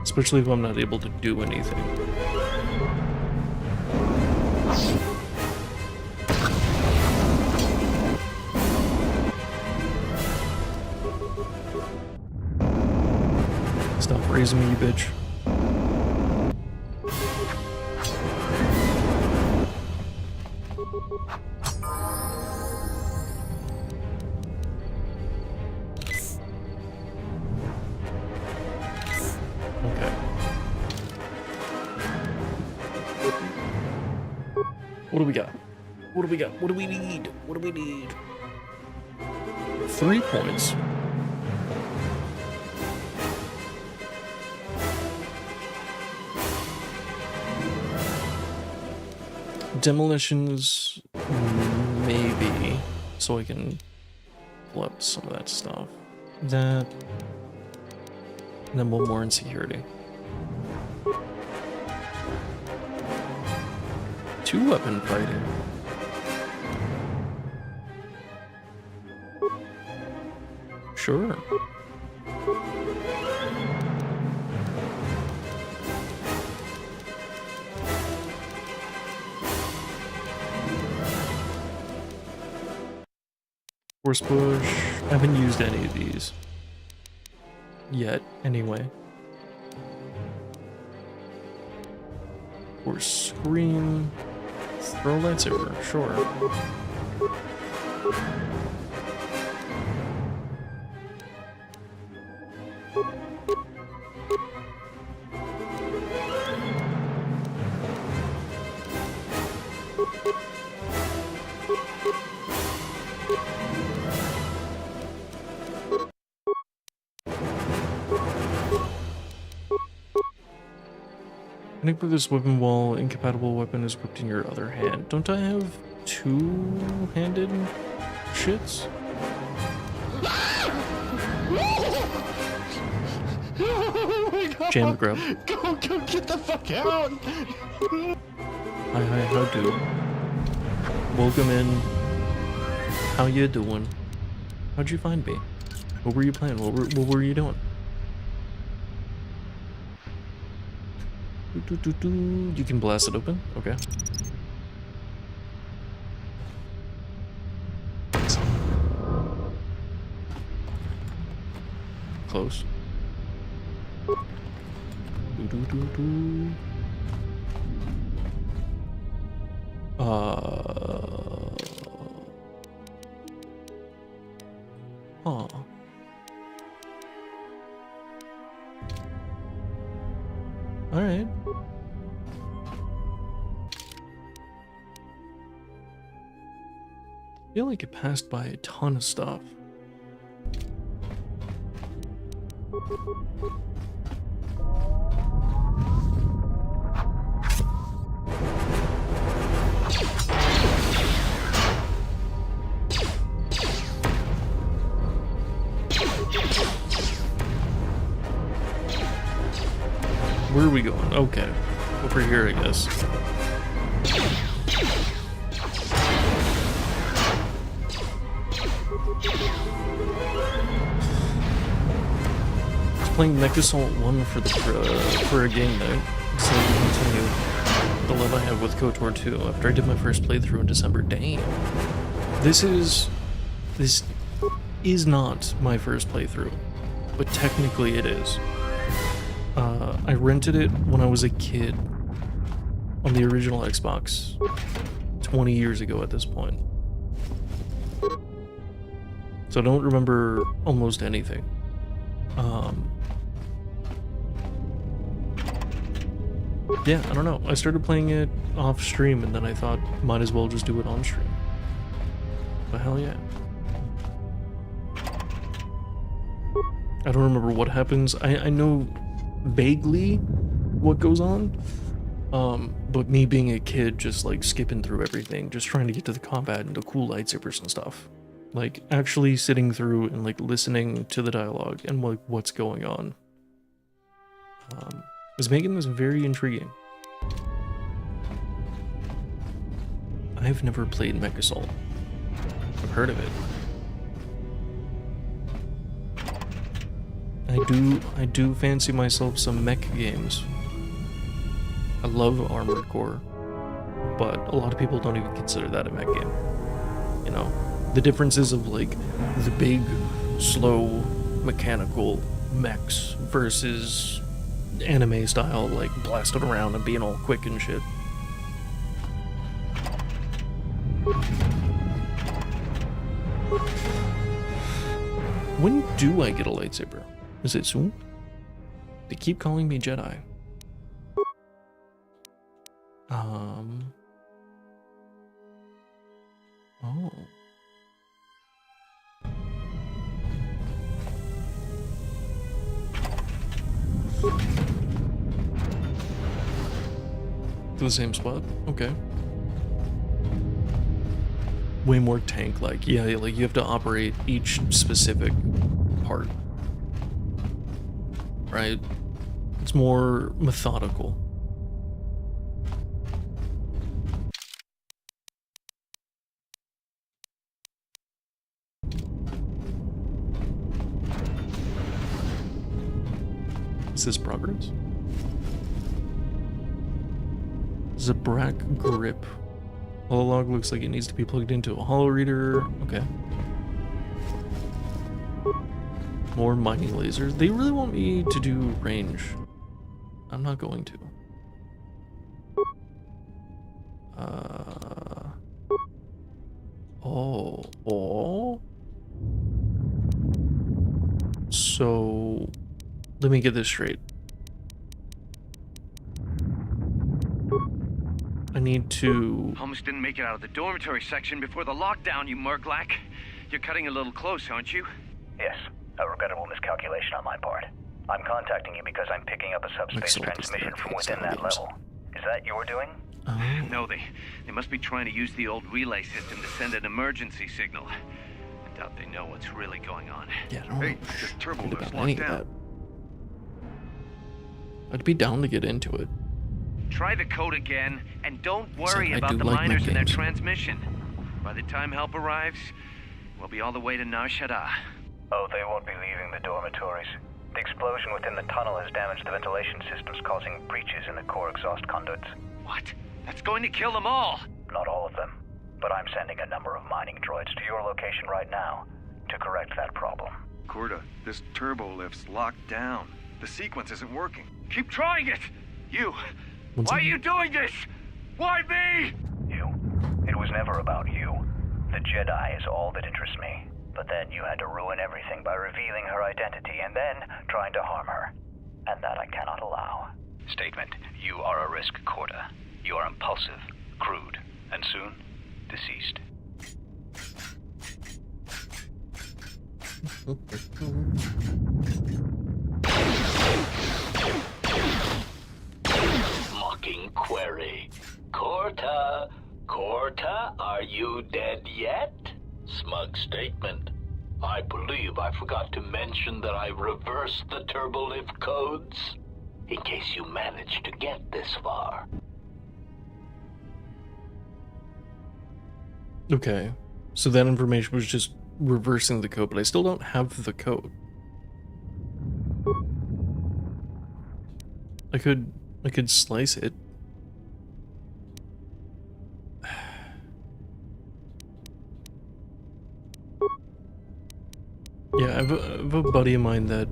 Speaker 1: Especially if I'm not able to do anything. Stop raising me, you bitch. Okay. What do we got? What do we got? What do we need? What do we need? 3 points. Demolitions, maybe, so I can pull up some of that stuff. That, and then one more in security. 2-weapon fighting. Sure. Force push. I haven't used any of these yet, anyway. Or scream. Throw a lightsaber, sure. Connect with this weapon while incompatible weapon is equipped in your other hand. Don't I have 2-handed shits? Jam grab.
Speaker 14: Go get the fuck out!
Speaker 1: Hi, how do? Welcome in. How you doing? How'd you find me? What were you playing? What were you doing? You can blast it open? Okay. Close. Huh. Alright. I feel like it passed by a ton of stuff. Where are we going? Okay. Over here, I guess. Playing Mechasalt 1 for a game night, so I can continue the love I have with KOTOR 2 after I did my first playthrough in December. Damn. This is not my first playthrough, but technically it is. I rented it when I was a kid on the original Xbox 20 years ago at this point. So I don't remember almost anything. Yeah, I don't know. I started playing it off stream and then I thought might as well just do it on stream. But hell yeah. I don't remember what happens. I know vaguely what goes on. But me being a kid just like skipping through everything, just trying to get to the combat and the cool lightsabers and stuff. Like actually sitting through and like listening to the dialogue and like what's going on. Is making this very intriguing. I've never played Mechasalt. I've heard of it. I do fancy myself some mech games. I love Armored Core, but a lot of people don't even consider that a mech game. You know, the differences of like the big, slow, mechanical mechs versus anime style, like blasting around and being all quick and shit. When do I get a lightsaber? Is it soon? They keep calling me Jedi. Oh. To the same spot? Okay. Way more tank-like. Yeah, like you have to operate each specific part. Right? It's more methodical. Is this progress? Zabrak grip. Hololog looks like it needs to be plugged into a holo reader. Okay. More mining lasers. They really want me to do range. I'm not going to. Oh. So, let me get this straight. I need to...
Speaker 5: Almost didn't make it out of the dormitory section before the lockdown, you Murglak. You're cutting a little close, aren't you?
Speaker 8: Yes, a regrettable miscalculation on my part. I'm contacting you because I'm picking up a subspace transmission from within that level. Is that your doing?
Speaker 5: No, they must be trying to use the old relay system to send an emergency signal. I doubt they know what's really going on.
Speaker 1: Yeah, I don't
Speaker 10: Hey, this turbo lift's
Speaker 1: any
Speaker 10: locked
Speaker 1: of
Speaker 10: down.
Speaker 1: that. I'd be down to get into it.
Speaker 5: Try the code again, and don't worry
Speaker 1: I
Speaker 5: about
Speaker 1: do
Speaker 5: the
Speaker 1: like
Speaker 5: miners
Speaker 1: mech
Speaker 5: and their
Speaker 1: games.
Speaker 5: transmission. By the time help arrives, we'll be all the way to Nar Shaddaa.
Speaker 8: Oh, they won't be leaving the dormitories. The explosion within the tunnel has damaged the ventilation systems, causing breaches in the core exhaust conduits.
Speaker 5: What? That's going to kill them all!
Speaker 8: Not all of them, but I'm sending a number of mining droids to your location right now to correct that problem.
Speaker 10: Corda, this turbo lift's locked down. The sequence isn't working.
Speaker 5: Keep trying it! You! Why are you doing this? Why me?
Speaker 8: You. It was never about you. The Jedi is all that interests me. But then you had to ruin everything by revealing her identity and then trying to harm her. And that I cannot allow.
Speaker 9: Statement: you are a risk, Korta. You are impulsive, crude, and soon, deceased.
Speaker 12: Mocking query. Korta, are you dead yet? Smug statement. I believe I forgot to mention that I reversed the turbolift codes, in case you managed to get this far.
Speaker 1: Okay, so that information was just reversing the code, but I still don't have the code. I could slice it. Yeah, I have a buddy of mine that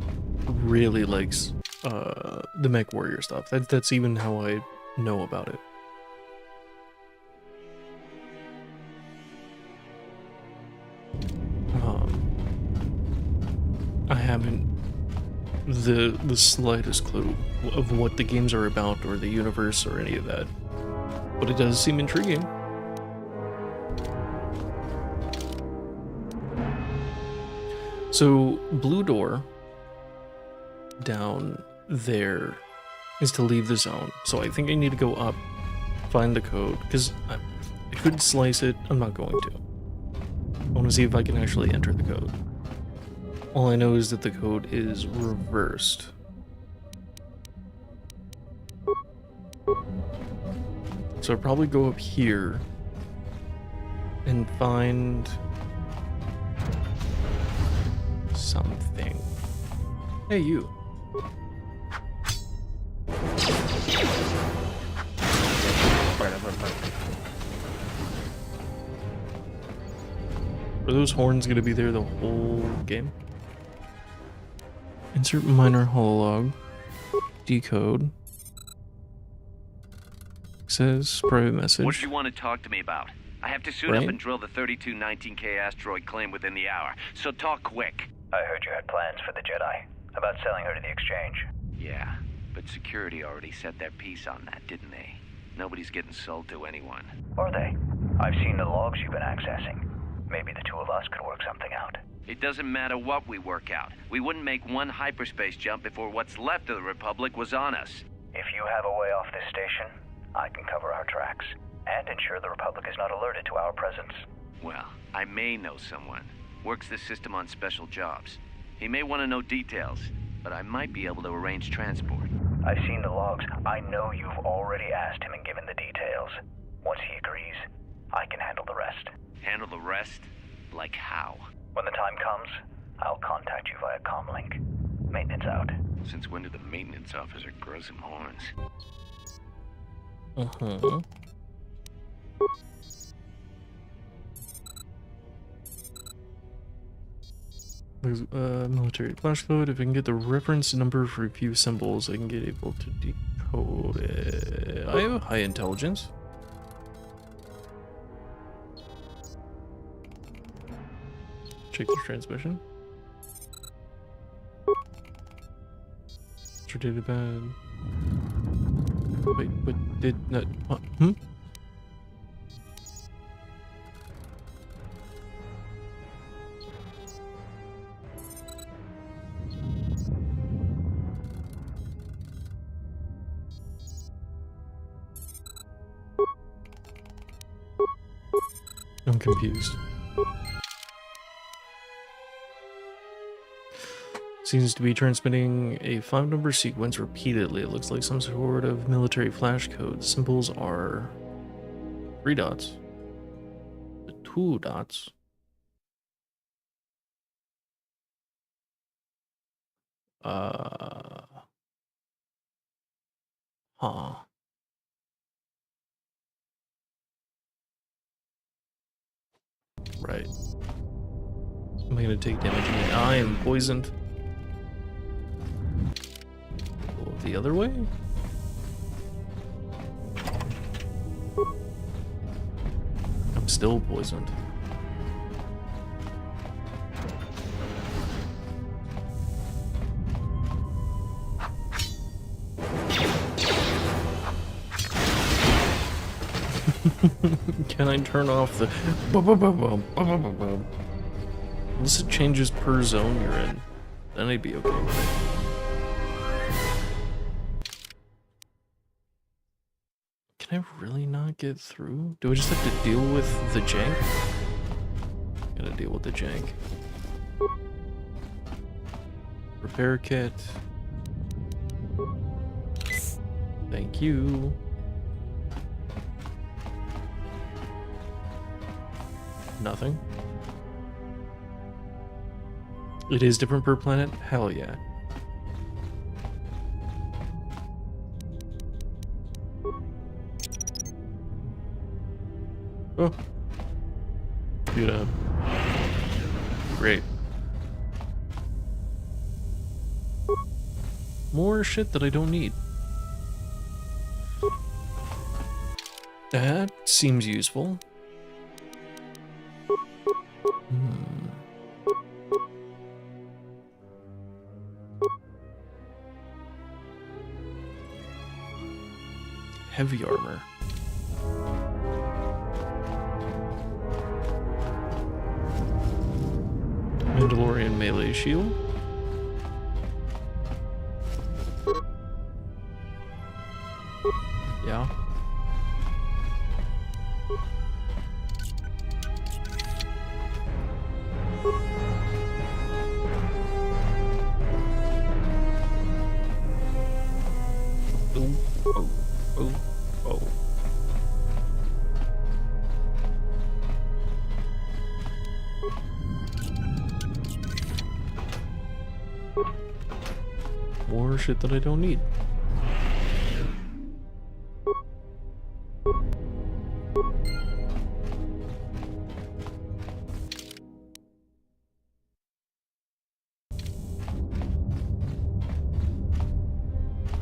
Speaker 1: really likes the Mech Warrior stuff. That's even how I know about it. I haven't the slightest clue of what the games are about or the universe or any of that, but it does seem intriguing. So, blue door down there is to leave the zone. So I think I need to go up, find the code, because I could slice it. I'm not going to. I want to see if I can actually enter the code. All I know is that the code is reversed. So I'll probably go up here and find something. Hey, you. Are those horns gonna be there the whole game? Insert minor hololog. Decode. Says private message.
Speaker 5: What do you want to talk to me about? I have to suit up and drill the 3219K asteroid claim within the hour, so talk quick.
Speaker 9: I heard you had plans for the Jedi, about selling her to the exchange.
Speaker 5: Yeah, but security already set their piece on that, didn't they? Nobody's getting sold to anyone.
Speaker 9: Are they? I've seen the logs you've been accessing. Maybe the two of us could work something out.
Speaker 5: It doesn't matter what we work out. We wouldn't make one hyperspace jump before what's left of the Republic was on us.
Speaker 9: If you have a way off this station, I can cover our tracks, and ensure the Republic is not alerted to our presence.
Speaker 5: Well, I may know someone. Works this system on special jobs. He may want to know details, but I might be able to arrange transport.
Speaker 9: I've seen the logs. I know you've already asked him and given the details. Once he agrees, I can handle the rest.
Speaker 5: Handle the rest? Like how?
Speaker 9: When the time comes, I'll contact you via comlink. Maintenance out.
Speaker 5: Since when did the maintenance officer grow some horns?
Speaker 1: Uh-huh. There's military flash code. If I can get the reference number for a few symbols, I can get able to decode it. I have high intelligence. Check the transmission. Data bad. Wait, what did that? What? Hmm? I'm confused. Seems to be transmitting a 5-number sequence repeatedly. It looks like some sort of military flash code. Symbols are 3 dots, 2 dots, right. Am I gonna take damage? I am poisoned. Go the other way? I'm still poisoned. Can I turn off the... Unless it changes per zone you're in, then I'd be okay with it. Can I really not get through? Do I just have to deal with the jank? Gotta deal with the jank. Repair kit. Thank you. Nothing. It is different per planet? Hell yeah. Oh. Dude, great. More shit that I don't need. That seems useful. Heavy armor. Mandalorian melee shield. Yeah. Oh. More shit that I don't need.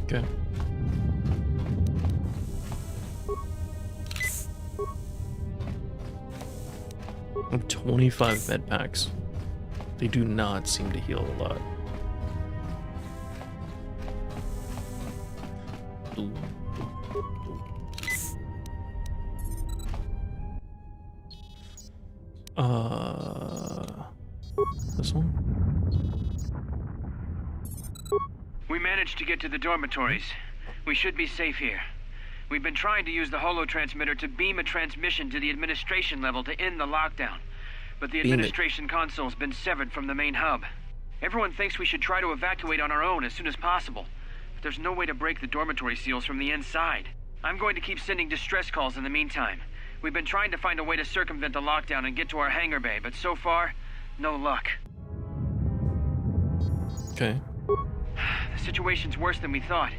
Speaker 1: Okay. I have 25 med packs. They do not seem to heal a lot. Ooh. This one?
Speaker 15: We managed to get to the dormitories. We should be safe here. We've been trying to use the holo-transmitter to beam a transmission to the administration level to end the lockdown. But the administration console's been severed from the main hub. Everyone thinks we should try to evacuate on our own as soon as possible. But there's no way to break the dormitory seals from the inside. I'm going to keep sending distress calls in the meantime. We've been trying to find a way to circumvent the lockdown and get to our hangar bay, but so far, no luck.
Speaker 1: Okay.
Speaker 15: The situation's worse than we thought.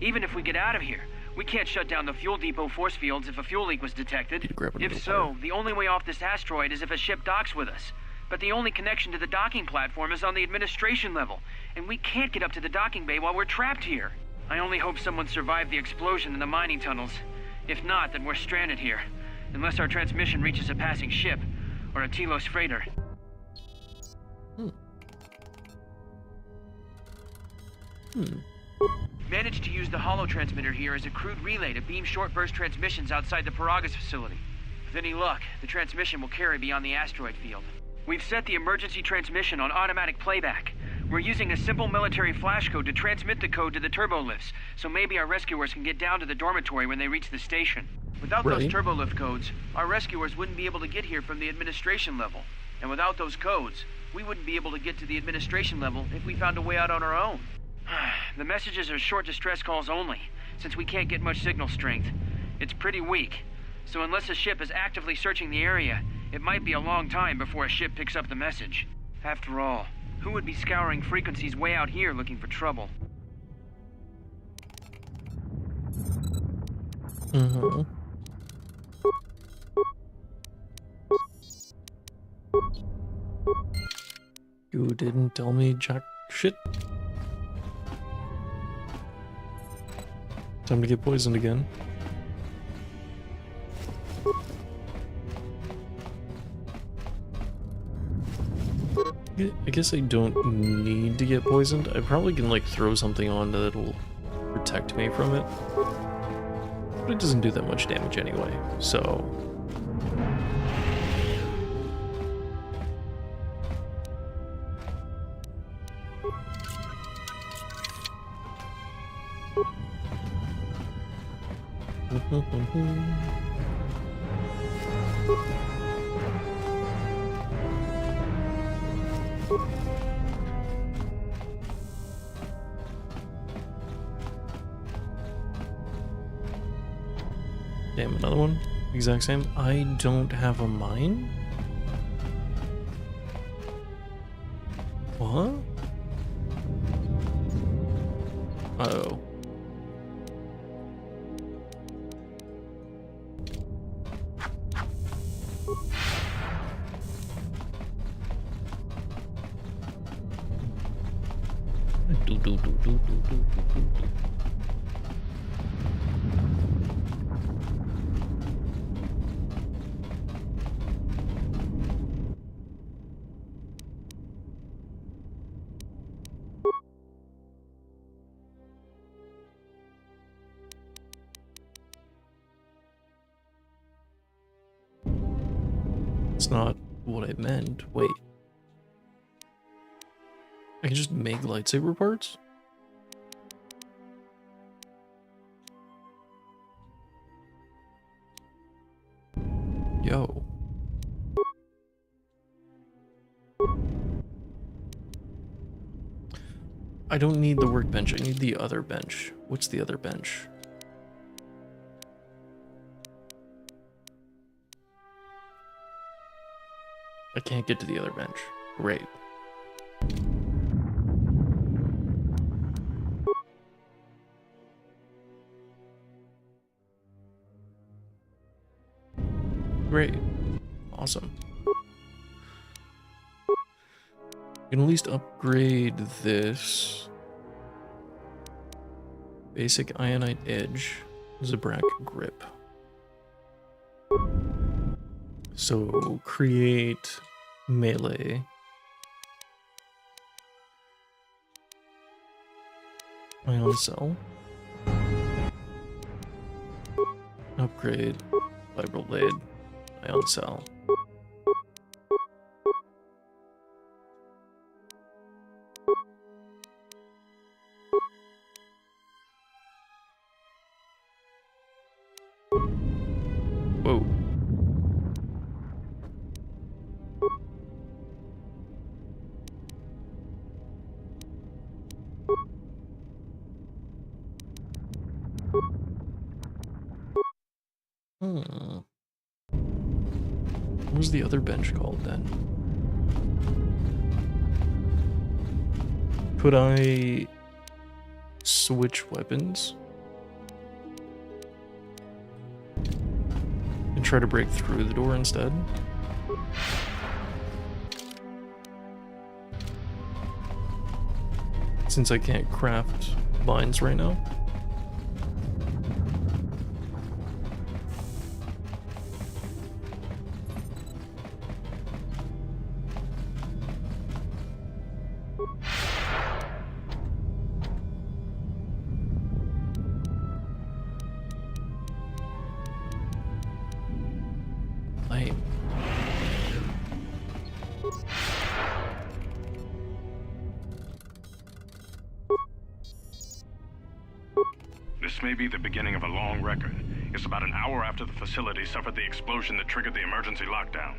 Speaker 15: Even if we get out of here, we can't shut down the fuel depot force fields if a fuel leak was detected. If so, the only way off this asteroid is if a ship docks with us. But the only connection to the docking platform is on the administration level, and we can't get up to the docking bay while we're trapped here. I only hope someone survived the explosion in the mining tunnels. If not, then we're stranded here. Unless our transmission reaches a passing ship, or a Telos freighter. Managed to use the holo-transmitter here as a crude relay to beam short-burst transmissions outside the Paragas facility. With any luck, the transmission will carry beyond the asteroid field. We've set the emergency transmission on automatic playback. We're using a simple military flash code to transmit the code to the turbolift's, so maybe our rescuers can get down to the dormitory when they reach the station. Without those turbolift codes, our rescuers wouldn't be able to get here from the administration level. And without those codes, we wouldn't be able to get to the administration level if we found a way out on our own. The messages are short distress calls only, since we can't get much signal strength. It's pretty weak, so unless a ship is actively searching the area, it might be a long time before a ship picks up the message. After all, who would be scouring frequencies way out here looking for trouble?
Speaker 1: You didn't tell me jack shit. Time to get poisoned again. I guess I don't need to get poisoned. I probably can like throw something on that'll protect me from it. But it doesn't do that much damage anyway, so... Damn, another one? Exact same. I don't have a mine? What? Uh-oh. It's not what I meant. Wait. I can just make lightsaber parts? Yo. I don't need the workbench, I need the other bench. What's the other bench? I can't get to the other bench. Great. Great. Awesome. You can at least upgrade this. Basic Ionite Edge, Zabrak Grip. So create melee. Ion Cell. Upgrade Vibral Blade. Ion Cell. Whoa. What was the other bench called then? Could I switch weapons and try to break through the door instead? Since I can't craft mines right now.
Speaker 7: This may be the beginning of a long record. It's about an hour after the facility suffered the explosion that triggered the emergency lockdown.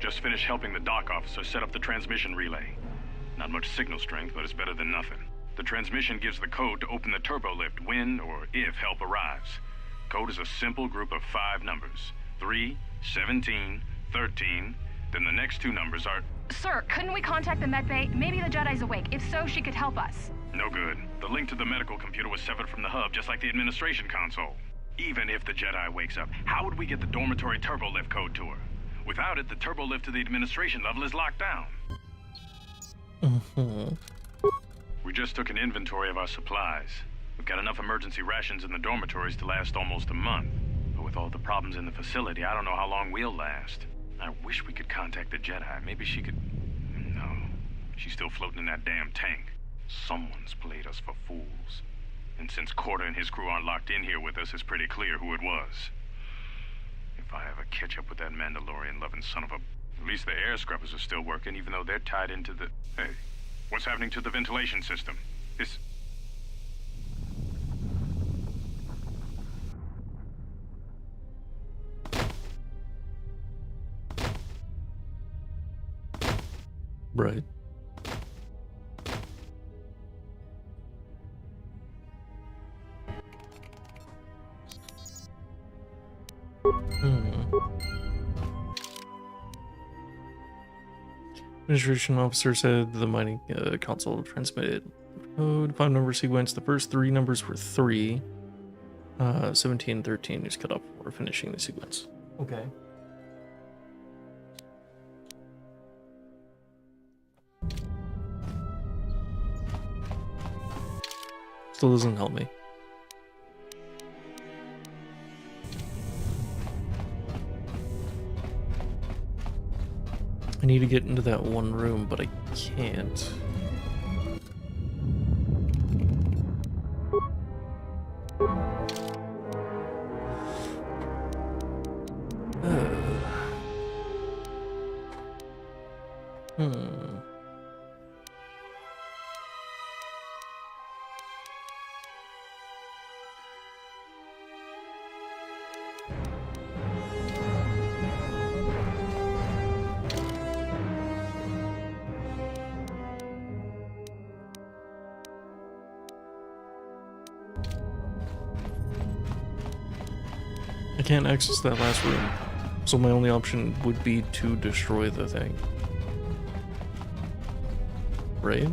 Speaker 7: Just finished helping the dock officer set up the transmission relay. Not much signal strength, but it's better than nothing. The transmission gives the code to open the turbo lift when or if help arrives. Code is a simple group of 5 numbers. 3, 17, 13, then the next 2 numbers are...
Speaker 16: Sir, couldn't we contact the medbay? Maybe the Jedi's awake. If so, she could help us.
Speaker 7: No good. The link to the medical computer was severed from the hub, just like the administration console. Even if the Jedi wakes up, how would we get the dormitory turbo lift code to her? Without it, the turbo lift to the administration level is locked down. We just took an inventory of our supplies. We've got enough emergency rations in the dormitories to last almost a month. But with all the problems in the facility, I don't know how long we'll last. I wish we could contact the Jedi. Maybe she could... No. She's still floating in that damn tank. Someone's played us for fools. And since KOTOR and his crew aren't locked in here with us, it's pretty clear who it was. If I ever catch up with that Mandalorian-loving son of a... At least the air scrubbers are still working, even though they're tied into the... Hey, what's happening to the ventilation system? This...
Speaker 1: Right. Administration officer said the mining console transmitted code 5-number sequence. The first 3 numbers were 3. 17 and 13 is cut off for finishing the sequence. Okay. Still doesn't help me. I need to get into that one room, but I can't. I can't access that last room, so my only option would be to destroy the thing. Right?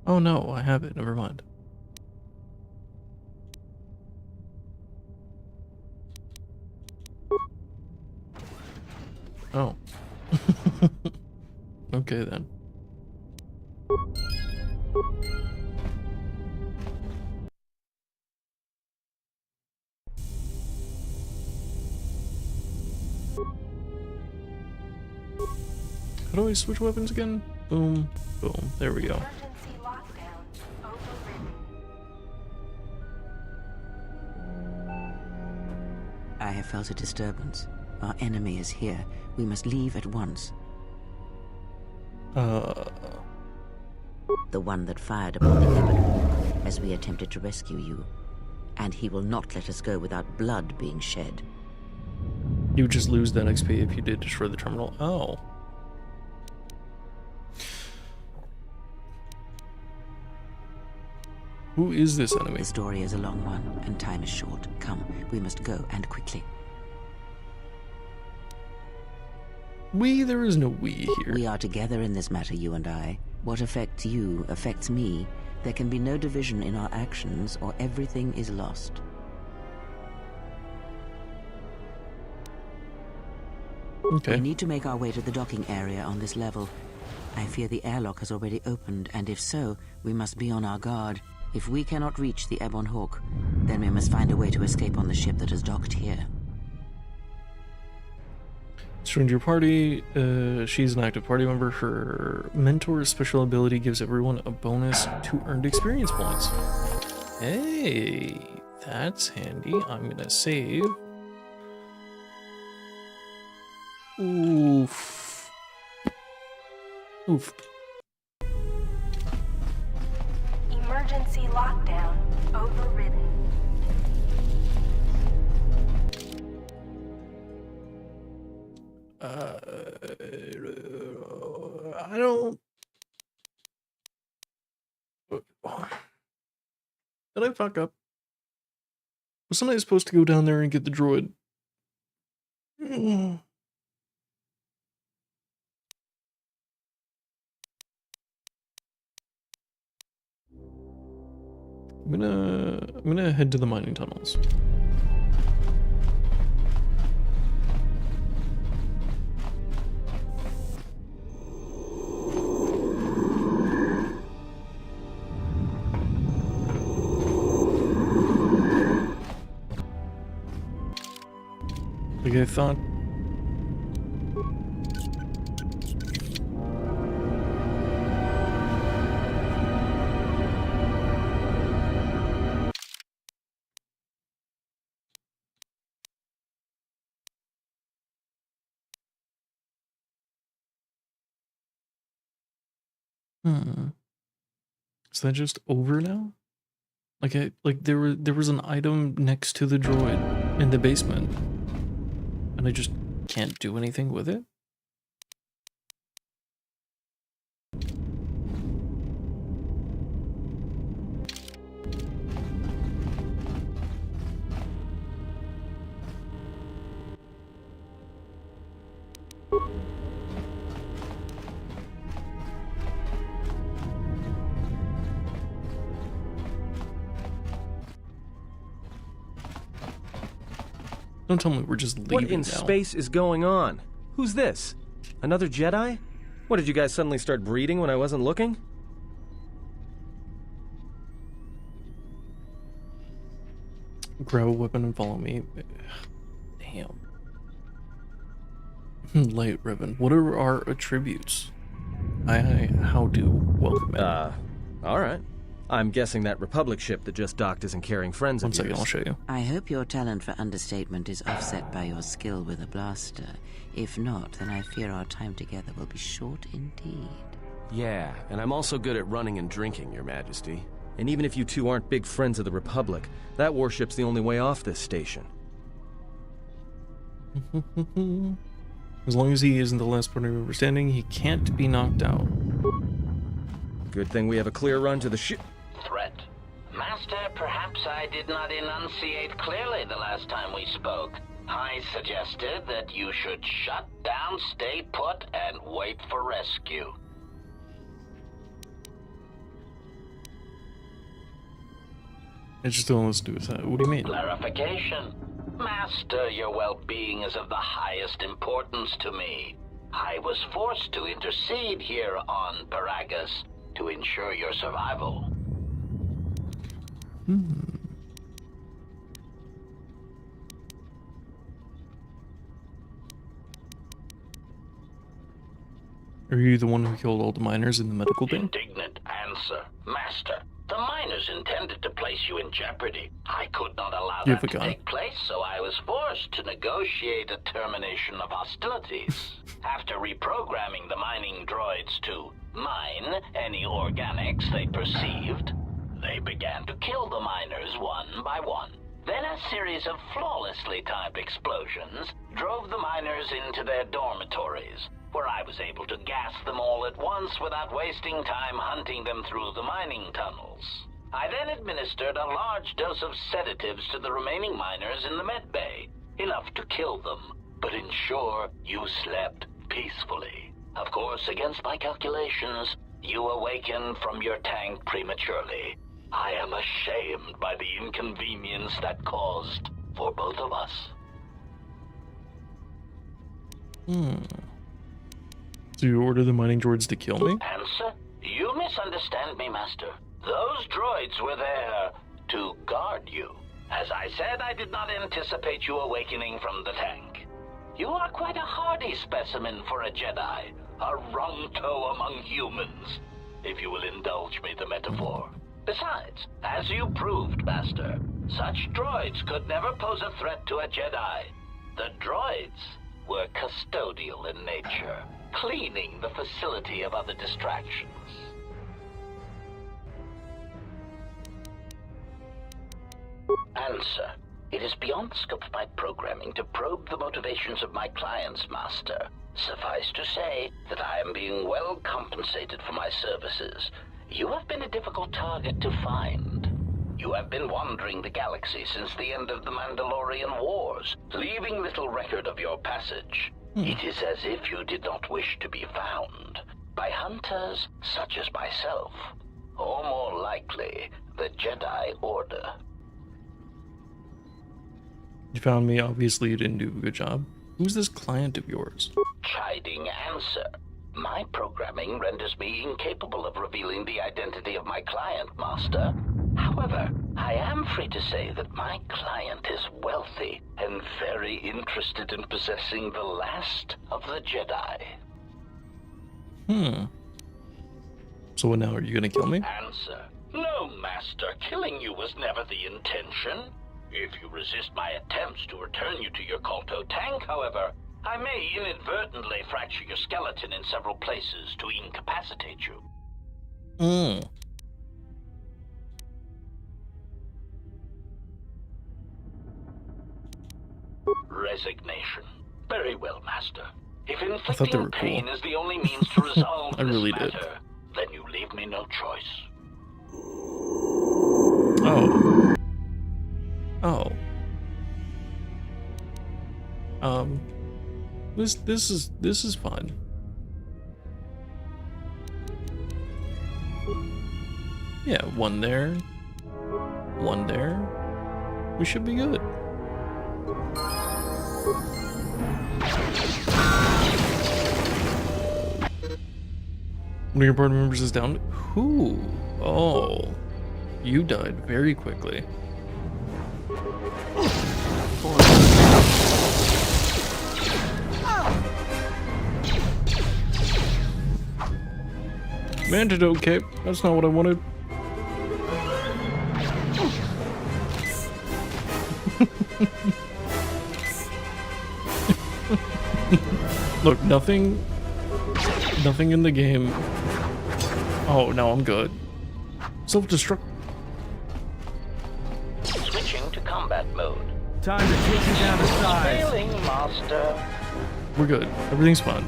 Speaker 1: Oh no, I have it, never mind. Oh. Okay then. How do I switch weapons again? Boom, boom, there we go.
Speaker 3: I have felt a disturbance. Our enemy is here. We must leave at once. The one that fired upon the Ebon Hawk as we attempted to rescue you. And he will not let us go without blood being shed.
Speaker 1: You would just lose that XP if you did destroy the terminal. Oh. Who is this enemy?
Speaker 3: The story is a long one, and time is short. Come, we must go, and quickly.
Speaker 1: We? There is no we here.
Speaker 3: We are together in this matter, you and I. What affects you affects me. There can be no division in our actions, or everything is lost.
Speaker 1: Okay.
Speaker 3: We need to make our way to the docking area on this level. I fear the airlock has already opened, and if so, we must be on our guard. If we cannot reach the Ebon Hawk, then we must find a way to escape on the ship that is docked here.
Speaker 1: Joined your party. She's an active party member. Her mentor's special ability gives everyone a bonus to earned experience points. Hey, that's handy. I'm gonna save. Oof. Oof.
Speaker 2: Emergency lockdown overridden.
Speaker 1: I don't... Did I fuck up? Wasn't I supposed to go down there and get the droid? I'm gonna head to the mining tunnels. I thought. Is that just over now? Like there was an item next to the droid in the basement, and I just can't do anything with it? Don't tell me we're just leaving
Speaker 6: What in
Speaker 1: now.
Speaker 6: space is going on? Who's this? Another Jedi? What, did you guys suddenly start breeding when I wasn't looking?
Speaker 1: Grab a weapon and follow me. Damn. Light ribbon. What are our attributes? How do welcome it?
Speaker 6: Alright. I'm guessing that Republic ship that just docked isn't carrying friends of yours.
Speaker 1: 1 second, I'll show you.
Speaker 3: I hope your talent for understatement is offset by your skill with a blaster. If not, then I fear our time together will be short indeed.
Speaker 6: Yeah, and I'm also good at running and drinking, Your Majesty. And even if you two aren't big friends of the Republic, that warship's the only way off this station.
Speaker 1: As long as he isn't the last party member standing, he can't be knocked out.
Speaker 6: Good thing we have a clear run to the ship.
Speaker 12: Threat. Master, perhaps I did not enunciate clearly the last time we spoke. I suggested that you should shut down, stay put, and wait for rescue.
Speaker 1: I just don't listen to his head. What do you mean?
Speaker 12: Clarification. Master, your well-being is of the highest importance to me. I was forced to intercede here on Paragus to ensure your survival.
Speaker 1: Are you the one who killed all the miners in the medical bay?
Speaker 12: Indignant answer. Master, the miners intended to place you in jeopardy. I could not allow that to take place, so I was forced to negotiate a termination of hostilities. After reprogramming the mining droids to mine any organics they perceived, they began to kill the miners one by one. Then a series of flawlessly timed explosions drove the miners into their dormitories, where I was able to gas them all at once without wasting time hunting them through the mining tunnels. I then administered a large dose of sedatives to the remaining miners in the med bay, enough to kill them, but ensure you slept peacefully. Of course, against my calculations, you awakened from your tank prematurely. I am ashamed by the inconvenience that caused for both of us.
Speaker 1: So you order the mining droids to kill me?
Speaker 12: Answer? You misunderstand me, Master. Those droids were there to guard you. As I said, I did not anticipate you awakening from the tank. You are quite a hardy specimen for a Jedi, a rung-toe among humans, if you will indulge me the metaphor. Besides, as you proved, Master, such droids could never pose a threat to a Jedi. The droids were custodial in nature, cleaning the facility of other distractions. Answer. It is beyond the scope of my programming to probe the motivations of my clients, Master. Suffice to say that I am being well compensated for my services. You have been a difficult target to find. You have been wandering the galaxy since the end of the Mandalorian Wars, leaving little record of your passage. It is as if you did not wish to be found by hunters such as myself, or more likely, the Jedi Order.
Speaker 1: You found me. Obviously, you didn't do a good job. Who's this client of yours?
Speaker 12: Chiding answer. My programming renders me incapable of revealing the identity of my client, Master. However, I am free to say that my client is wealthy and very interested in possessing the last of the Jedi.
Speaker 1: So what now? Are you gonna kill me?
Speaker 12: Answer. No, Master. Killing you was never the intention. If you resist my attempts to return you to your KOTOR tank, however, I may inadvertently fracture your skeleton in several places to incapacitate you. Resignation. Very well, Master. If inflicting pain is the only means to resolve this matter, then you leave me no choice.
Speaker 1: This is fun. Yeah, one there. One there. We should be good. One of your board members is down. Who? Oh. You died very quickly. Antidote cape. That's not what I wanted. Look, nothing in the game. Oh, no, I'm good. Self-destruct.
Speaker 12: Switching to combat mode.
Speaker 4: Time to take you down to size.
Speaker 12: Failing, Master.
Speaker 1: We're good. Everything's fine.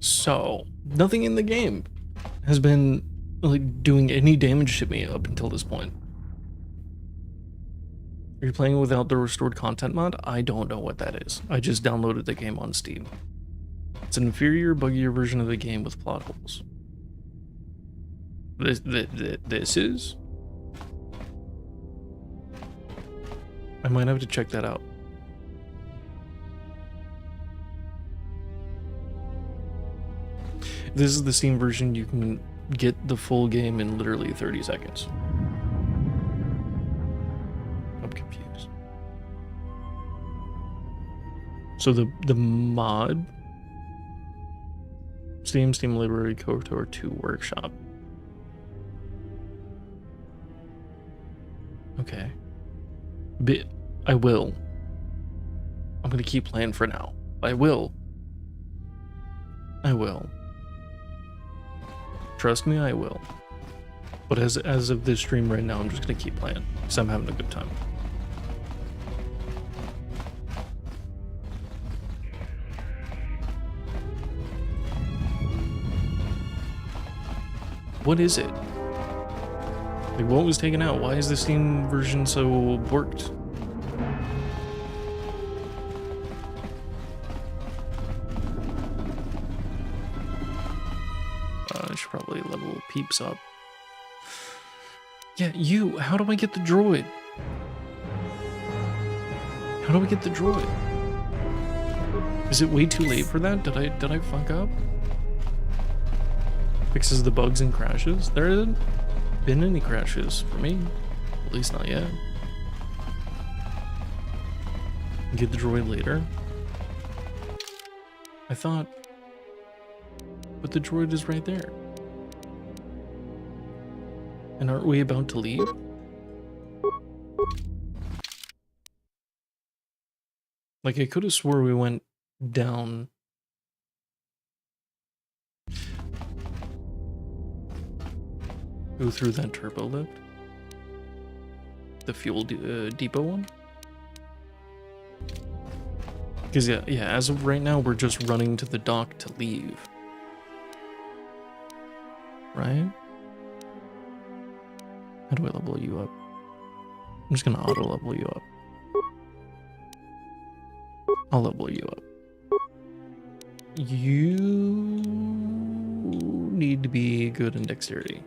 Speaker 1: So, nothing in the game has been like doing any damage to me up until this point. Are you playing without the restored content mod? I don't know what that is. I just downloaded the game on Steam. It's an inferior, buggier version of the game with plot holes. This is? I might have to check that out. If this is the Steam version, you can get the full game in literally 30 seconds. I'm confused. So the mod, Steam Library KOTOR 2 Workshop. Okay. I will. I'm gonna keep playing for now. I will. Trust me, I will. But as of this stream right now, I'm just gonna keep playing because I'm having a good time. What is it? Like, what was taken out? Why is the Steam version so borked? I should probably level Peeps up. Yeah, you. How do I get the droid? How do I get the droid? Is it way too late for that? Did I fuck up? Fixes the bugs and crashes. There hasn't been any crashes for me. At least not yet. Get the droid later. I thought... But the droid is right there. And aren't we about to leave? Like, I could have swore we went down. Go through that turbo lift? The fuel depot one? Because yeah, as of right now, we're just running to the dock to leave. Right? How do I level you up? I'm just gonna auto level you up. I'll level you up. You need to be good in dexterity.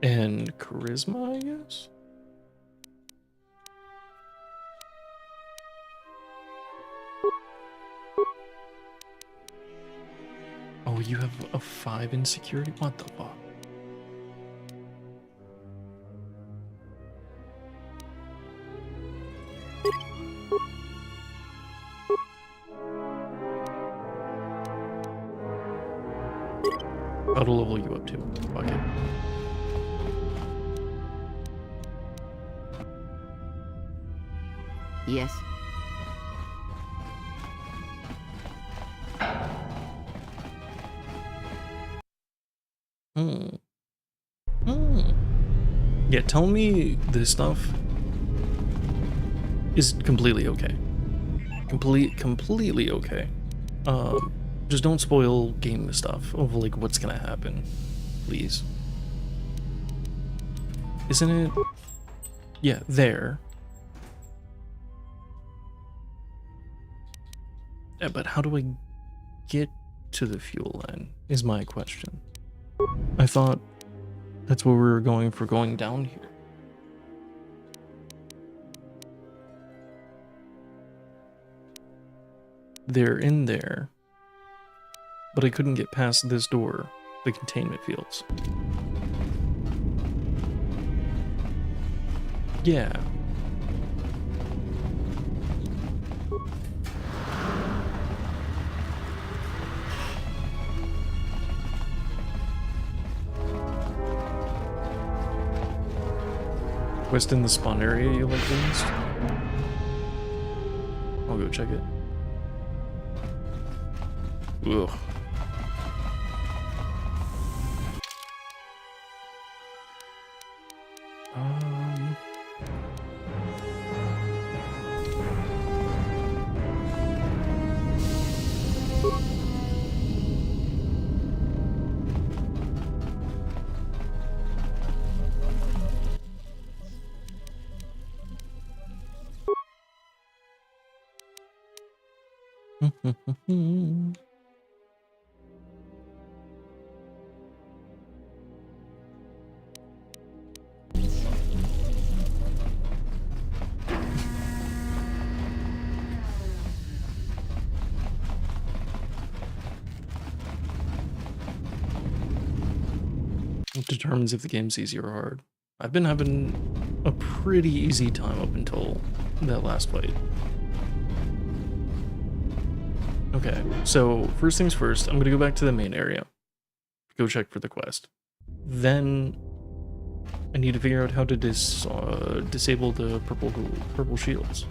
Speaker 1: And charisma, I guess? Oh, you have a 5 in security? What the fuck? How to level you up to? Fuck it.
Speaker 3: Yes.
Speaker 1: Yeah, tell me this stuff is completely okay. Completely okay. Just don't spoil game stuff of like what's gonna happen, please. Isn't it? Yeah, there. Yeah, but how do I get to the fuel line is my question. I thought that's what we were going for going down here. They're in there, but I couldn't get past this door, the containment fields. Yeah. Quest in the spawn area you like the least? I'll go check it. Ugh. It determines if the game's easy or hard. I've been having a pretty easy time up until that last fight. Okay, so first things first, I'm gonna go back to the main area. Go check for the quest. Then I need to figure out how to disable the purple shields.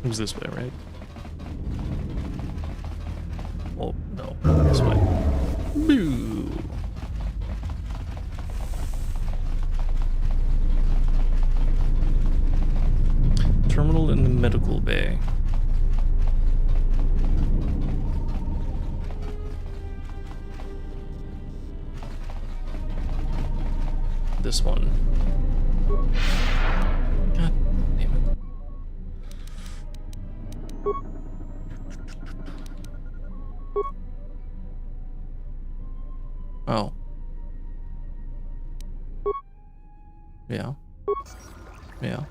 Speaker 1: It was this way, right? Oh, no. This way. Boo! Terminal in the medical bay. This one. God damn it. Oh. Yeah. Yeah.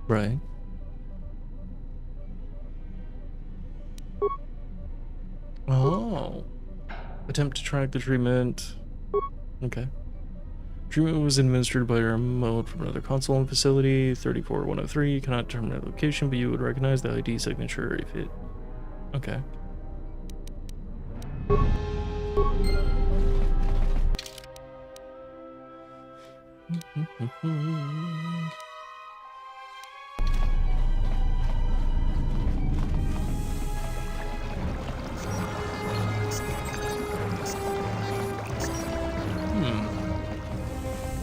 Speaker 1: Right. Oh. Attempt to track the treatment. Okay. Treatment was administered by a remote from another console and facility. 34103. Cannot determine the location, but you would recognize the ID signature if it... Okay.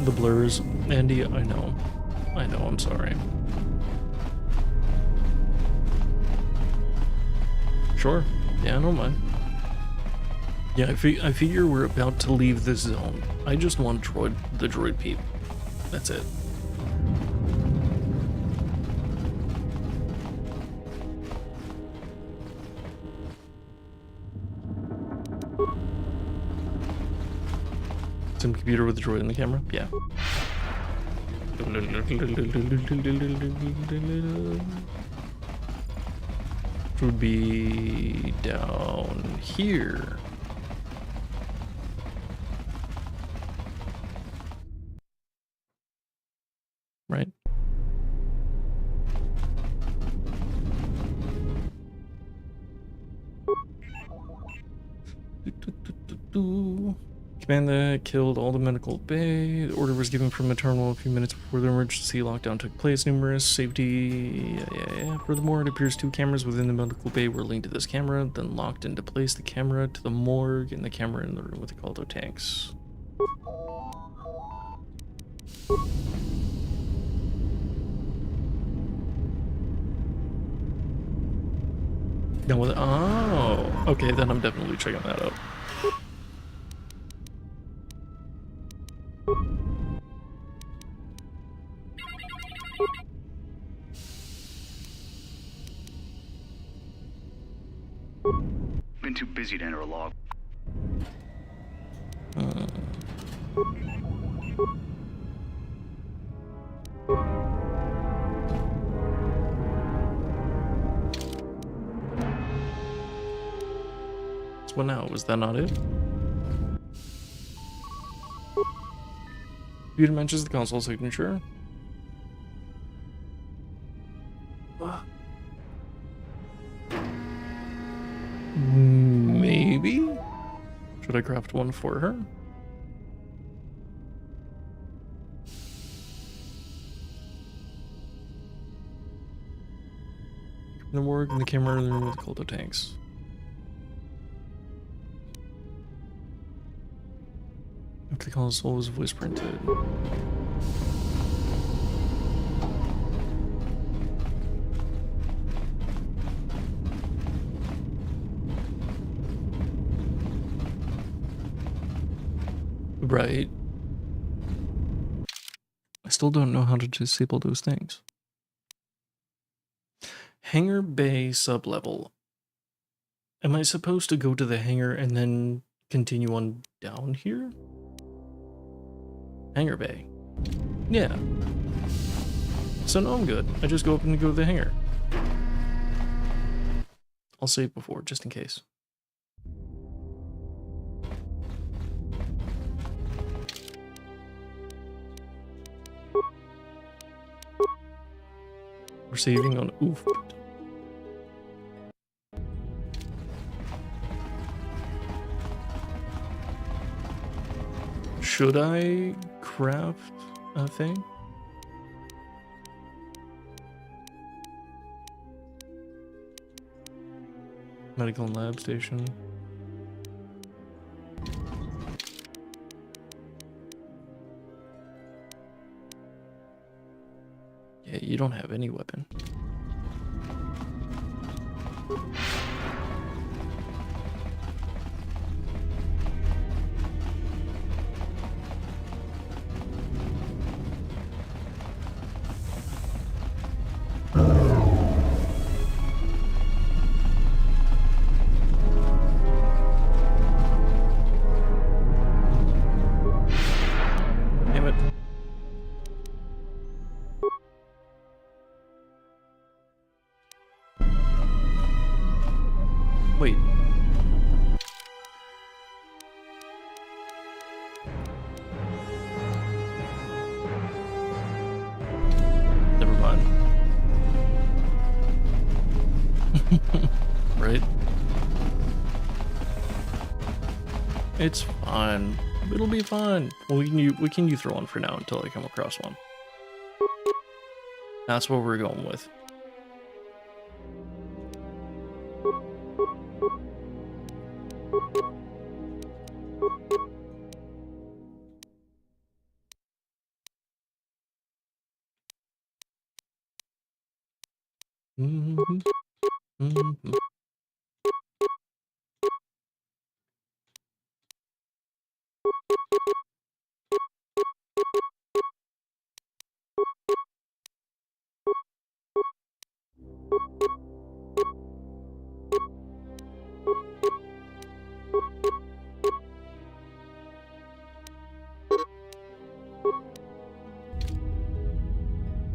Speaker 1: The blurs, Andy, I know, I'm sorry. Sure, yeah, I don't mind. Yeah, I figure we're about to leave this zone. I just want the droid peep. That's it. Some computer with a droid in the camera? Yeah. Would be down here. Right? Command killed all the medical bay. The order was given from a terminal a few minutes before the emergency lockdown took place. Numerous safety... Yeah. Furthermore, it appears 2 cameras within the medical bay were linked to this camera, then locked into place. The camera to the morgue and the camera in the room with the KOTOR tanks. No, oh, okay, then I'm definitely checking that out.
Speaker 9: Been too busy to enter a log.
Speaker 1: So what now? Was that not it? Computer matches the console signature. Maybe? Should I craft one for her? The morgue and the camera in the room with the KOTOR tanks. If the console was voice printed. Right. I still don't know how to disable those things. Hangar bay sublevel. Am I supposed to go to the hangar and then continue on down here? Hangar bay. Yeah. So no, I'm good. I just go up and go to the hangar. I'll save before, just in case. We're saving on oof. Should I craft a thing? Medical and lab station. Yeah, you don't have any weapon. Damn it. Wait. Never mind. Right? It's fine. It'll be fine. Well, we can use throw one for now until I come across one. That's what we're going with.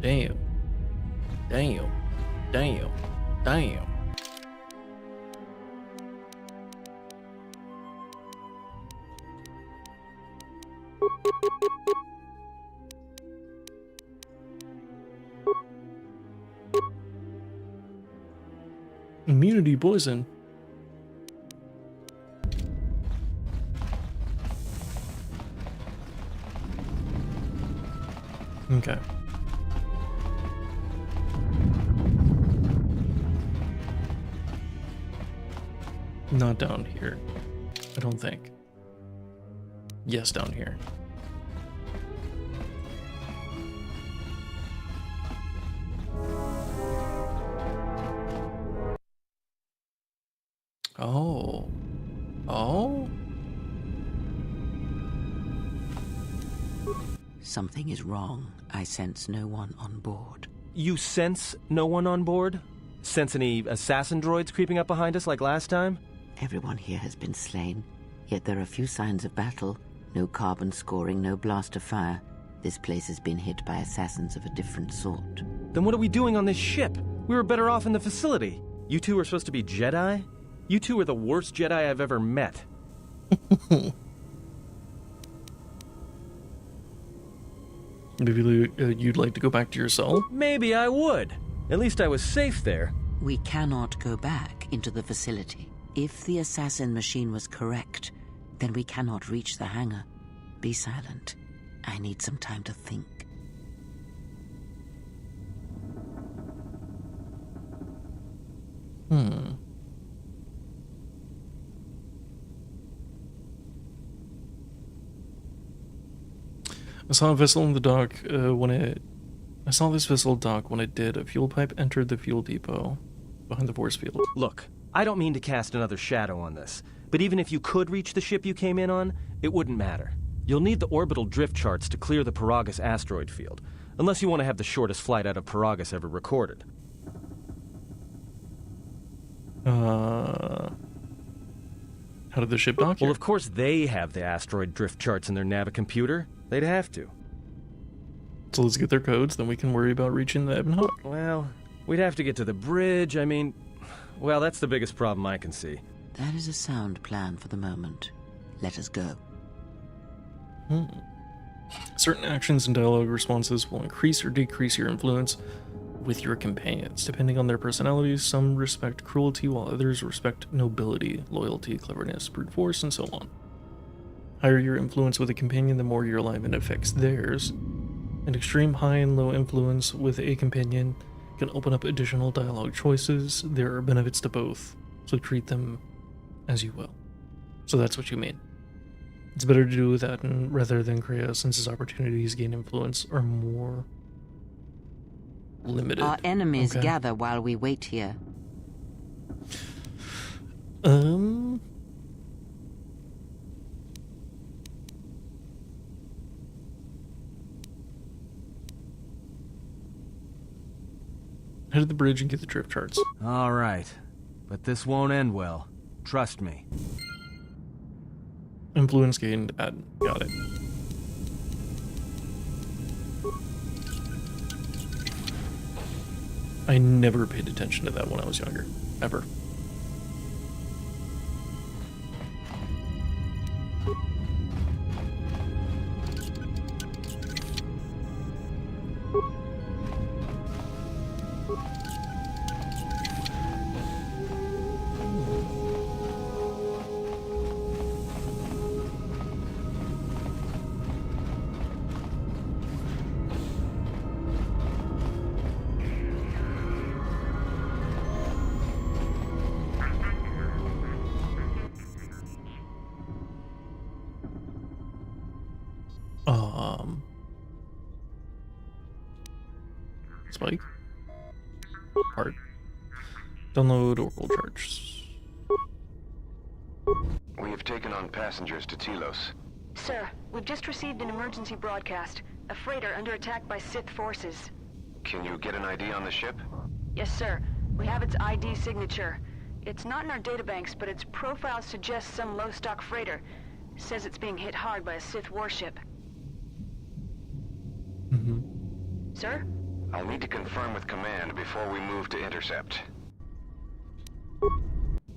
Speaker 1: Damn. Damn. Damn. Damn. Immunity poison. Okay. Not down here. I don't think. Yes, down here. Oh. Oh?
Speaker 3: Something is wrong. I sense no one on board.
Speaker 6: You sense no one on board? Sense any assassin droids creeping up behind us like last time?
Speaker 3: Everyone here has been slain, yet there are few signs of battle. No carbon scoring, no blaster fire. This place has been hit by assassins of a different sort.
Speaker 6: Then what are we doing on this ship? We were better off in the facility. You two are supposed to be Jedi? You two are the worst Jedi I've ever met.
Speaker 1: Maybe you'd like to go back to your cell?
Speaker 6: Maybe I would. At least I was safe there.
Speaker 3: We cannot go back into the facility. If the assassin machine was correct, then we cannot reach the hangar. Be silent. I need some time to think.
Speaker 1: I saw a vessel in the dock I saw this vessel dock when it did. A fuel pipe entered the fuel depot behind the force field.
Speaker 6: Look, I don't mean to cast another shadow on this, but even if you could reach the ship you came in on, it wouldn't matter. You'll need the orbital drift charts to clear the Paragus asteroid field, unless you want to have the shortest flight out of Paragus ever recorded.
Speaker 1: How did the ship dock here?
Speaker 6: Well, of course they have the asteroid drift charts in their navicomputer. They'd have to.
Speaker 1: So let's get their codes, then we can worry about reaching the Ebon Hawk.
Speaker 6: Well, we'd have to get to the bridge. I mean, well, that's the biggest problem I can see.
Speaker 3: That is a sound plan for the moment. Let us go.
Speaker 1: Certain actions and dialogue responses will increase or decrease your influence with your companions. Depending on their personalities, some respect cruelty while others respect nobility, loyalty, cleverness, brute force, and so on. Higher your influence with a companion, the more your alignment affects theirs. An extreme high and low influence with a companion can open up additional dialogue choices. There are benefits to both, so treat them as you will. So that's what you mean. It's better to do that rather than Kreia, since his opportunities to gain influence are more limited.
Speaker 3: Our enemies gather while we wait here.
Speaker 1: Head to the bridge and get the drift charts.
Speaker 6: All right, but this won't end well. Trust me.
Speaker 1: Influence gained at. Got it. I never paid attention to that when I was younger. Ever. Spike. Part. Download oral charts.
Speaker 17: We have taken on passengers to Telos.
Speaker 2: Sir, we've just received an emergency broadcast. A freighter under attack by Sith forces.
Speaker 17: Can you get an ID on the ship?
Speaker 2: Yes, sir. We have its ID signature. It's not in our databanks, but its profile suggests some low-stock freighter. Says it's being hit hard by a Sith warship. Sir?
Speaker 17: I'll need to confirm with command before we move to intercept.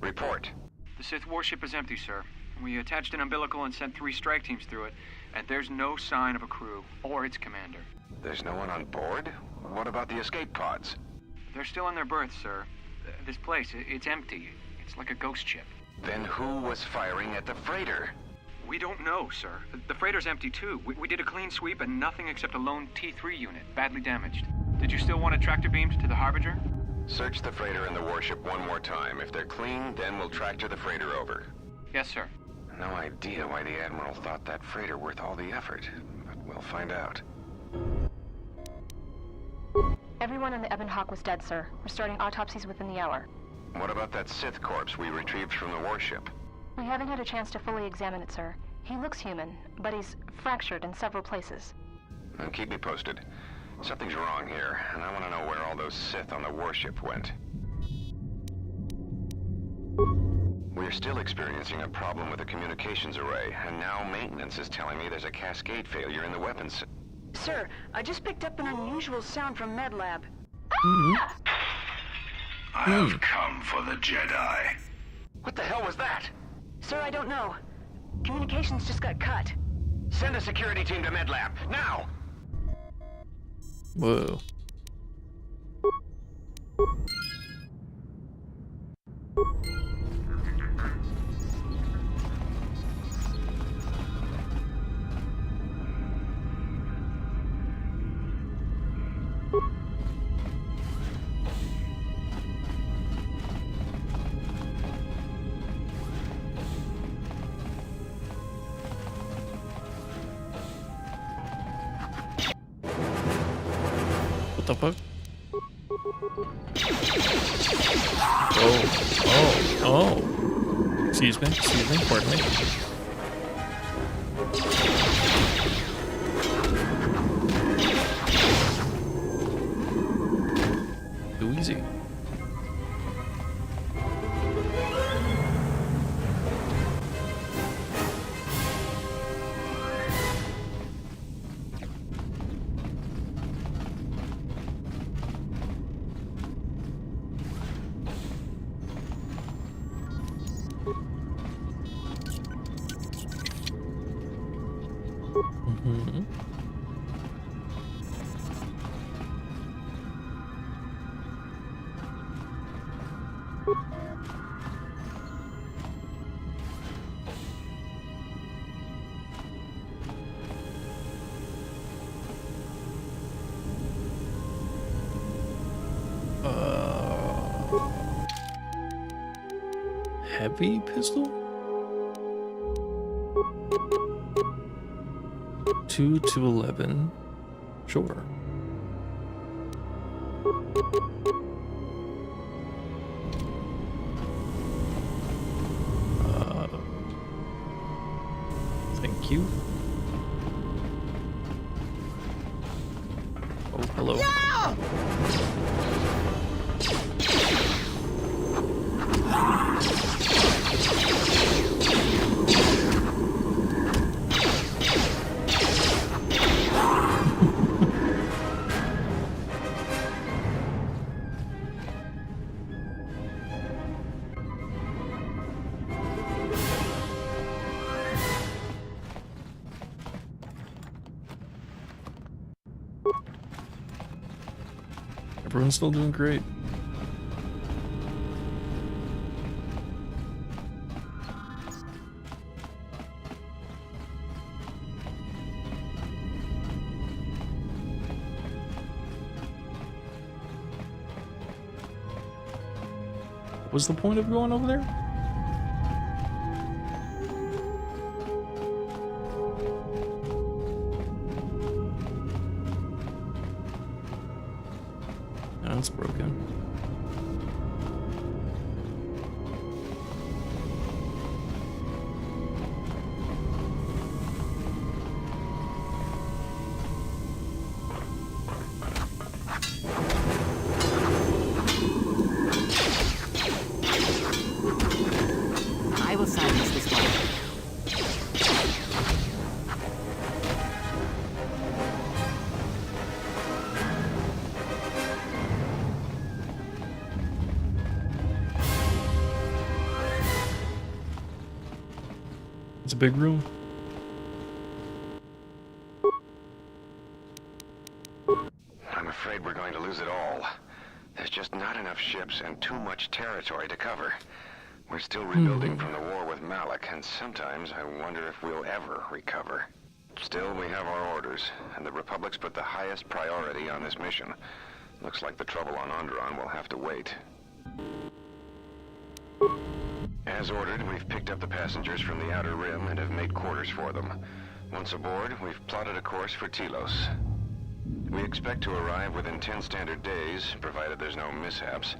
Speaker 17: Report.
Speaker 15: The Sith warship is empty, sir. We attached an umbilical and sent 3 strike teams through it, and there's no sign of a crew or its commander.
Speaker 17: There's no one on board? What about the escape pods?
Speaker 15: They're still in their berths, sir. This place, it's empty. It's like a ghost ship.
Speaker 17: Then who was firing at the freighter?
Speaker 15: We don't know, sir. The freighter's empty, too. We did a clean sweep and nothing except a lone T3 unit, badly damaged. Did you still want tractor beams to the Harbinger?
Speaker 17: Search the freighter and the warship one more time. If they're clean, then we'll tractor the freighter over.
Speaker 15: Yes, sir.
Speaker 17: No idea why the Admiral thought that freighter worth all the effort, but we'll find out.
Speaker 16: Everyone on the Ebon Hawk was dead, sir. We're starting autopsies within the hour.
Speaker 17: What about that Sith corpse we retrieved from the warship?
Speaker 16: We haven't had a chance to fully examine it, sir. He looks human, but he's fractured in several places.
Speaker 17: Then keep me posted. Something's wrong here, and I want to know where all those Sith on the warship went. We're still experiencing a problem with the communications array, and now maintenance is telling me there's a cascade failure in the weapons.
Speaker 2: Sir, I just picked up an unusual sound from MedLab.
Speaker 17: I've come for the Jedi. What the hell was that?
Speaker 2: Sir, I don't know. Communications just got cut.
Speaker 17: Send a security team to MedLab, now!
Speaker 1: Whoa. What the fuck? Oh. Excuse me, pardon me. Too easy. Heavy pistol? 2 to 11. Sure. Thank you. Oh, hello.
Speaker 14: Yeah!
Speaker 1: Everyone's still doing great. What was the point of going over there? It's broken. a big room.
Speaker 17: I'm afraid we're going to lose it all. There's just not enough ships and too much territory to cover. We're still rebuilding from the war with Malik, and sometimes I wonder if we'll ever recover. Still, we have our orders, and the Republic's put the highest priority on this mission. Looks like the trouble on Onderon will have to wait. As ordered, we've picked up the passengers from the Outer Rim and have made quarters for them. Once aboard, we've plotted a course for Telos. We expect to arrive within 10 standard days, provided there's no mishaps.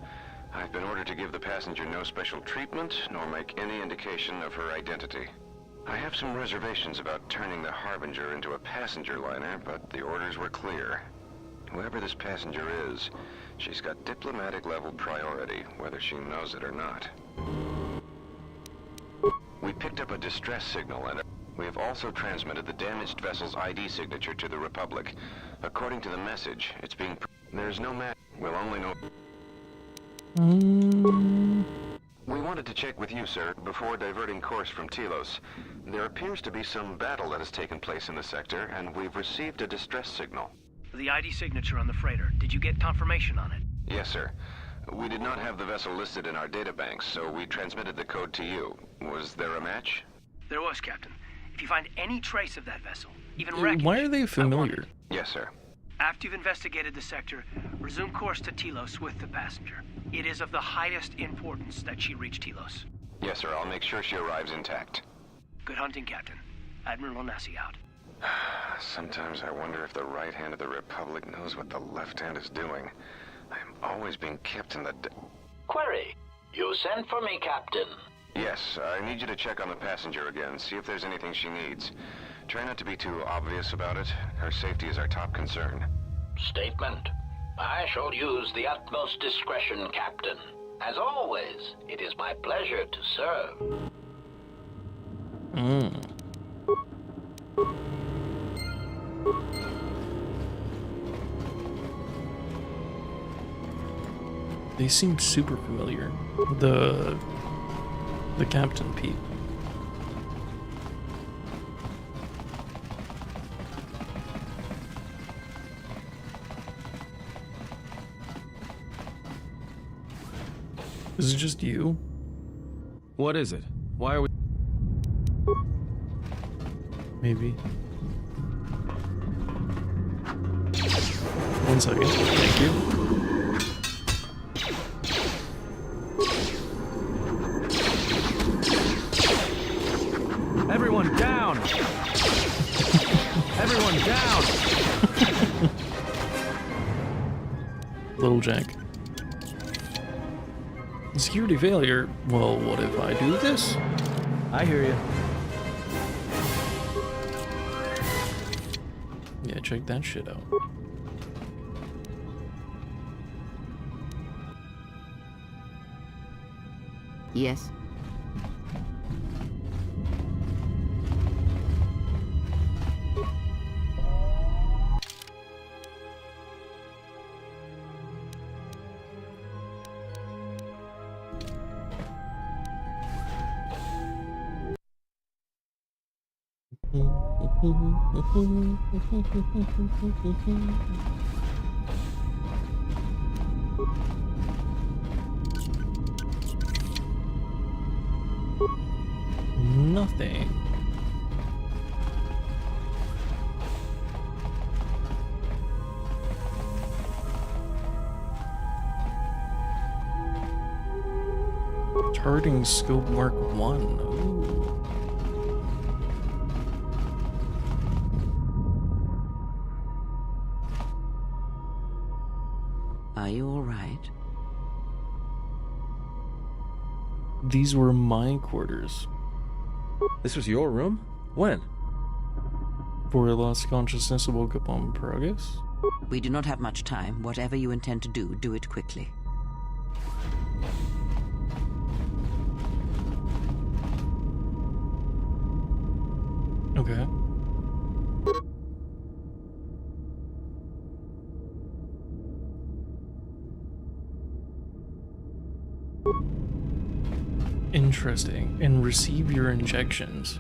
Speaker 17: I've been ordered to give the passenger no special treatment, nor make any indication of her identity. I have some reservations about turning the Harbinger into a passenger liner, but the orders were clear. Whoever this passenger is, she's got diplomatic level priority, whether she knows it or not. We picked up a distress signal, and we have also transmitted the damaged vessel's ID signature to the Republic. According to the message, it's being... There's no match. We'll only know... We wanted to check with you, sir, before diverting course from Telos. There appears to be some battle that has taken place in the sector, and we've received a distress signal.
Speaker 18: The ID signature on the freighter. Did you get confirmation on it?
Speaker 17: Yes, sir. We did not have the vessel listed in our databanks, so we transmitted the code to you. Was there a match?
Speaker 18: There was, Captain. If you find any trace of that vessel, even wreckage...
Speaker 1: Why are they familiar?
Speaker 17: Yes, sir.
Speaker 18: After you've investigated the sector, resume course to Telos with the passenger. It is of the highest importance that she reach Telos.
Speaker 17: Yes, sir. I'll make sure she arrives intact.
Speaker 18: Good hunting, Captain. Admiral Onasi out.
Speaker 17: Sometimes I wonder if the right hand of the Republic knows what the left hand is doing. I'm always being kept in the...
Speaker 12: Query. You sent for me, Captain.
Speaker 17: Yes, I need you to check on the passenger again, see if there's anything she needs. Try not to be too obvious about it. Her safety is our top concern.
Speaker 12: Statement. I shall use the utmost discretion, Captain. As always, it is my pleasure to serve.
Speaker 1: They seem super familiar. The Captain Pete. Is it just you?
Speaker 6: What is it? Why are we...
Speaker 1: Maybe. 1 second. Thank you.
Speaker 6: Everyone down! Everyone down!
Speaker 1: Little Jack. Security failure. Well, what if I do this?
Speaker 6: I hear you.
Speaker 1: Yeah, check that shit out.
Speaker 3: Yes.
Speaker 1: Nothing. Targeting scope Mark 1. Ooh.
Speaker 3: Are you all right?
Speaker 1: These were my quarters.
Speaker 6: This was your room? When?
Speaker 1: Before I lost consciousness and woke up on Paragus.
Speaker 3: We do not have much time. Whatever you intend to do, do it quickly.
Speaker 1: Okay. Interesting. And receive your injections.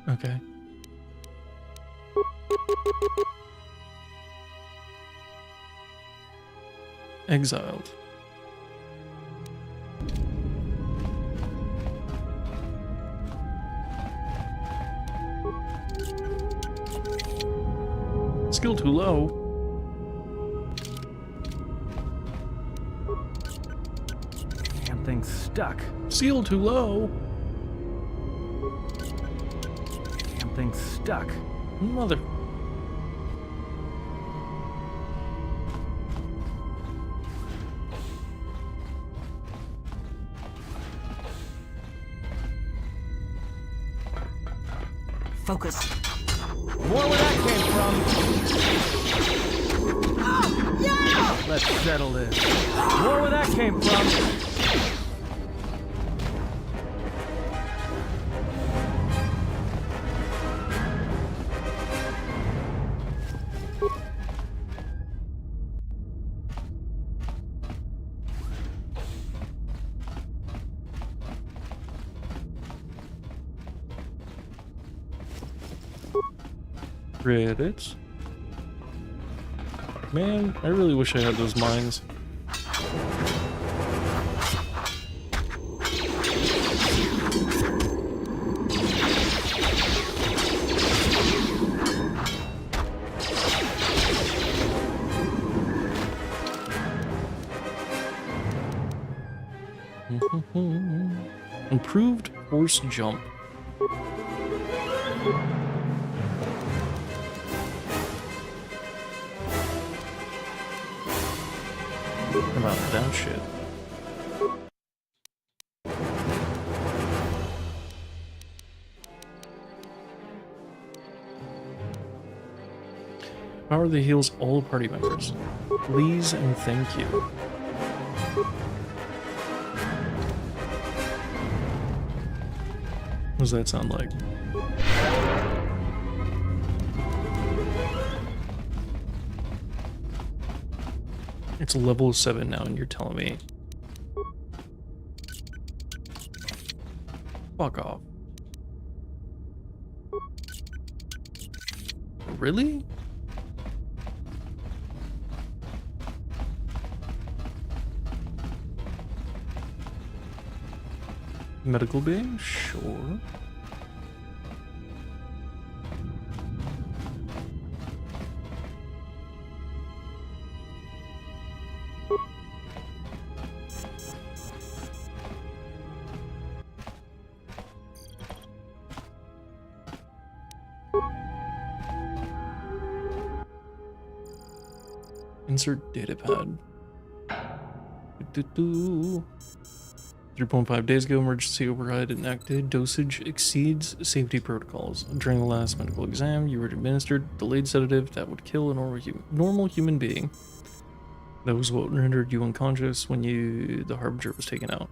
Speaker 1: Okay. Exiled. Skill too low.
Speaker 6: Damn thing's stuck.
Speaker 1: Skill too low.
Speaker 6: Damn thing's stuck.
Speaker 1: Mother.
Speaker 3: Focus.
Speaker 6: More where that came from. Oh, yeah! Let's settle this. More where that came from.
Speaker 1: Credits. Man, I really wish I had those mines. Improved horse jump. About that shit. Power that heals all party members. Please and thank you. What does that sound like? It's level 7 now, and you're telling me. Fuck off. Really? Medical bay? Sure. Insert datapad. 3.5 days ago, emergency override enacted. Dosage exceeds safety protocols. During the last medical exam, you were administered delayed sedative that would kill a normal human being. That was what rendered you unconscious when the Harbinger was taken out.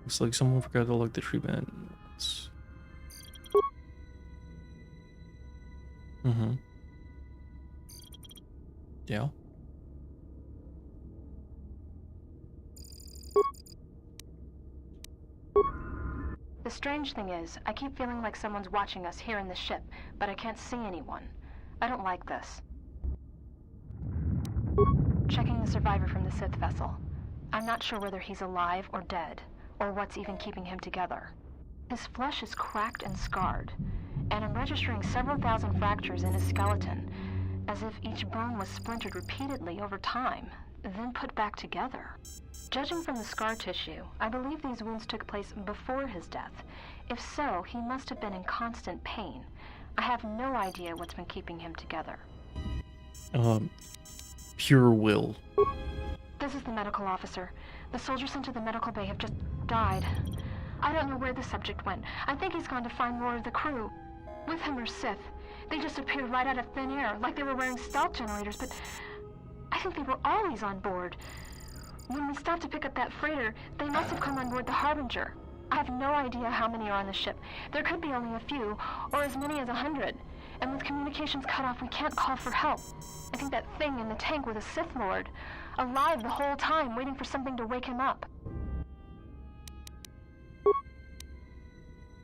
Speaker 1: Looks like someone forgot to log the treatment. Yeah.
Speaker 16: The strange thing is, I keep feeling like someone's watching us here in the ship, but I can't see anyone. I don't like this. Checking the survivor from the Sith vessel. I'm not sure whether he's alive or dead, or what's even keeping him together. His flesh is cracked and scarred, and I'm registering several thousand fractures in his skeleton, as if each bone was splintered repeatedly over time, then put back together. Judging from the scar tissue, I believe these wounds took place before his death. If so, he must have been in constant pain. I have no idea what's been keeping him together.
Speaker 1: Pure will.
Speaker 16: This is the medical officer. The soldiers sent to the medical bay have just died. I don't know where the subject went. I think he's gone to find more of the crew. With him are Sith. They just appeared right out of thin air, like they were wearing stealth generators, but I think they were always on board. When we stopped to pick up that freighter, they must have come on board the Harbinger. I have no idea how many are on the ship. There could be only a few, or as many as 100. And with communications cut off, we can't call for help. I think that thing in the tank was a Sith Lord, alive the whole time, waiting for something to wake him up.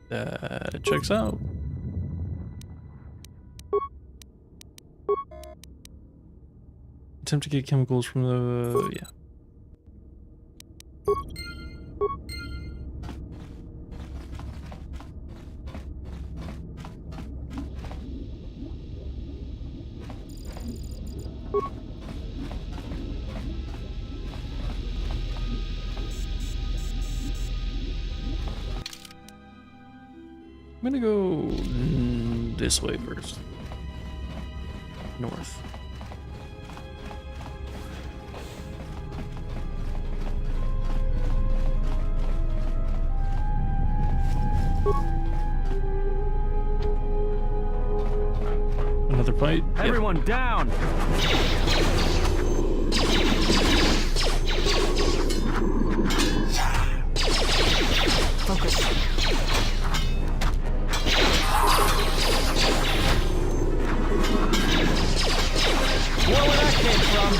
Speaker 1: That checks out. Attempt to get chemicals from the... yeah. I'm gonna go this way first. North. Another fight.
Speaker 6: Everyone down!
Speaker 1: Focus.
Speaker 6: Where that came from?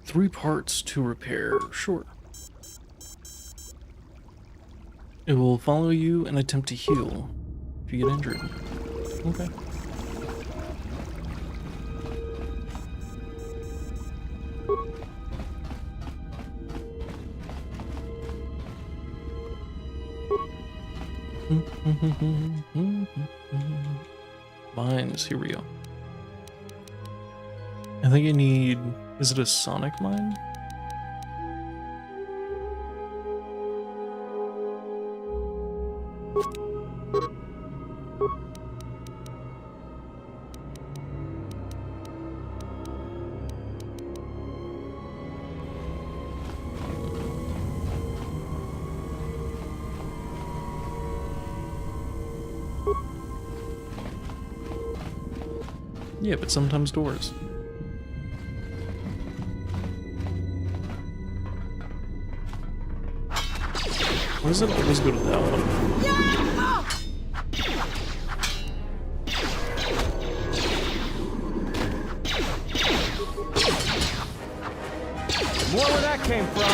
Speaker 1: Three parts to repair. Sure. It will follow you and attempt to heal if you get injured. Okay. Mines, here we go. I think I need... is it a sonic mine? Yeah, but sometimes doors. Why does it always go to that one?
Speaker 6: More where that came from.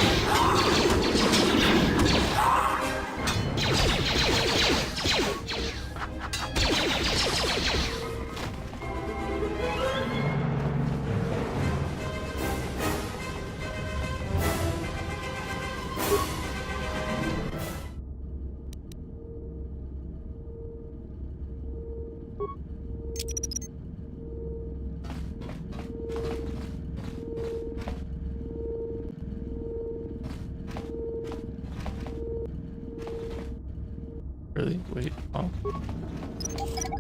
Speaker 1: Really? Wait, oh.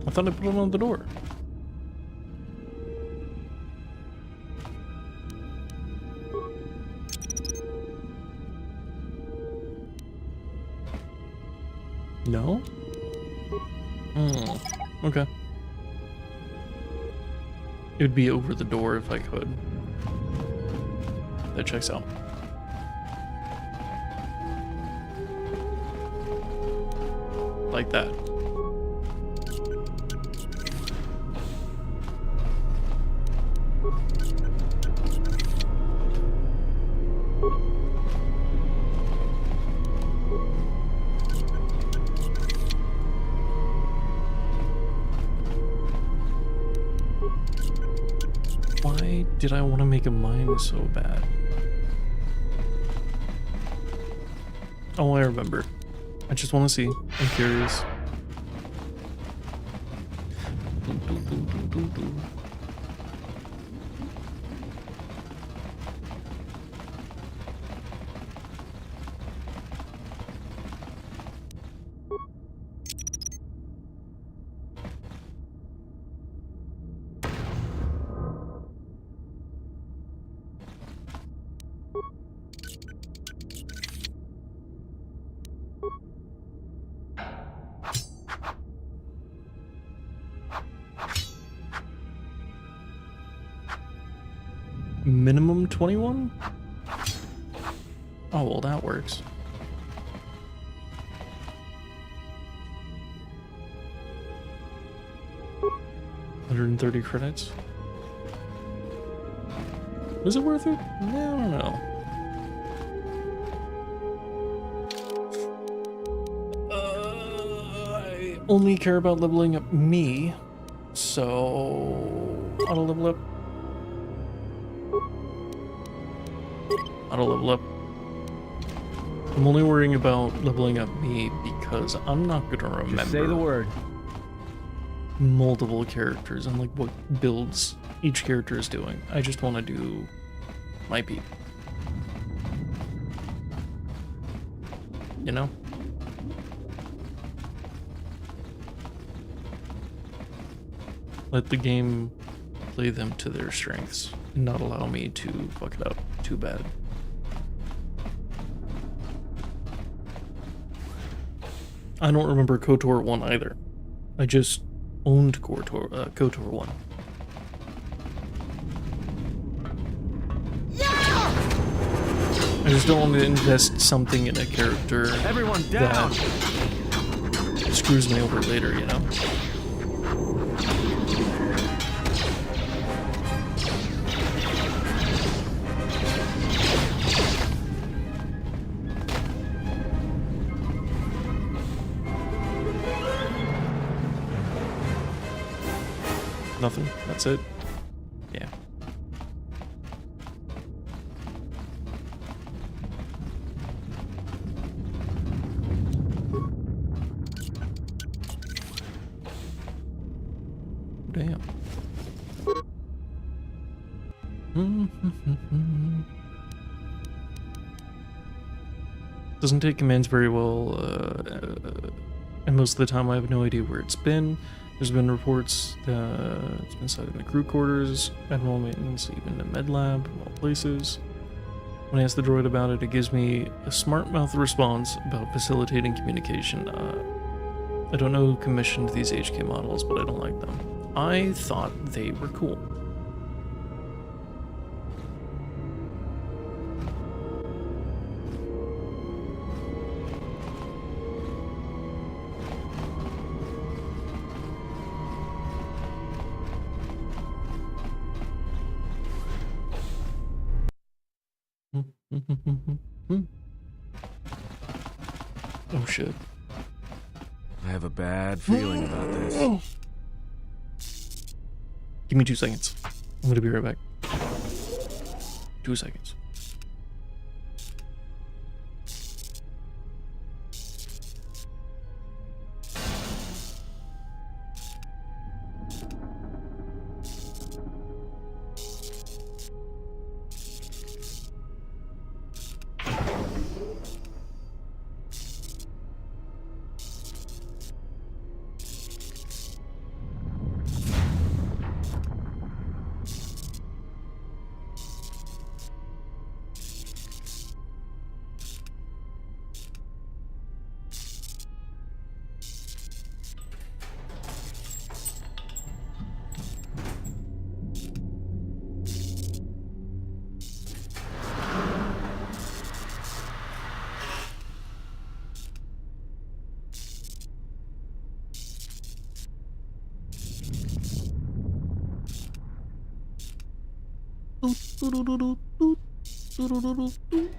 Speaker 1: I thought I put it on the door. No? Okay. It would be over the door if I could. That checks out. Like that. Why did I want to make a mine so bad? Oh, I remember. I just want to see. I'm curious. Minimum 21? Oh, well, that works. 130 credits. Was it worth it? I don't know. I only care about leveling up me, so auto level up. Auto level up. I'm only worrying about leveling up me because I'm not gonna remember.
Speaker 6: Just say the word.
Speaker 1: Multiple characters and like what builds each character is doing. I just want to do my peep. You know? Let the game play them to their strengths and not allow me to fuck it up too bad. I don't remember KOTOR 1 either. I just owned KOTOR 1. I just don't want to invest something in a character that screws me over later, you know? Nothing. That's it. Yeah. Damn. Doesn't take commands very well, and most of the time I have no idea where it's been. There's been reports that it's been sighted in the crew quarters, admiral maintenance, even the med lab, of all places. When I ask the droid about it, it gives me a smart mouth response about facilitating communication. I don't know who commissioned these HK models, but I don't like them. I thought they were cool. Oh shit.
Speaker 6: I have a bad feeling about this.
Speaker 1: Give me 2 seconds. I'm gonna be right back. 2 seconds.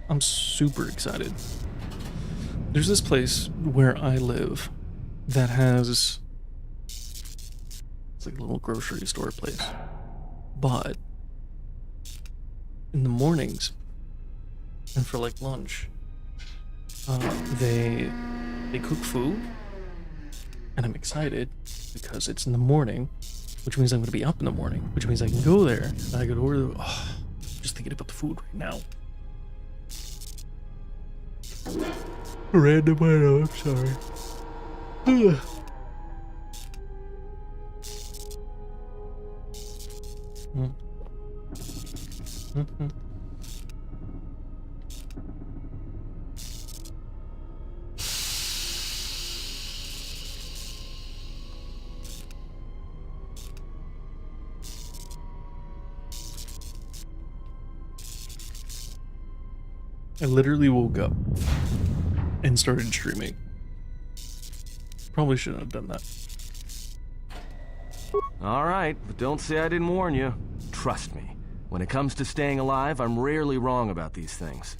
Speaker 1: I'm super excited. There's this place where I live that has, it's like a little grocery store place, but in the mornings and for like lunch, they cook food, and I'm excited because it's in the morning, which means I'm going to be up in the morning, which means I can go there and I could order. Oh, just thinking about the food right now. Random item, I'm sorry. I literally woke up and started streaming. Probably shouldn't have done that.
Speaker 6: All right, but don't say I didn't warn you. Trust me, when it comes to staying alive, I'm rarely wrong about these things.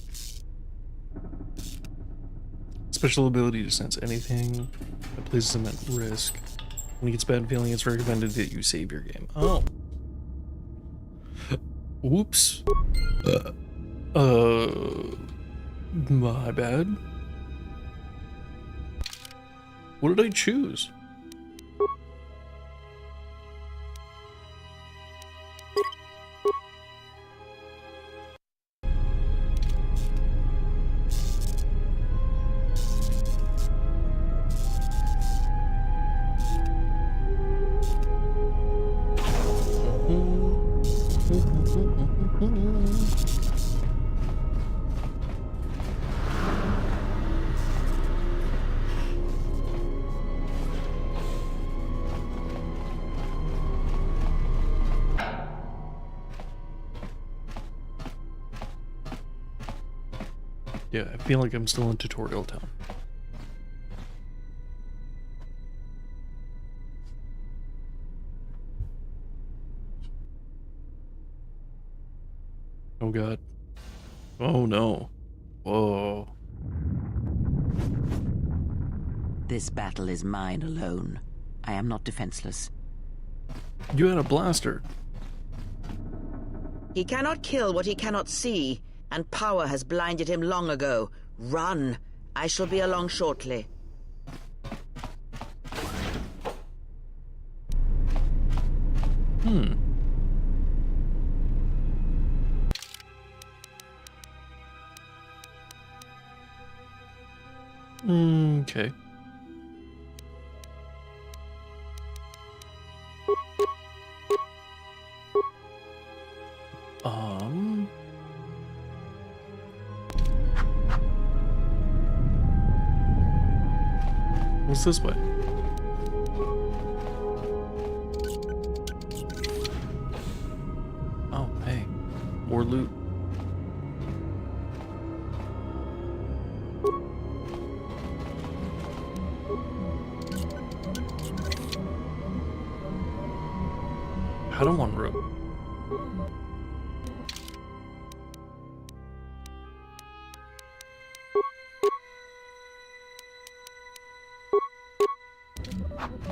Speaker 1: Special ability to sense anything that places him at risk. When he gets a bad feeling, it's recommended that you save your game. Oh. Whoops. My bad. What did I choose? Yeah, I feel like I'm still in tutorial town. Oh god. Oh no. Whoa.
Speaker 3: This battle is mine alone. I am not defenseless.
Speaker 1: You had a blaster.
Speaker 19: He cannot kill what he cannot see, and power has blinded him long ago. Run! I shall be along shortly.
Speaker 1: Okay. What's this way? Oh, hey. More loot. I don't want rope.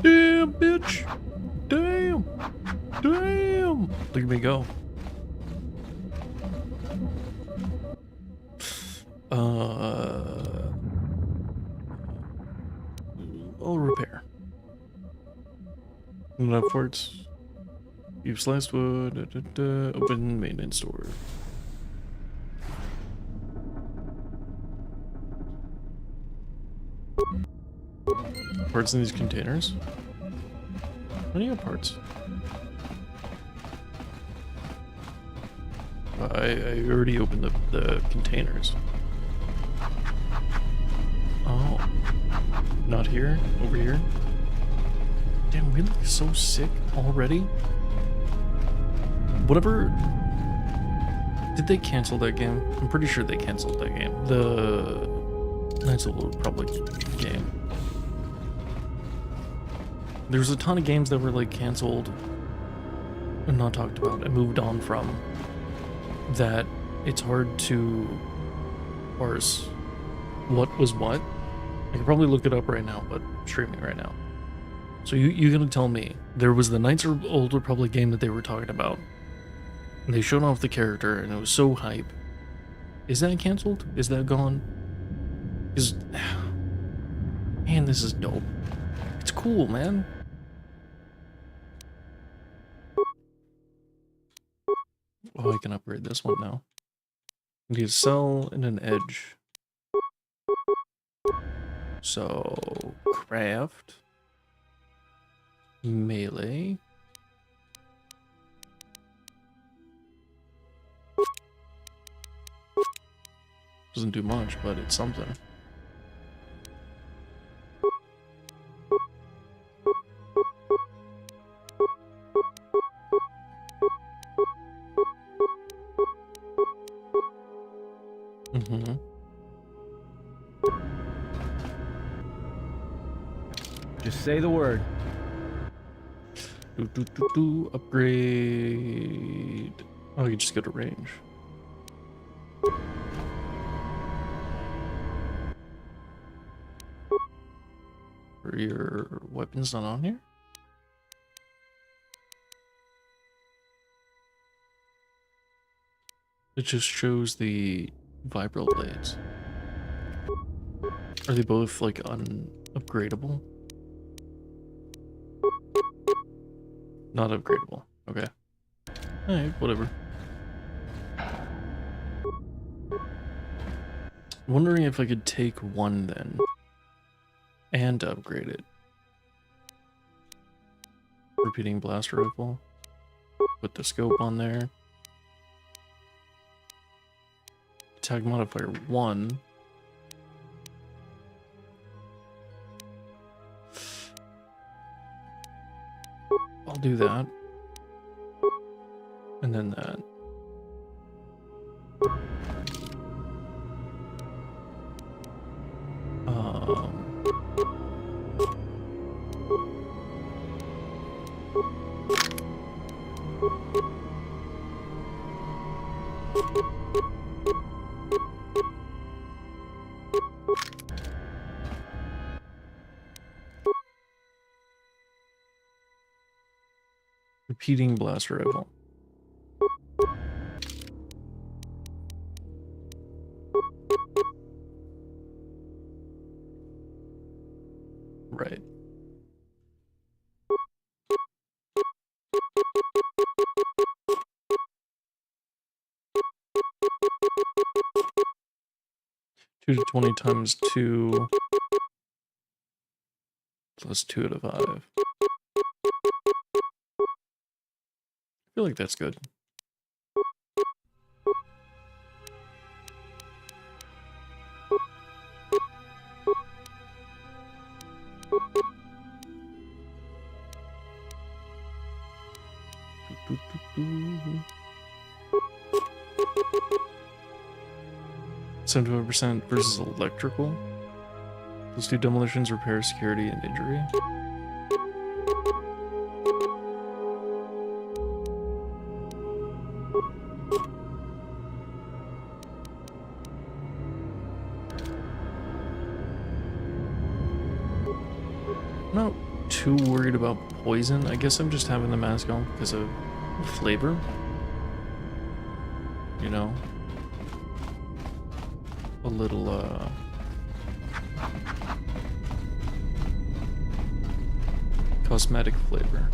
Speaker 1: Damn, bitch! Damn! Damn! Look at me go. I'll repair. Enough parts. You've sliced wood. Open maintenance door. Parts in these containers? How do you have parts? I already opened the containers. Oh. Not here? Over here? Damn, we look so sick already. Whatever. Did they cancel that game? I'm pretty sure they canceled that game. The Knights of the Old Republic game. There's a ton of games that were like canceled and not talked about and moved on from, that it's hard to parse what was what. I can probably look it up right now, but I'm streaming right now. So you're gonna tell me there was the Knights of the Old Republic game that they were talking about, and they showed off the character and it was so hype. Is that canceled? Is that gone? Man, this is dope. It's cool, man. Oh, I can upgrade this one now. I need a cell and an edge. So, craft. Melee. Doesn't do much, but it's something.
Speaker 6: Just say the word.
Speaker 1: Upgrade. Oh, you just go to range. Are your weapons not on here? It just shows the vibro blades. Are they both like unupgradable? Not upgradable. Okay. Alright, whatever. Wondering if I could take one then and upgrade it. Repeating blaster rifle. Put the scope on there. Attack modifier 1. I'll do that. And then that. Repeating blaster rifle. Right. Two to 20 times 2 plus 2 to 5. I feel like that's good. %75% versus electrical. Let's do demolitions, repair, security, and injury. I'm not too worried about poison. I guess I'm just having the mask on because of the flavor. You know? A little, cosmetic flavor.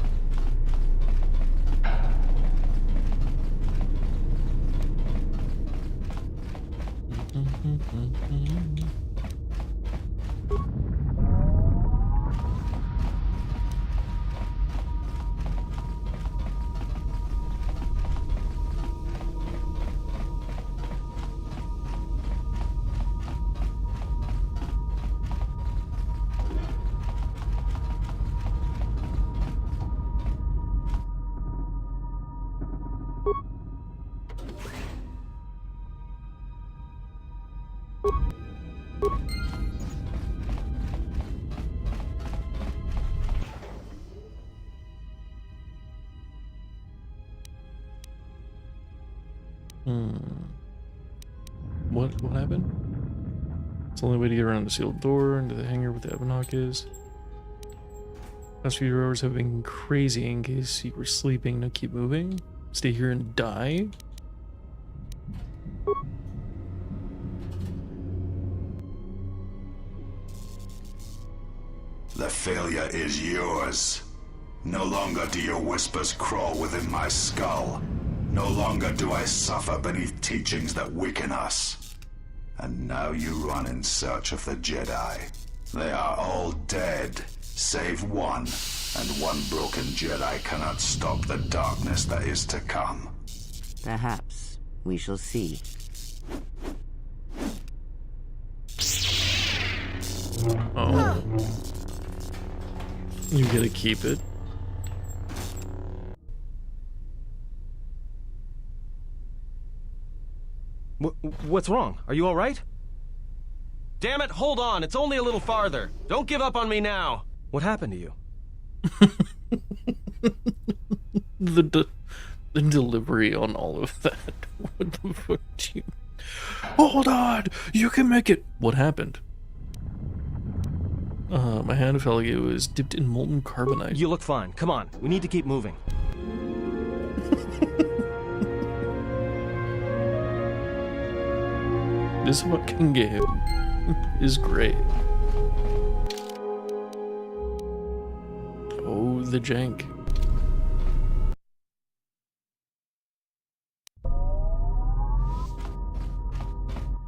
Speaker 1: What happened? It's the only way to get around the sealed door into the hangar where the Ebonhawk is. Last few hours have been crazy. In case you were sleeping, no, keep moving. Stay here and die.
Speaker 20: The failure is yours. No longer do your whispers crawl within my skull. No longer do I suffer beneath teachings that weaken us. And now you run in search of the Jedi. They are all dead, save one. And one broken Jedi cannot stop the darkness that is to come.
Speaker 3: Perhaps we shall see.
Speaker 1: Oh. You gotta keep it.
Speaker 6: What's wrong? Are you all right? Damn it, hold on. It's only a little farther. Don't give up on me now. What happened to you?
Speaker 1: The delivery on all of that. What the fuck do you... Hold on! You can make it! What happened? My hand felt like it was dipped in molten carbonite.
Speaker 6: You look fine. Come on. We need to keep moving.
Speaker 1: This fucking game is great. Oh, the jank.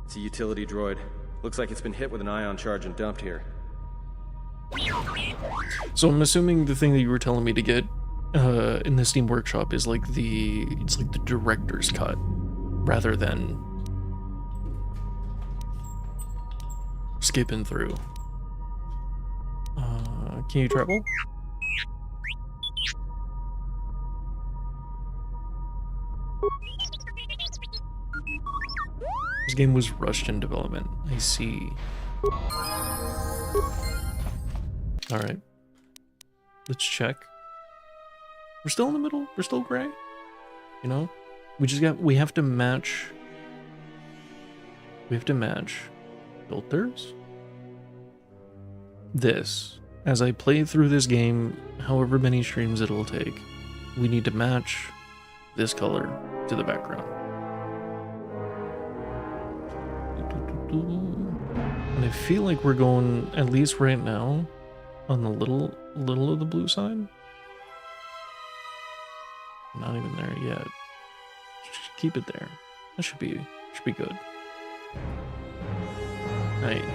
Speaker 6: It's a utility droid. Looks like it's been hit with an ion charge and dumped here.
Speaker 1: So I'm assuming the thing that you were telling me to get in the Steam Workshop is like the director's cut rather than skipping through. Can you travel? This game was rushed in development. I see. Alright. Let's check. We're still in the middle. We're still gray. You know? We have to match. We have to match filters. This. As I play through this game, however many streams it'll take, we need to match this color to the background. And I feel like we're going, at least right now, on the little of the blue side. Not even there yet. Just keep it there. That should be good. Right.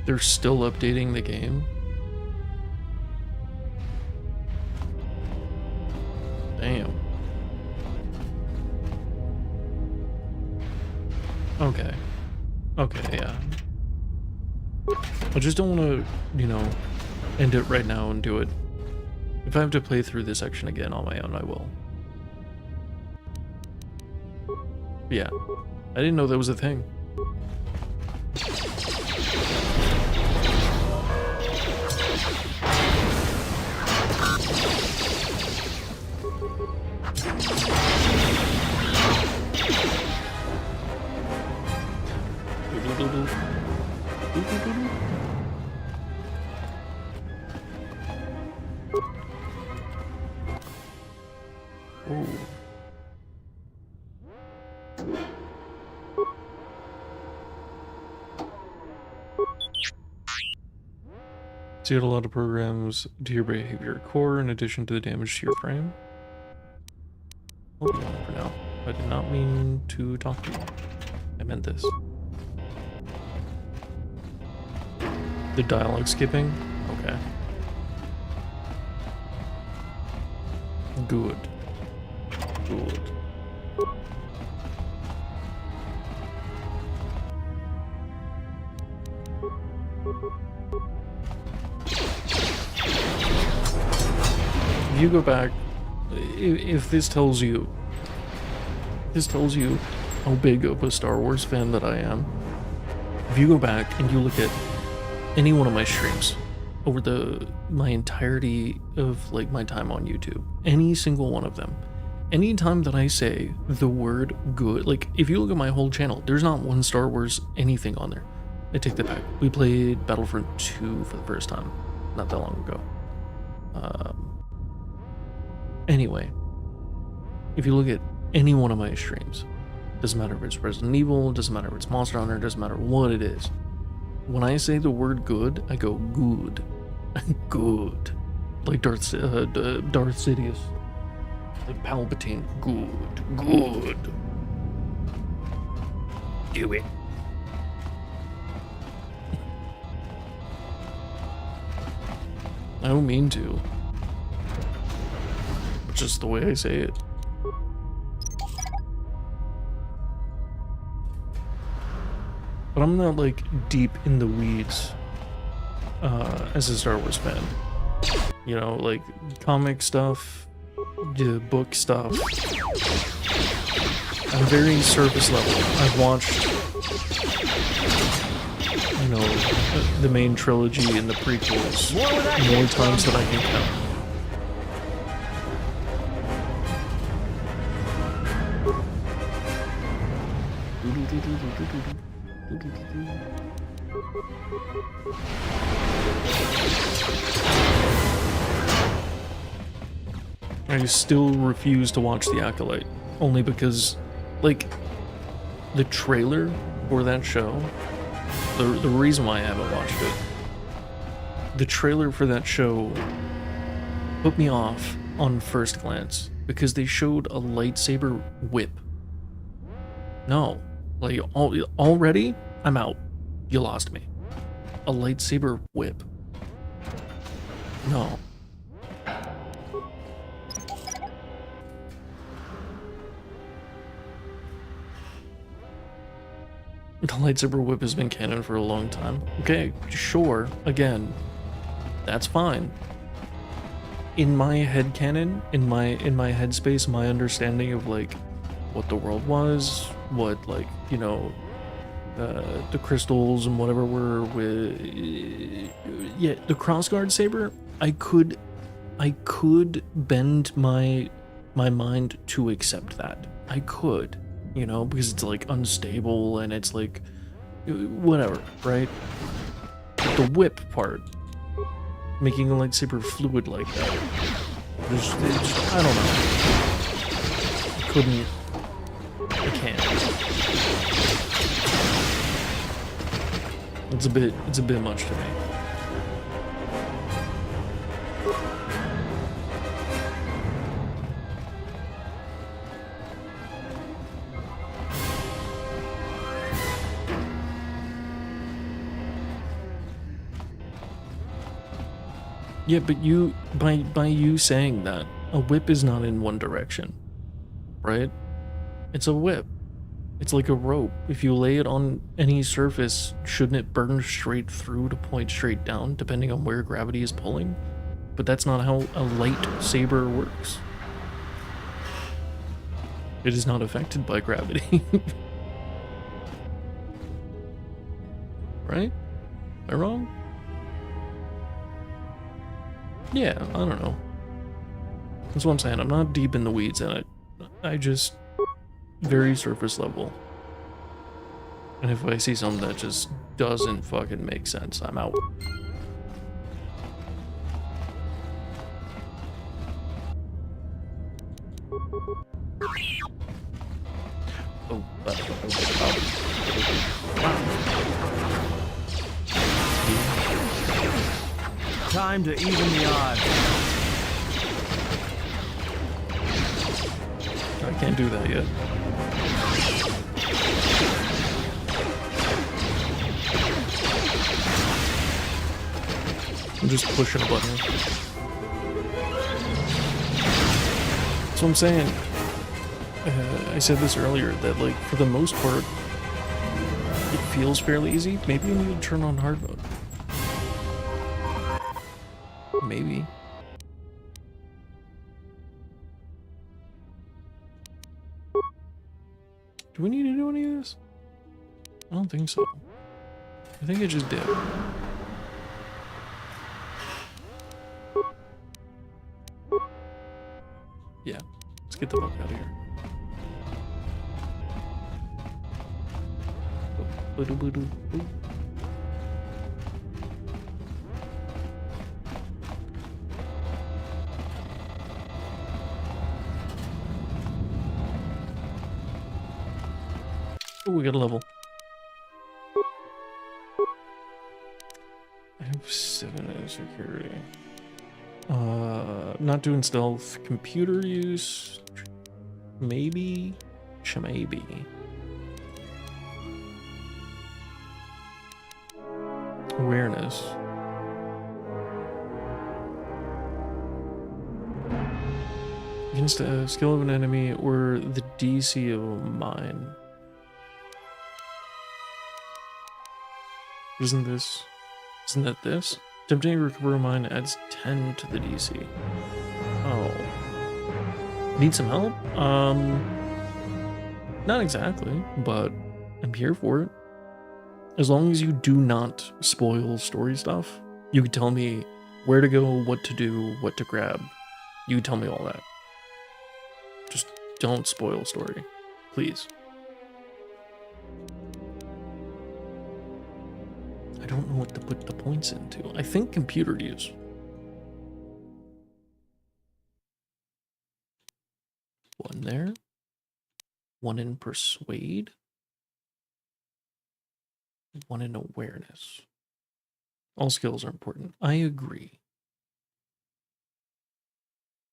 Speaker 1: They're still updating the game. Damn. Okay. Okay, yeah. I just don't want to, you know, end it right now and do it. If I have to play through this section again on my own, I will. Yeah. I didn't know that was a thing. Ooh. See, a lot of programs do your behavior core in addition to the damage to your frame. Hold on for now. I did not mean to talk to you. I meant this. The dialogue skipping? Okay. Good. Good. If you go back, if this tells you how big of a Star Wars fan that I am, if you go back and you look at any one of my streams over my entirety of like my time on YouTube, any single one of them, anytime that I say the word good, like if you look at my whole channel, there's not one Star Wars anything on there. I take that back. We played Battlefront 2 for the first time not that long ago. Anyway, if you look at any one of my streams, doesn't matter if it's Resident Evil, doesn't matter if it's Monster Hunter, doesn't matter what it is, when I say the word good, I go good. Good. Like Darth Sidious. Like Palpatine. Good. Good. Do it. I don't mean to. It's just the way I say it. But I'm not like deep in the weeds as a Star Wars fan. You know, like comic stuff, book stuff. I'm very surface level. I've watched, you know, the main trilogy and the prequels more times than I can count. I still refuse to watch The Acolyte, only because, like, the trailer for that show, the reason why I haven't watched it, the trailer for that show put me off on first glance, because they showed a lightsaber whip. No, like, already, I'm out. You lost me. A lightsaber whip. No. The lightsaber whip has been canon for a long time. Okay, sure, again, that's fine. In my head canon, in my headspace, my understanding of like what the world was, what like, you know, the crystals and whatever were with, yeah, the crossguard saber, I could bend my mind to accept that. I could. You know, because it's like unstable and it's like whatever, right? But the whip part, making a lightsaber fluid like that, it's, I don't know. I can't. It's a bit much to me. Yeah, but you, by you saying that, a whip is not in one direction, right? It's a whip. It's like a rope. If you lay it on any surface, shouldn't it burn straight through to point straight down, depending on where gravity is pulling? But that's not how a lightsaber works. It is not affected by gravity. Right? Am I wrong? Yeah, I don't know. That's what I'm saying. I'm not deep in the weeds in it. I just very surface level. And if I see something that just doesn't fucking make sense, I'm out. Oh,
Speaker 6: Time to even the odds.
Speaker 1: I can't do that yet. I'm just pushing a button. That's what I'm saying. I said this earlier, that like, for the most part, it feels fairly easy. Maybe you need to turn on hard mode. Maybe. Do we need to do any of this? I don't think so. I think I just did. Yeah, let's get the fuck out of here. Ooh. Oh, we got a level. I have 7 in security. Not doing stealth. Computer use. Maybe. Maybe. Awareness. Against a skill of an enemy or the DC of a mine. Isn't that this? Tempting to recover mine adds 10 to the DC. Oh. Need some help? Not exactly, but I'm here for it. As long as you do not spoil story stuff, you can tell me where to go, what to do, what to grab. You can tell me all that. Just don't spoil story, please. I don't know what to put the points into. I think computer use. One there. One in persuade. One in awareness. All skills are important. I agree.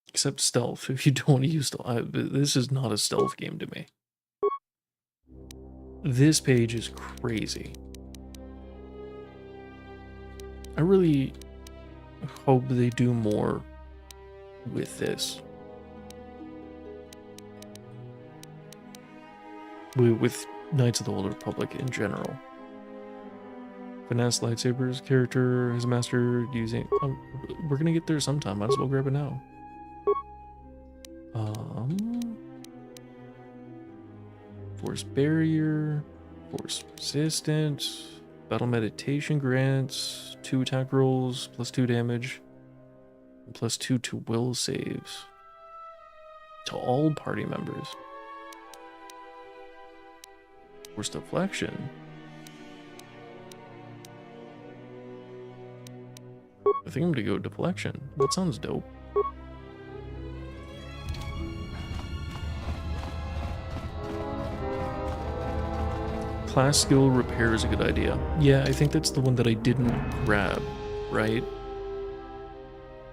Speaker 1: Except stealth, if you don't want to use stealth. This is not a stealth game to me. This page is crazy. I really hope they do more with this. With Knights of the Old Republic in general. Finesse lightsabers, character has mastered using... we're gonna get there sometime, might as well grab it now. Force barrier, force resistant, battle meditation grants, 2 attack rolls, +2 damage, and +2 to will saves. To all party members. Force deflection. I think I'm gonna go deflection. That sounds dope. Class skill repair is a good idea. Yeah, I think that's the one that I didn't grab, right?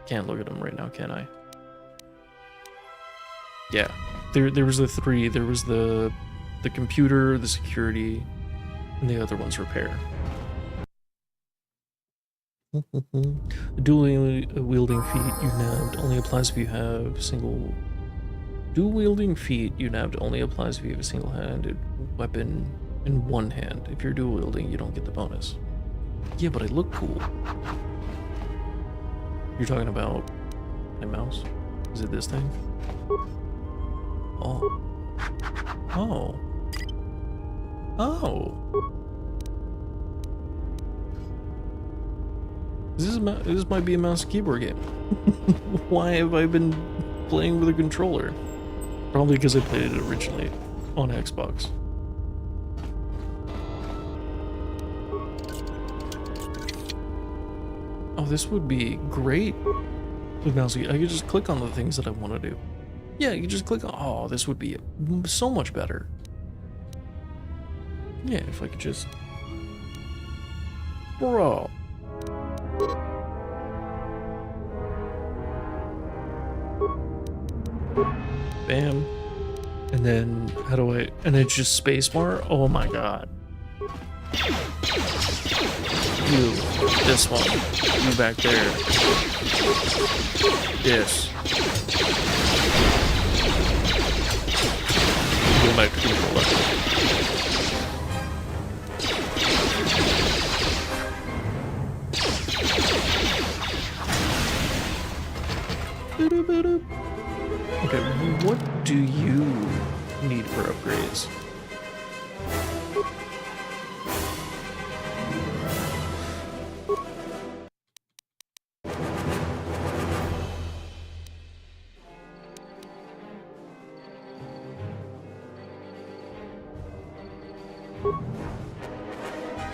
Speaker 1: Can't look at them right now, can I? Yeah, there was the 3. There was the computer, the security, and the other one's repair. Dual wielding feat you nabbed only applies if you have single. Dual wielding feat you nabbed only applies if you have a single-handed weapon in one hand. If you're dual wielding, you don't get the bonus. Yeah, but I look cool. You're talking about my mouse? Is it this thing? Oh. Oh. Oh. This might be a mouse and keyboard game. Why have I been playing with a controller? Probably because I played it originally on Xbox. Oh, this would be great with mouse. I could just click on the things that I want to do. Yeah, you just click on. Oh, this would be so much better. Yeah, if I could just. Bro. Bam. And then, how do I... And it's just spacebar? Oh my god. You. This one. You back there. This. Go back to controller. Okay, what do you need for upgrades?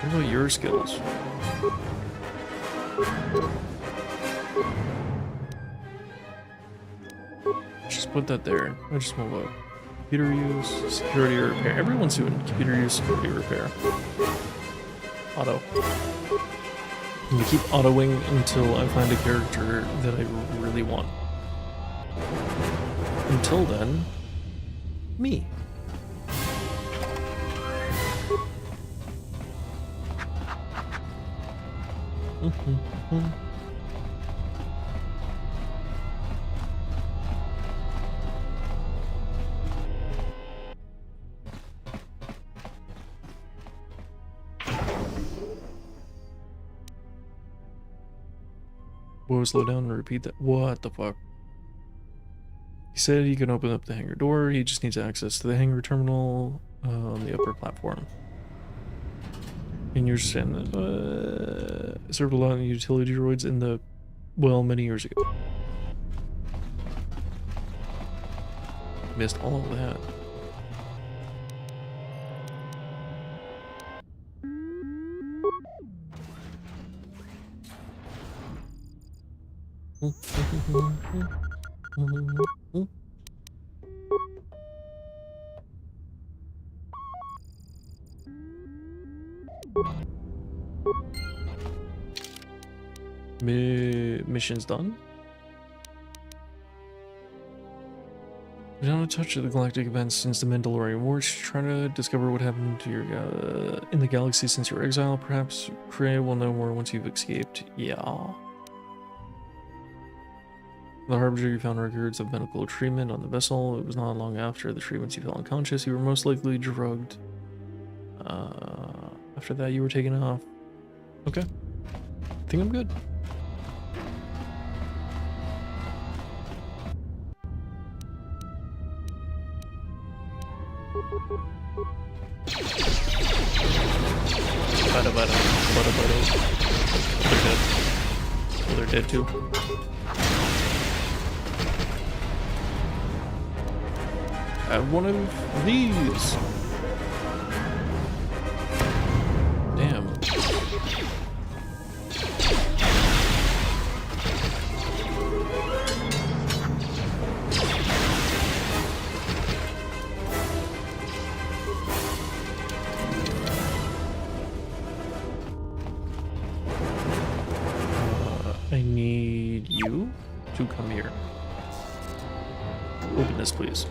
Speaker 1: What about your skills? Just put that there. I just move up. Computer use, security repair. Everyone's doing computer use, security repair. Auto. I'm gonna keep autoing until I find a character that I really want. Until then, me. Whoa, slow down and repeat that. What the fuck? He said he can open up the hangar door. He just needs access to the hangar terminal on the upper platform. And you're saying served a lot of utility droids in the, well, many years ago. Missed all of that. Mission's done. We don't have touch of the galactic events since the Mandalorian Wars. Trying to discover what happened to your in the galaxy since your exile. Perhaps Kree will know more once you've escaped. Yeah. The Harbinger, you found records of medical treatment on the vessel. It was not long after the treatments you fell unconscious. You were most likely drugged. After that, you were taken off. Okay. I think I'm good. Bada. They're dead. Oh, they're dead too. I have one of these. Damn. I need you to come here. Open this, please.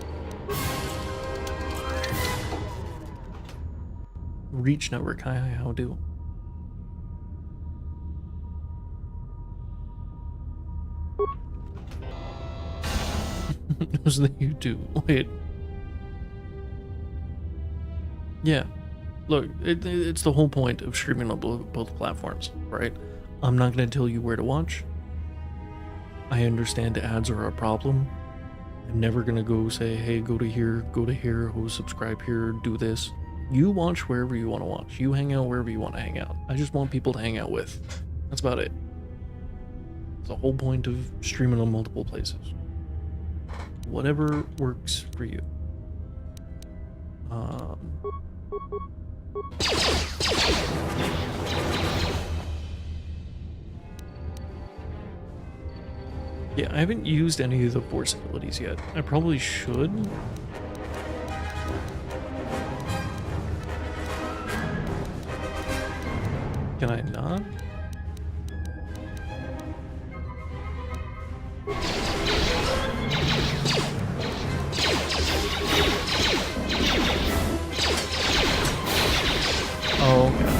Speaker 1: Reach network. Hi, how do? It was the YouTube. Wait. Yeah. Look, it's the whole point of streaming on both platforms, right? I'm not going to tell you where to watch. I understand ads are a problem. I'm never going to go say, hey, go to here, go subscribe here, do this. You watch wherever you want to watch. You hang out wherever you want to hang out. I just want people to hang out with. That's about it. It's the whole point of streaming on multiple places. Whatever works for you. Yeah, I haven't used any of the force abilities yet. I probably should. Can I not? Oh, okay.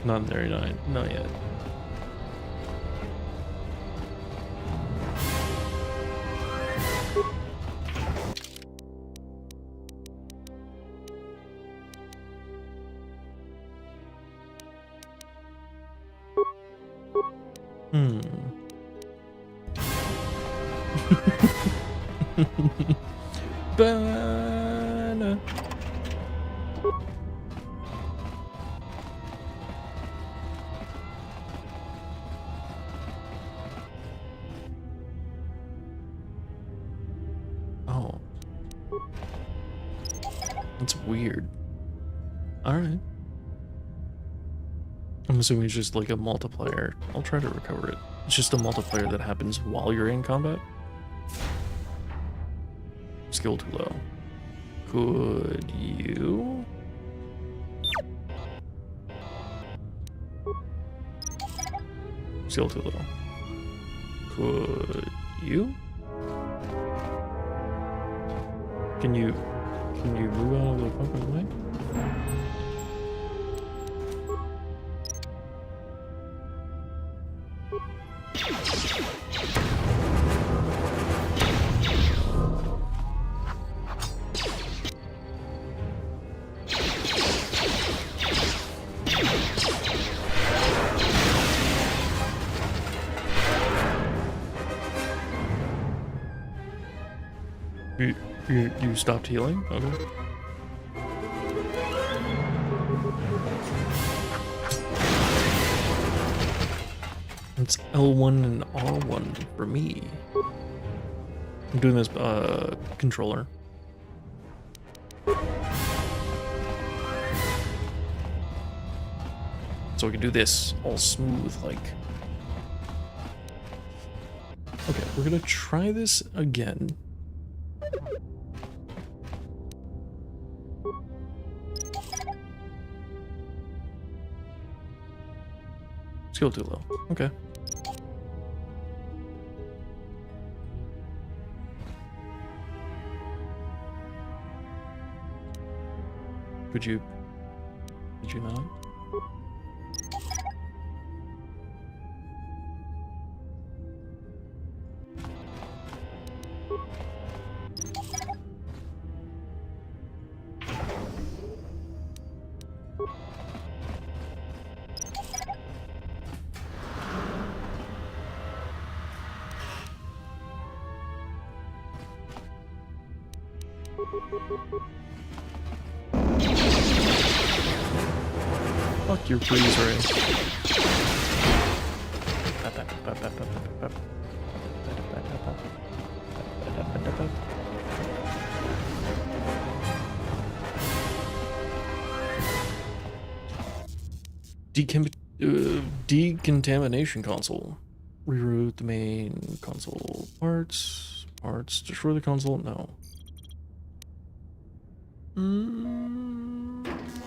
Speaker 1: Not very nice. Not yet. Banana. Oh. That's weird. Alright. I'm assuming it's just like a multiplier. I'll try to recover it. It's just a multiplier that happens while you're in combat. Skill too low. Could you? Skill too low. Could you? Can you move out of the fucking way? You stopped healing? Okay. It's L1 and R1 for me. I'm doing this controller. So we can do this all smooth, like. Okay, we're gonna try this again. Skill too low. Okay. Could you not? Fuck your freeze ray. Decontamination console. Reroute the main console parts. Destroy the console. No.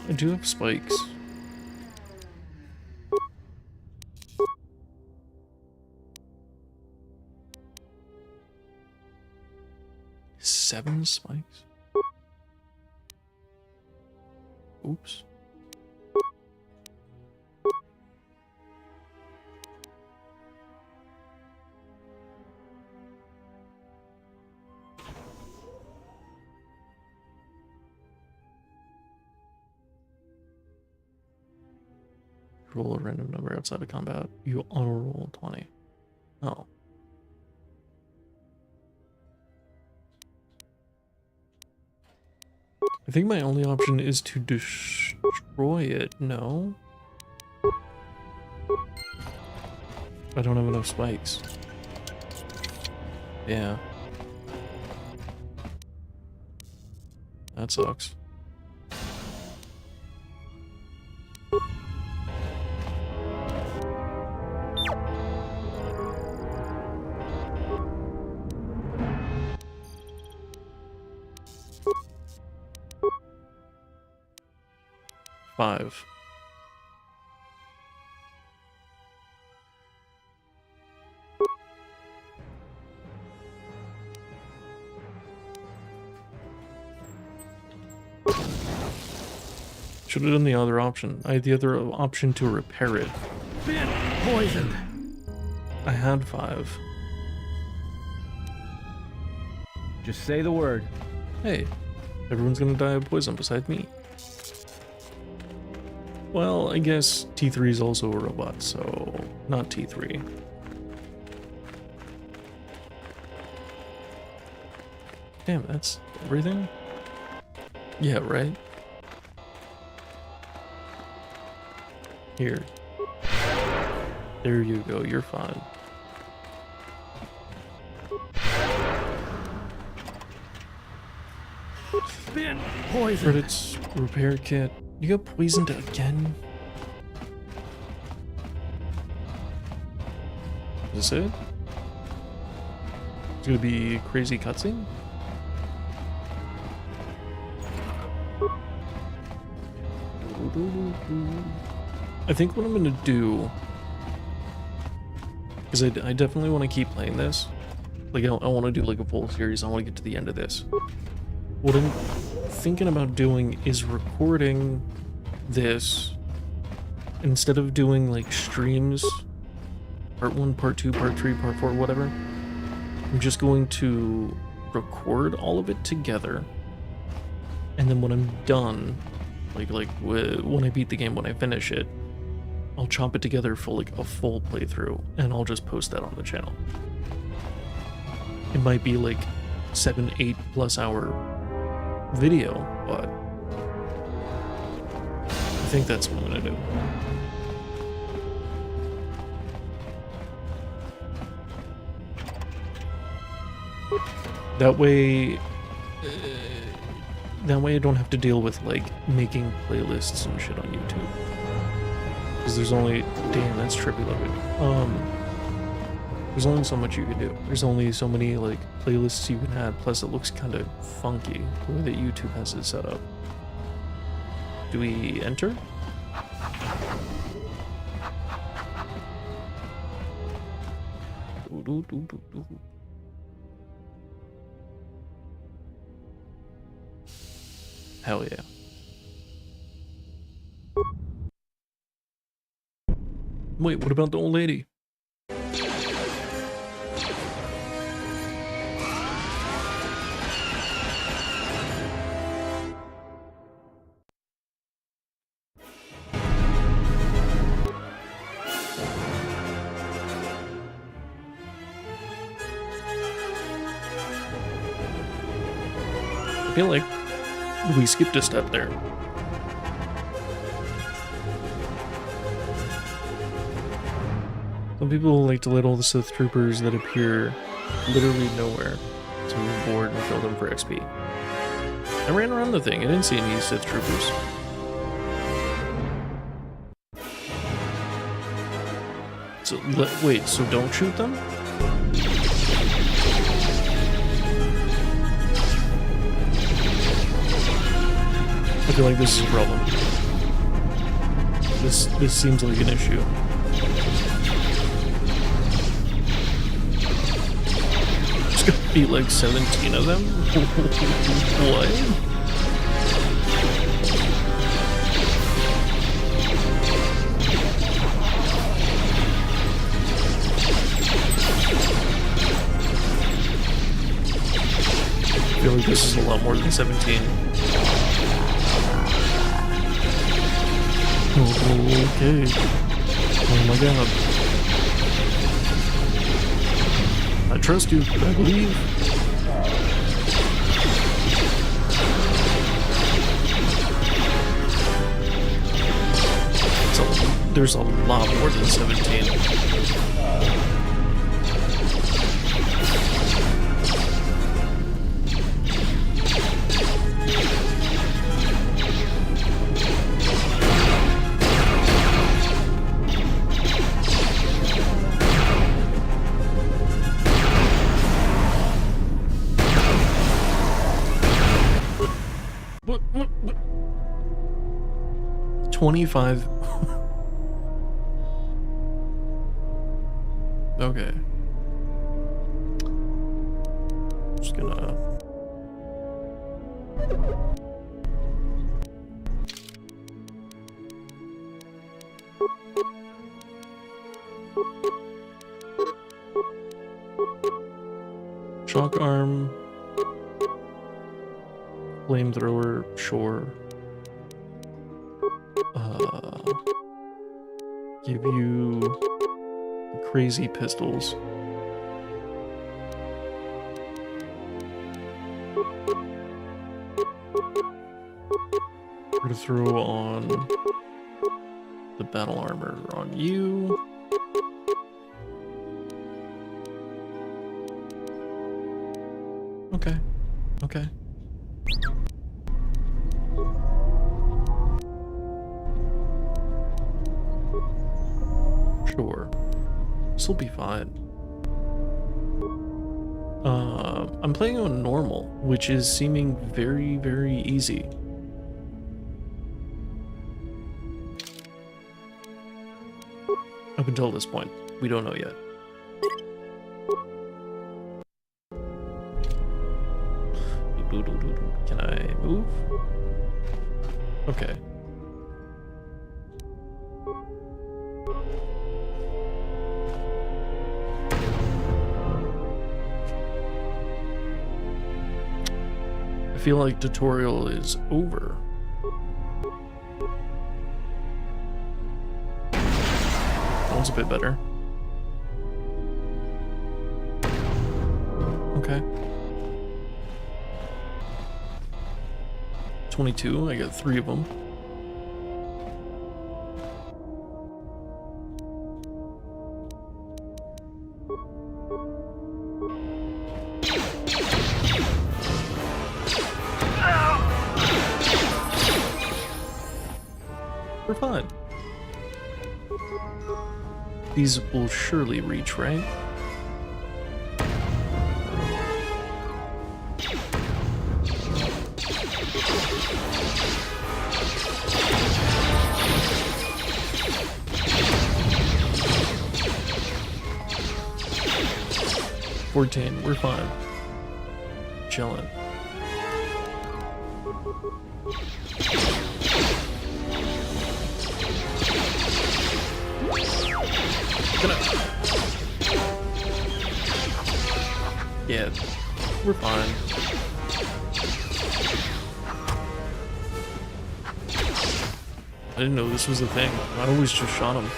Speaker 1: I do have spikes. Seven spikes? Oops. Roll a random number outside of combat. You auto roll 20. Oh. I think my only option is to destroy it. No? I don't have enough spikes. Yeah. That sucks. Five. Should have done the other option. I had the other option to repair it.
Speaker 4: Been poisoned.
Speaker 1: I had 5.
Speaker 6: Just say the word.
Speaker 1: Hey, everyone's gonna die of poison besides me. Well, I guess T3 is also a robot, so not T3. Damn, that's everything? Yeah, right? Here. There you go, you're fine.
Speaker 4: Been poisoned.
Speaker 1: Credits, repair kit. You got poisoned again? Is this it? It's gonna be crazy cutscene? I think what I'm gonna do, because I definitely want to keep playing this. Like, I want to do like a full series. I want to get to the end of this. What I'm thinking about doing is recording this instead of doing like streams, part 1, part 2, part 3, part 4, whatever. I'm just going to record all of it together, and then when I'm done, like when I beat the game, when I finish it, I'll chop it together for like a full playthrough, and I'll just post that on the channel. It might be like 7-8+ hour video, but I think that's what I'm gonna do. That way I don't have to deal with like making playlists and shit on YouTube. Because there's only, damn, that's trippy loaded. There's only so much you can do. There's only so many like playlists you can add, plus it looks kind of funky the way that YouTube has it set up. Do we enter? Hell yeah. Wait, what about the old lady? I feel like we skipped a step there. Some people like to let all the Sith troopers that appear literally nowhere to move forward and kill them for XP. I ran around the thing, I didn't see any Sith troopers. So, wait, so don't shoot them? I feel like this is a problem. This seems like an issue. There's gonna be like 17 of them? What? I feel like this is a lot more than 17. Okay. Oh my god. I trust you, I believe. There's a lot more than 17. What? 25. Okay. Just gonna... Shock arm. Flamethrower, sure. Give you crazy pistols. We're gonna throw on the battle armor on you. Okay. Okay. Sure. This'll be fine. I'm playing on normal, which is seeming very, very easy. Up until this point, we don't know yet. Can I move? Okay. I feel like tutorial is over. That one's a bit better. Okay. 22. I got 3 of them. We're fine. These will surely reach, right? We're fine. Chilling. Yeah, we're fine. I didn't know this was a thing. I always just shot him.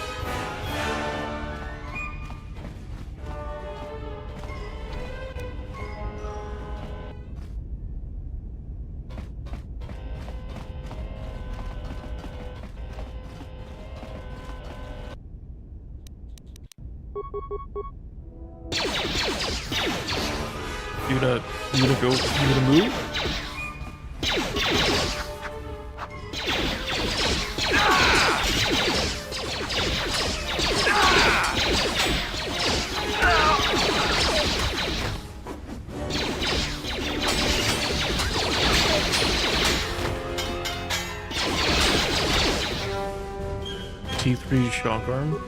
Speaker 1: You gonna move? T3 shock arm.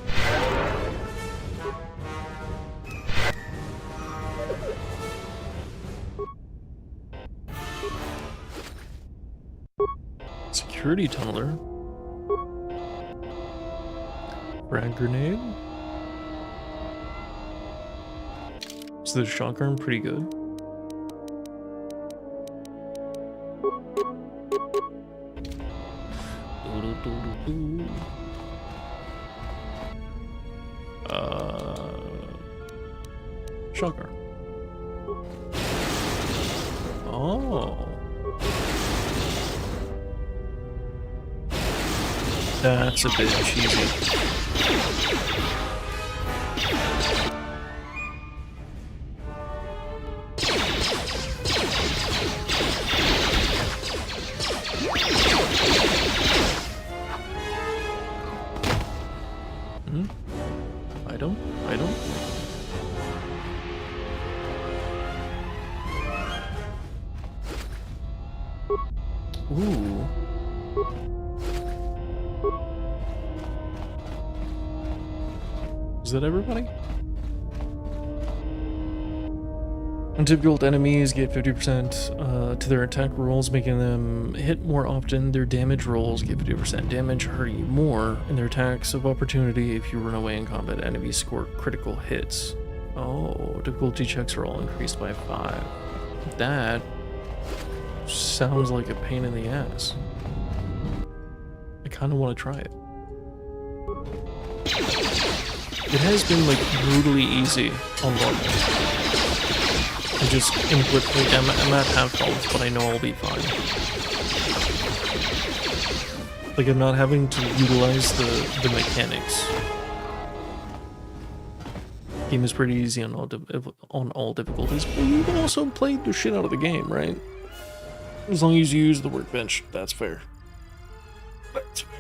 Speaker 1: Security tunneler. Frag grenade. Is the shock arm pretty good? Shock arm. Oh. That's a bit cheesy. Item? Ooh. Is that everybody? Difficult enemies get 50% to their attack rolls, making them hit more often. Their damage rolls get 50% damage, hurting you more in their attacks of opportunity. If you run away in combat, enemies score critical hits. Oh, difficulty checks are all increased by 5. That sounds like a pain in the ass. I kind of want to try it. It has been like brutally easy on normal. I just input, like, I'm at half health, but I know I'll be fine. Like, I'm not having to utilize the mechanics. Game is pretty easy on all difficulties, but you can also play the shit out of the game, right? As long as you use the workbench, that's fair. That's fair.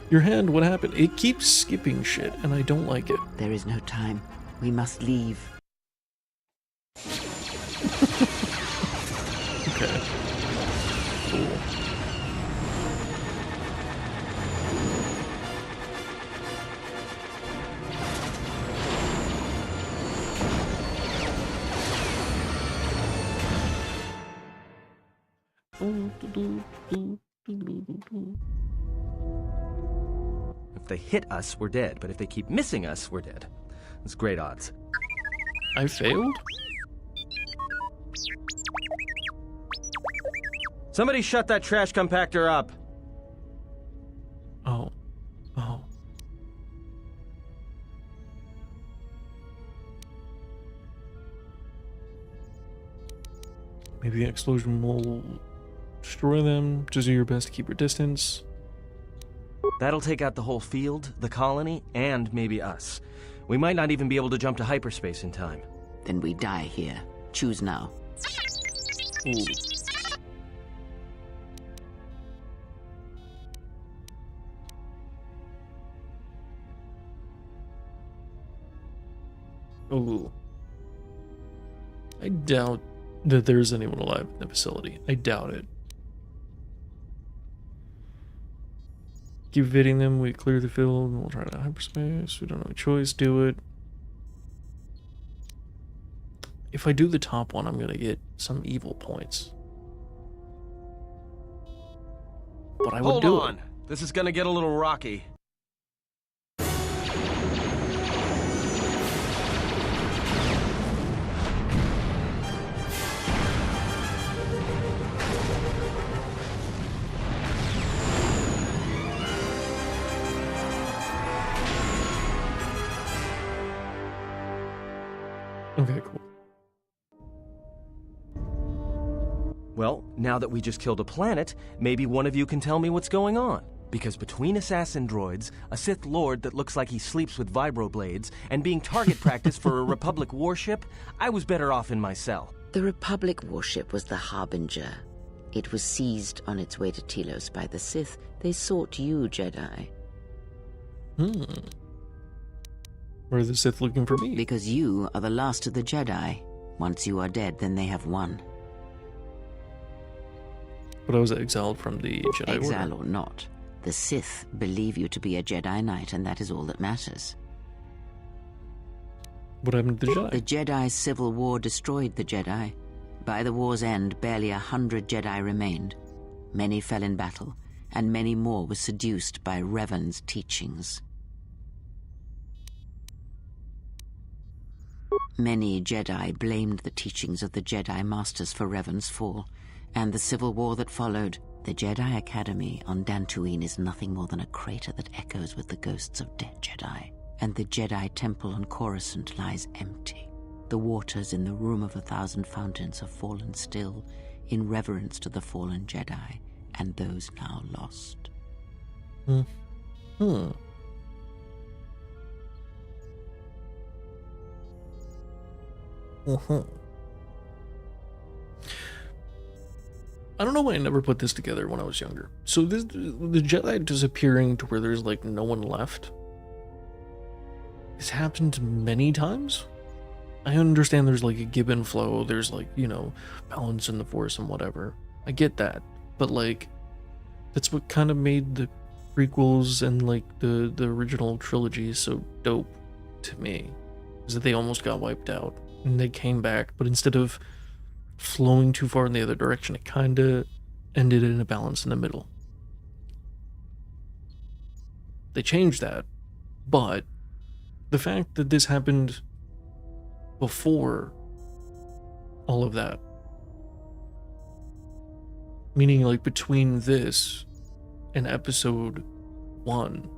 Speaker 1: Your hand, what happened? It keeps skipping shit, and I don't like it.
Speaker 3: There is no time. We must leave.
Speaker 1: Okay. Cool.
Speaker 6: If they hit us, we're dead, but if they keep missing us, we're dead. That's great odds.
Speaker 1: I failed?
Speaker 6: Somebody shut that trash compactor up!
Speaker 1: Oh. Maybe the explosion will destroy them. Just do your best to keep your distance.
Speaker 6: That'll take out the whole field, the colony, and maybe us. We might not even be able to jump to hyperspace in time.
Speaker 3: Then we die here. Choose now.
Speaker 1: Ooh. Ooh. I doubt that there's anyone alive in the facility. I doubt it. Keep evading them, we clear the field, and we'll try to hyperspace. We don't have a choice, do it. If I do the top one, I'm gonna get some evil points. But I would do it.
Speaker 6: Hold on. This is gonna get a little rocky.
Speaker 1: Okay, cool.
Speaker 6: Well, now that we just killed a planet, maybe one of you can tell me what's going on. Because between assassin droids, a Sith Lord that looks like he sleeps with vibroblades, and being target practice for a Republic warship, I was better off in my cell.
Speaker 3: The Republic warship was the Harbinger. It was seized on its way to Telos by the Sith. They sought you, Jedi.
Speaker 1: Why are the Sith looking for me?
Speaker 3: Because you are the last of the Jedi. Once you are dead, then they have won.
Speaker 1: But I was exiled from the Jedi
Speaker 3: Exile
Speaker 1: Order.
Speaker 3: or not, the Sith believe you to be a Jedi Knight, and that is all that matters.
Speaker 1: What happened to the Jedi?
Speaker 3: The Jedi's civil war destroyed the Jedi. By the war's end, barely 100 Jedi remained. Many fell in battle, and many more were seduced by Revan's teachings. Many Jedi blamed the teachings of the Jedi Masters for Revan's fall, and the civil war that followed. The Jedi Academy on Dantooine is nothing more than a crater that echoes with the ghosts of dead Jedi, and the Jedi Temple on Coruscant lies empty. The waters in the Room of 1,000 Fountains have fallen still in reverence to the fallen Jedi and those now lost.
Speaker 1: I don't know why I never put this together when I was younger. So the Jedi disappearing to where there's like no one left. This happened many times. I understand there's like a Gibbon flow, there's like, you know, balance in the Force and whatever. I get that. But like, that's what kind of made the prequels and like the original trilogy so dope to me. Is that they almost got wiped out. And they came back, but instead of flowing too far in the other direction, it kind of ended in a balance in the middle. They changed that, but the fact that this happened before all of that, meaning like between this and episode 1,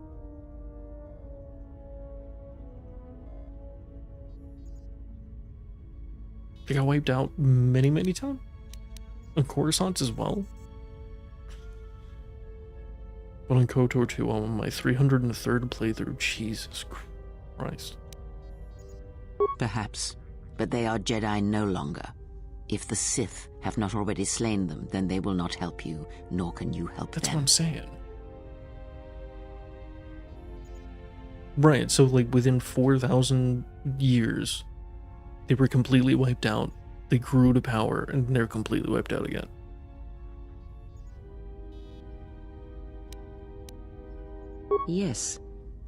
Speaker 1: they got wiped out many, many times. On Coruscant as well. But on KOTOR 2, I'm on my 303rd playthrough. Jesus Christ.
Speaker 3: Perhaps, but they are Jedi no longer. If the Sith have not already slain them, then they will not help you, nor can you help them.
Speaker 1: That's what I'm saying. Right, so like within 4,000 years, they were completely wiped out. They grew to power, and they're completely wiped out again.
Speaker 3: Yes,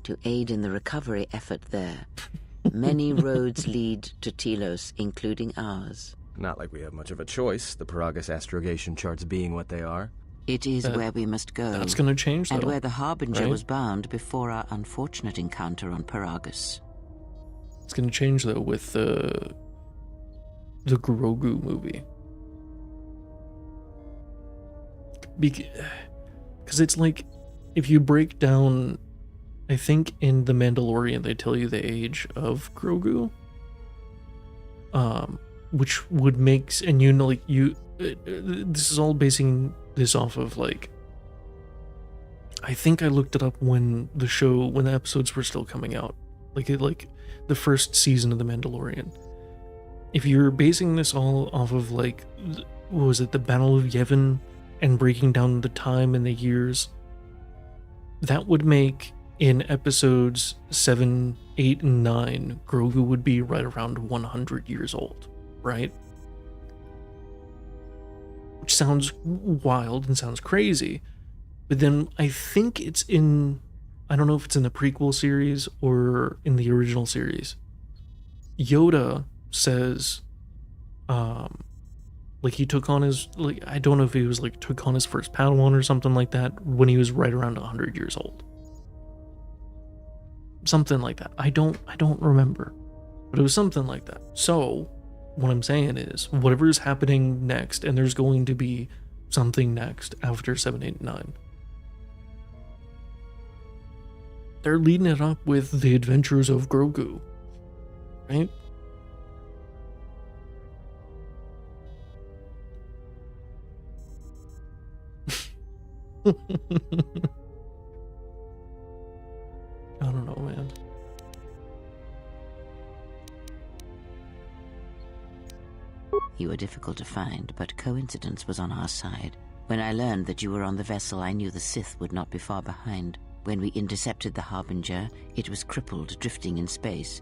Speaker 3: to aid in the recovery effort there. Many roads lead to Telos, including ours.
Speaker 6: Not like we have much of a choice, the Paragus astrogation charts being what they are.
Speaker 3: It is where we must go.
Speaker 1: That's gonna change, though.
Speaker 3: And where the Harbinger
Speaker 1: right?
Speaker 3: was bound before our unfortunate encounter on Paragus.
Speaker 1: It's gonna change, though, with the Grogu movie. Because it's like, if you break down, I think in The Mandalorian they tell you the age of Grogu, which would make, and you know, like this is all basing this off of, like, I think I looked it up when the episodes were still coming out, like the first season of The Mandalorian. If you're basing this all off of, like, what was it, the Battle of Yavin, and breaking down the time and the years, that would make in episodes 7, 8, and 9, Grogu would be right around 100 years old, right? Which sounds wild and sounds crazy. But then I think it's in, I don't know if it's in the prequel series or in the original series, Yoda says, like, he took on his, like, I don't know if he was, like, took on his first Padawan or something like that when he was right around 100 years old. Something like that. I don't remember. But it was something like that. So, what I'm saying is, whatever is happening next, and there's going to be something next after 7, 8, 9. They're leading it up with the adventures of Grogu, right? I don't know, man.
Speaker 3: You were difficult to find, but coincidence was on our side. When I learned that you were on the vessel, I knew the Sith would not be far behind. When we intercepted the Harbinger, it was crippled, drifting in space.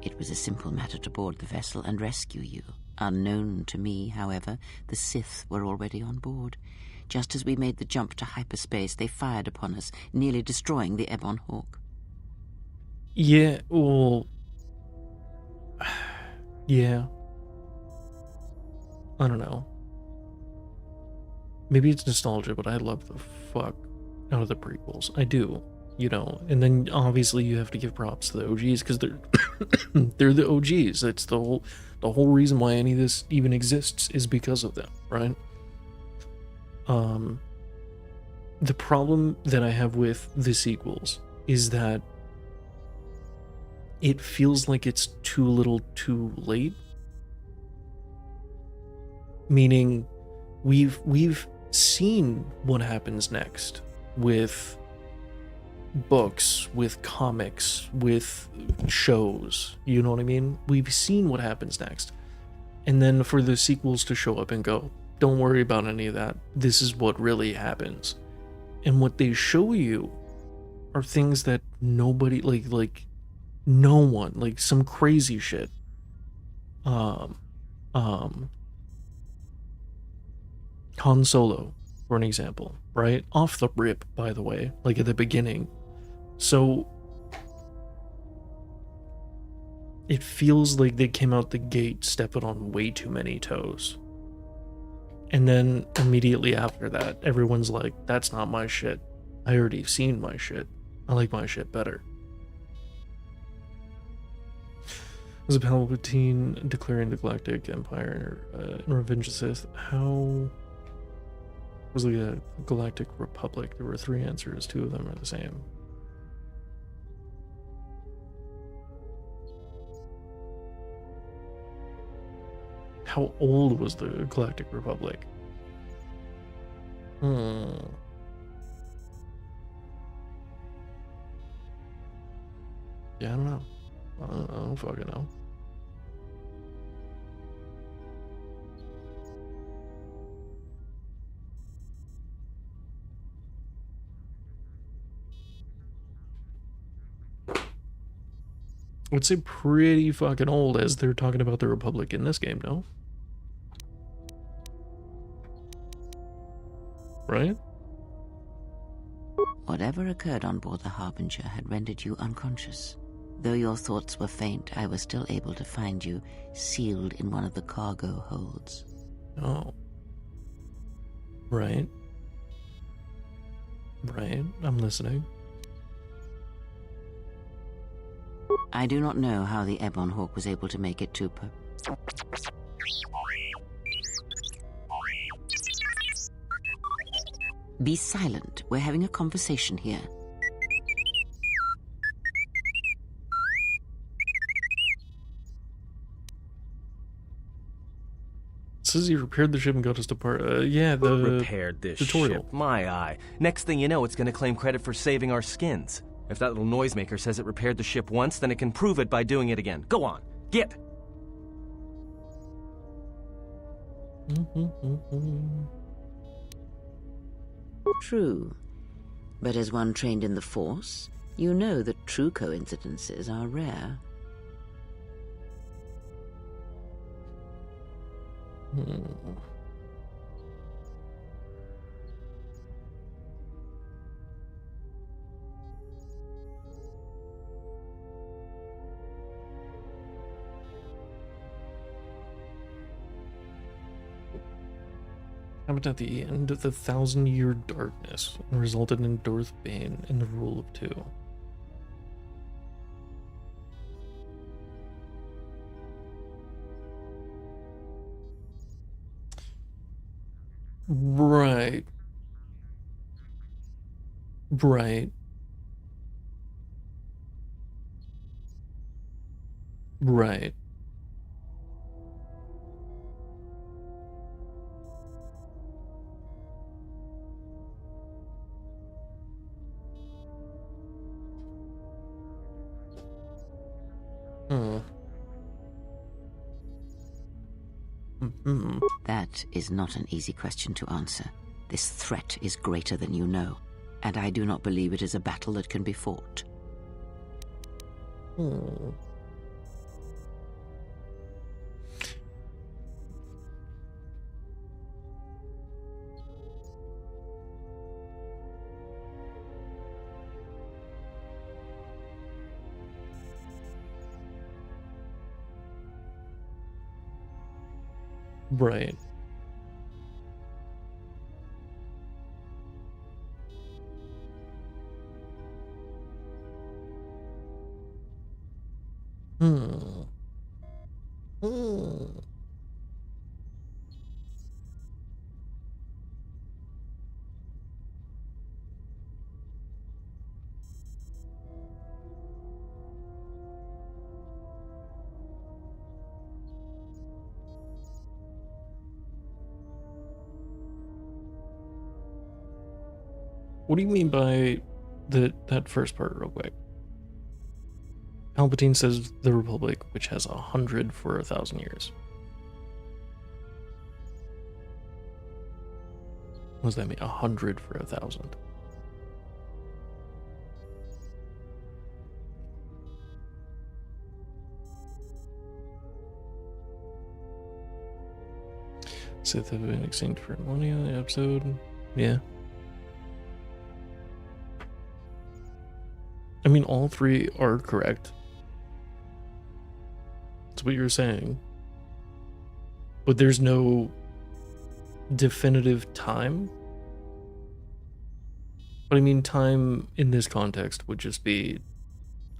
Speaker 3: It was a simple matter to board the vessel and rescue you. Unknown to me, however, the Sith were already on board. Just as we made the jump to hyperspace, they fired upon us, nearly destroying the Ebon Hawk.
Speaker 1: Yeah, well... yeah. I don't know. Maybe it's nostalgia, but I love the fuck out of the prequels. I do, you know. And then obviously you have to give props to the OGs because they're they're the OGs. That's the whole reason why any of this even exists is because of them, right? The problem that I have with the sequels is that it feels like it's too little too late. Meaning we've seen what happens next with books, with comics, with shows, you know what I mean? We've seen what happens next. And then for the sequels to show up and go, don't worry about any of that. This is what really happens. And what they show you are things that nobody, like no one, like some crazy shit. Han Solo, for an example, right? Off the rip, by the way, like at the beginning. So it feels like they came out the gate stepping on way too many toes. And then immediately after that, everyone's like, that's not my shit. I already seen my shit. I like my shit better. Was a Palpatine declaring the Galactic Empire in Revenge of the Sith? How was it a Galactic Republic? There were 3 answers. 2 of them are the same. How old was the Galactic Republic? Yeah, I don't know. I don't fucking know. I would say pretty fucking old, as they're talking about the Republic in this game, no? Right?
Speaker 3: Whatever occurred on board the Harbinger had rendered you unconscious. Though your thoughts were faint, I was still able to find you sealed in one of the cargo holds.
Speaker 1: Oh. Right. Right, I'm listening.
Speaker 3: I do not know how the Ebon Hawk was able to make it to Be silent. We're having a conversation here.
Speaker 1: says he repaired the ship and got us to part. Yeah, the
Speaker 6: repaired this
Speaker 1: tutorial.
Speaker 6: ship. My eye. Next thing you know, it's gonna claim credit for saving our skins. If that little noisemaker says it repaired the ship once, then it can prove it by doing it again. Go on, get.
Speaker 3: True. But as one trained in the Force, you know that true coincidences are rare.
Speaker 1: Happened at the end of the 1,000-year darkness and resulted in Darth Bane and the Rule of Two. Right. Right. Right.
Speaker 3: That is not an easy question to answer. This threat is greater than you know, and I do not believe it is a battle that can be fought.
Speaker 1: Right. What do you mean by that first part, real quick? Palpatine says the Republic, which has 100 for 1,000 years. What does that mean? 100 for 1,000? Sith have been extinct for millennia. Episode, yeah. I mean, all three are correct. That's what you're saying. But there's no definitive time. But I mean, time in this context would just be,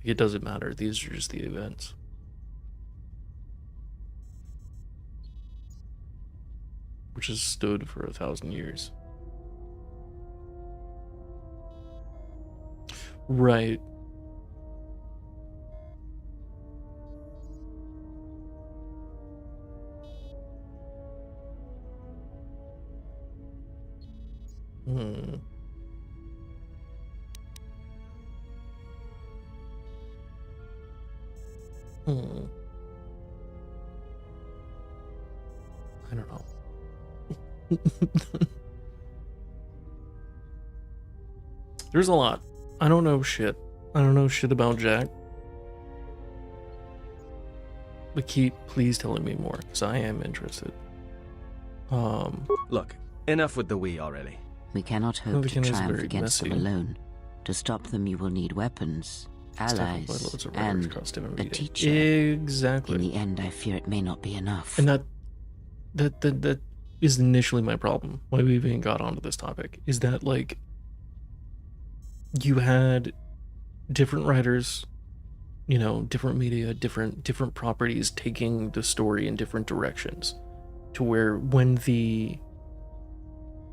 Speaker 1: it doesn't matter. These are just the events. Which has stood for 1,000 years. Right. I don't know. There's a lot. I don't know shit. I don't know shit about Jack. But keep please telling me more, because I am interested.
Speaker 6: Look, enough with the we already.
Speaker 3: We cannot hope to triumph against them alone. To stop them, you will need weapons, allies, and a teacher.
Speaker 1: Exactly.
Speaker 3: In the end, I fear it may not be enough.
Speaker 1: And that is initially my problem. Why we even got onto this topic is that, like, you had different writers, you know, different media, different properties taking the story in different directions, to where when the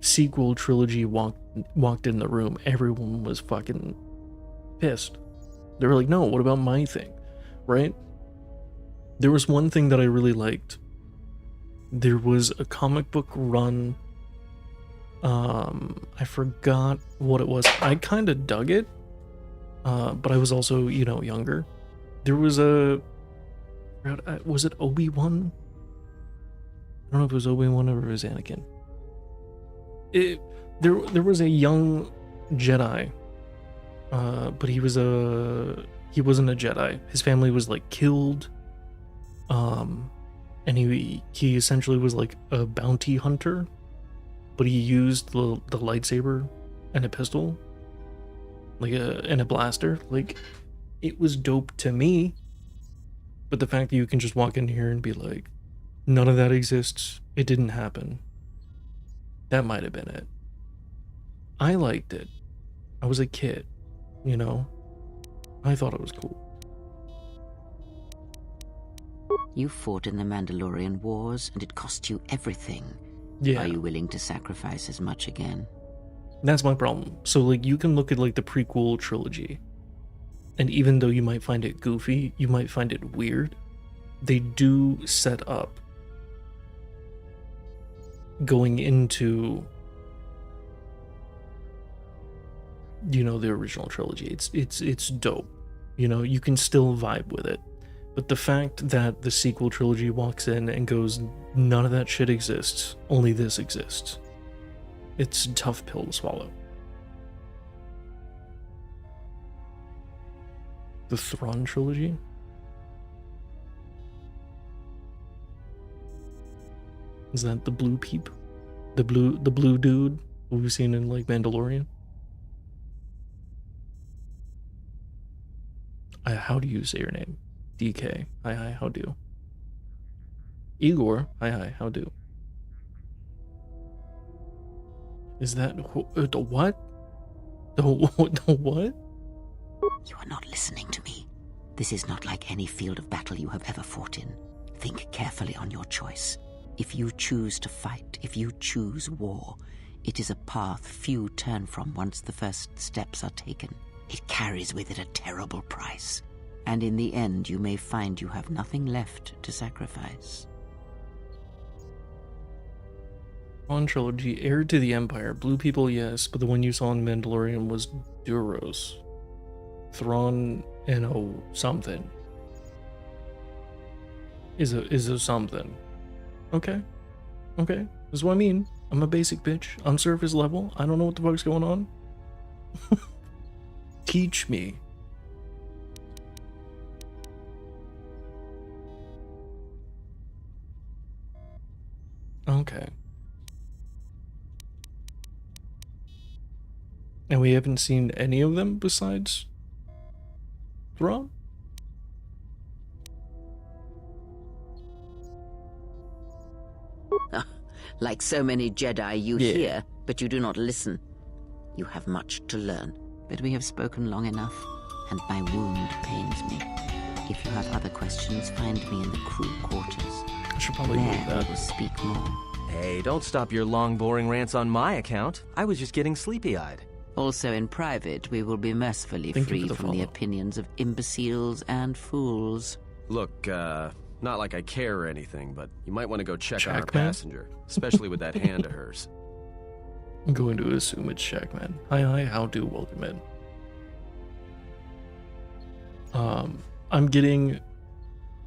Speaker 1: sequel trilogy walked in the room, everyone was fucking pissed. They were like, no, what about my thing? Right? There was one thing that I really liked There was a comic book run. I forgot what it was. I kind of dug it, but I was also, younger. There was was it Obi-Wan? I don't know if it was Obi-Wan or it was Anakin. There was a young Jedi, but he wasn't a Jedi. His family was like killed, and he essentially was like a bounty hunter, but he used the lightsaber and a pistol, and a blaster. Like, it was dope to me, but the fact that you can just walk in here and be like, none of that exists, it didn't happen, that might have been it. I liked it. I was a kid, I thought it was cool.
Speaker 3: You fought in the Mandalorian Wars, and it cost you everything.
Speaker 1: Yeah.
Speaker 3: Are you willing to sacrifice as much again?
Speaker 1: That's my problem. So, like, you can look at, like, the prequel trilogy, and even though you might find it goofy, you might find it weird, they do set up going into, the original trilogy. It's dope. You can still vibe with it. But the fact that the sequel trilogy walks in and goes, none of that shit exists, only this exists, it's a tough pill to swallow. The Thrawn trilogy? Is that the blue peep? The blue dude who we've seen in, like, Mandalorian? How do you say your name? DK. Hi, how do? Igor. Hi, how do? Is that the what? The what?
Speaker 3: You are not listening to me. This is not like any field of battle you have ever fought in. Think carefully on your choice. If you choose to fight, if you choose war, it is a path few turn from once the first steps are taken. It carries with it a terrible price. And in the end, you may find you have nothing left to sacrifice.
Speaker 1: Thrawn trilogy, heir to the Empire. Blue people, yes, but the one you saw in Mandalorian was Duros. Thrawn and something. Is a something. Okay. This is what I mean. I'm a basic bitch. On surface level, I don't know what the fuck's going on. Teach me. Okay. And we haven't seen any of them besides Thrawn?
Speaker 3: Like so many Jedi, you hear, but you do not listen. You have much to learn, but we have spoken long enough, and my wound pains me. If you have other questions, find me in the crew quarters.
Speaker 1: I should probably
Speaker 3: there
Speaker 1: move that.
Speaker 3: we will speak more.
Speaker 6: Hey, don't stop your long, boring rants on my account. I was just getting sleepy-eyed.
Speaker 3: Also in private, we will be mercifully free from the opinions of imbeciles and fools.
Speaker 6: Look, not like I care or anything, but you might want to go check on our
Speaker 1: Shackman?
Speaker 6: passenger, especially with that hand of hers.
Speaker 1: I'm going to assume it's Shackman. Hi, how do, welcome in. I'm getting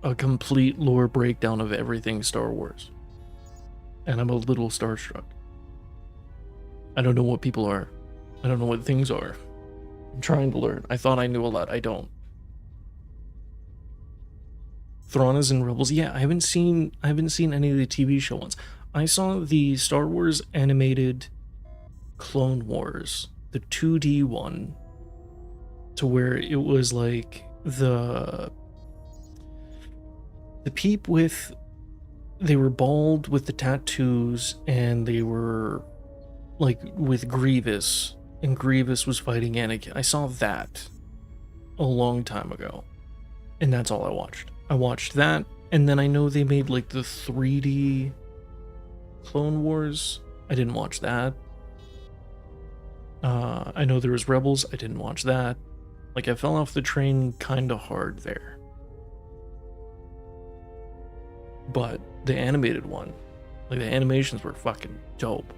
Speaker 1: a complete lore breakdown of everything Star Wars. And I'm a little starstruck. I don't know what people are. I don't know what things are. I'm trying to learn. I thought I knew a lot. I don't. Thrawn is in Rebels. Yeah, I haven't seen any of the TV show ones. I saw the Star Wars animated Clone Wars, the 2D one, to where it was like the peep with, they were bald with the tattoos, and they were like with Grievous, and Grievous was fighting Anakin. I saw that a long time ago, and that's all I watched. I watched that, and then I know they made like the 3D Clone Wars. I didn't watch that. I know there was Rebels. I didn't watch that. Like, I fell off the train kind of hard there. But the animated one, Like, the animations were fucking dope.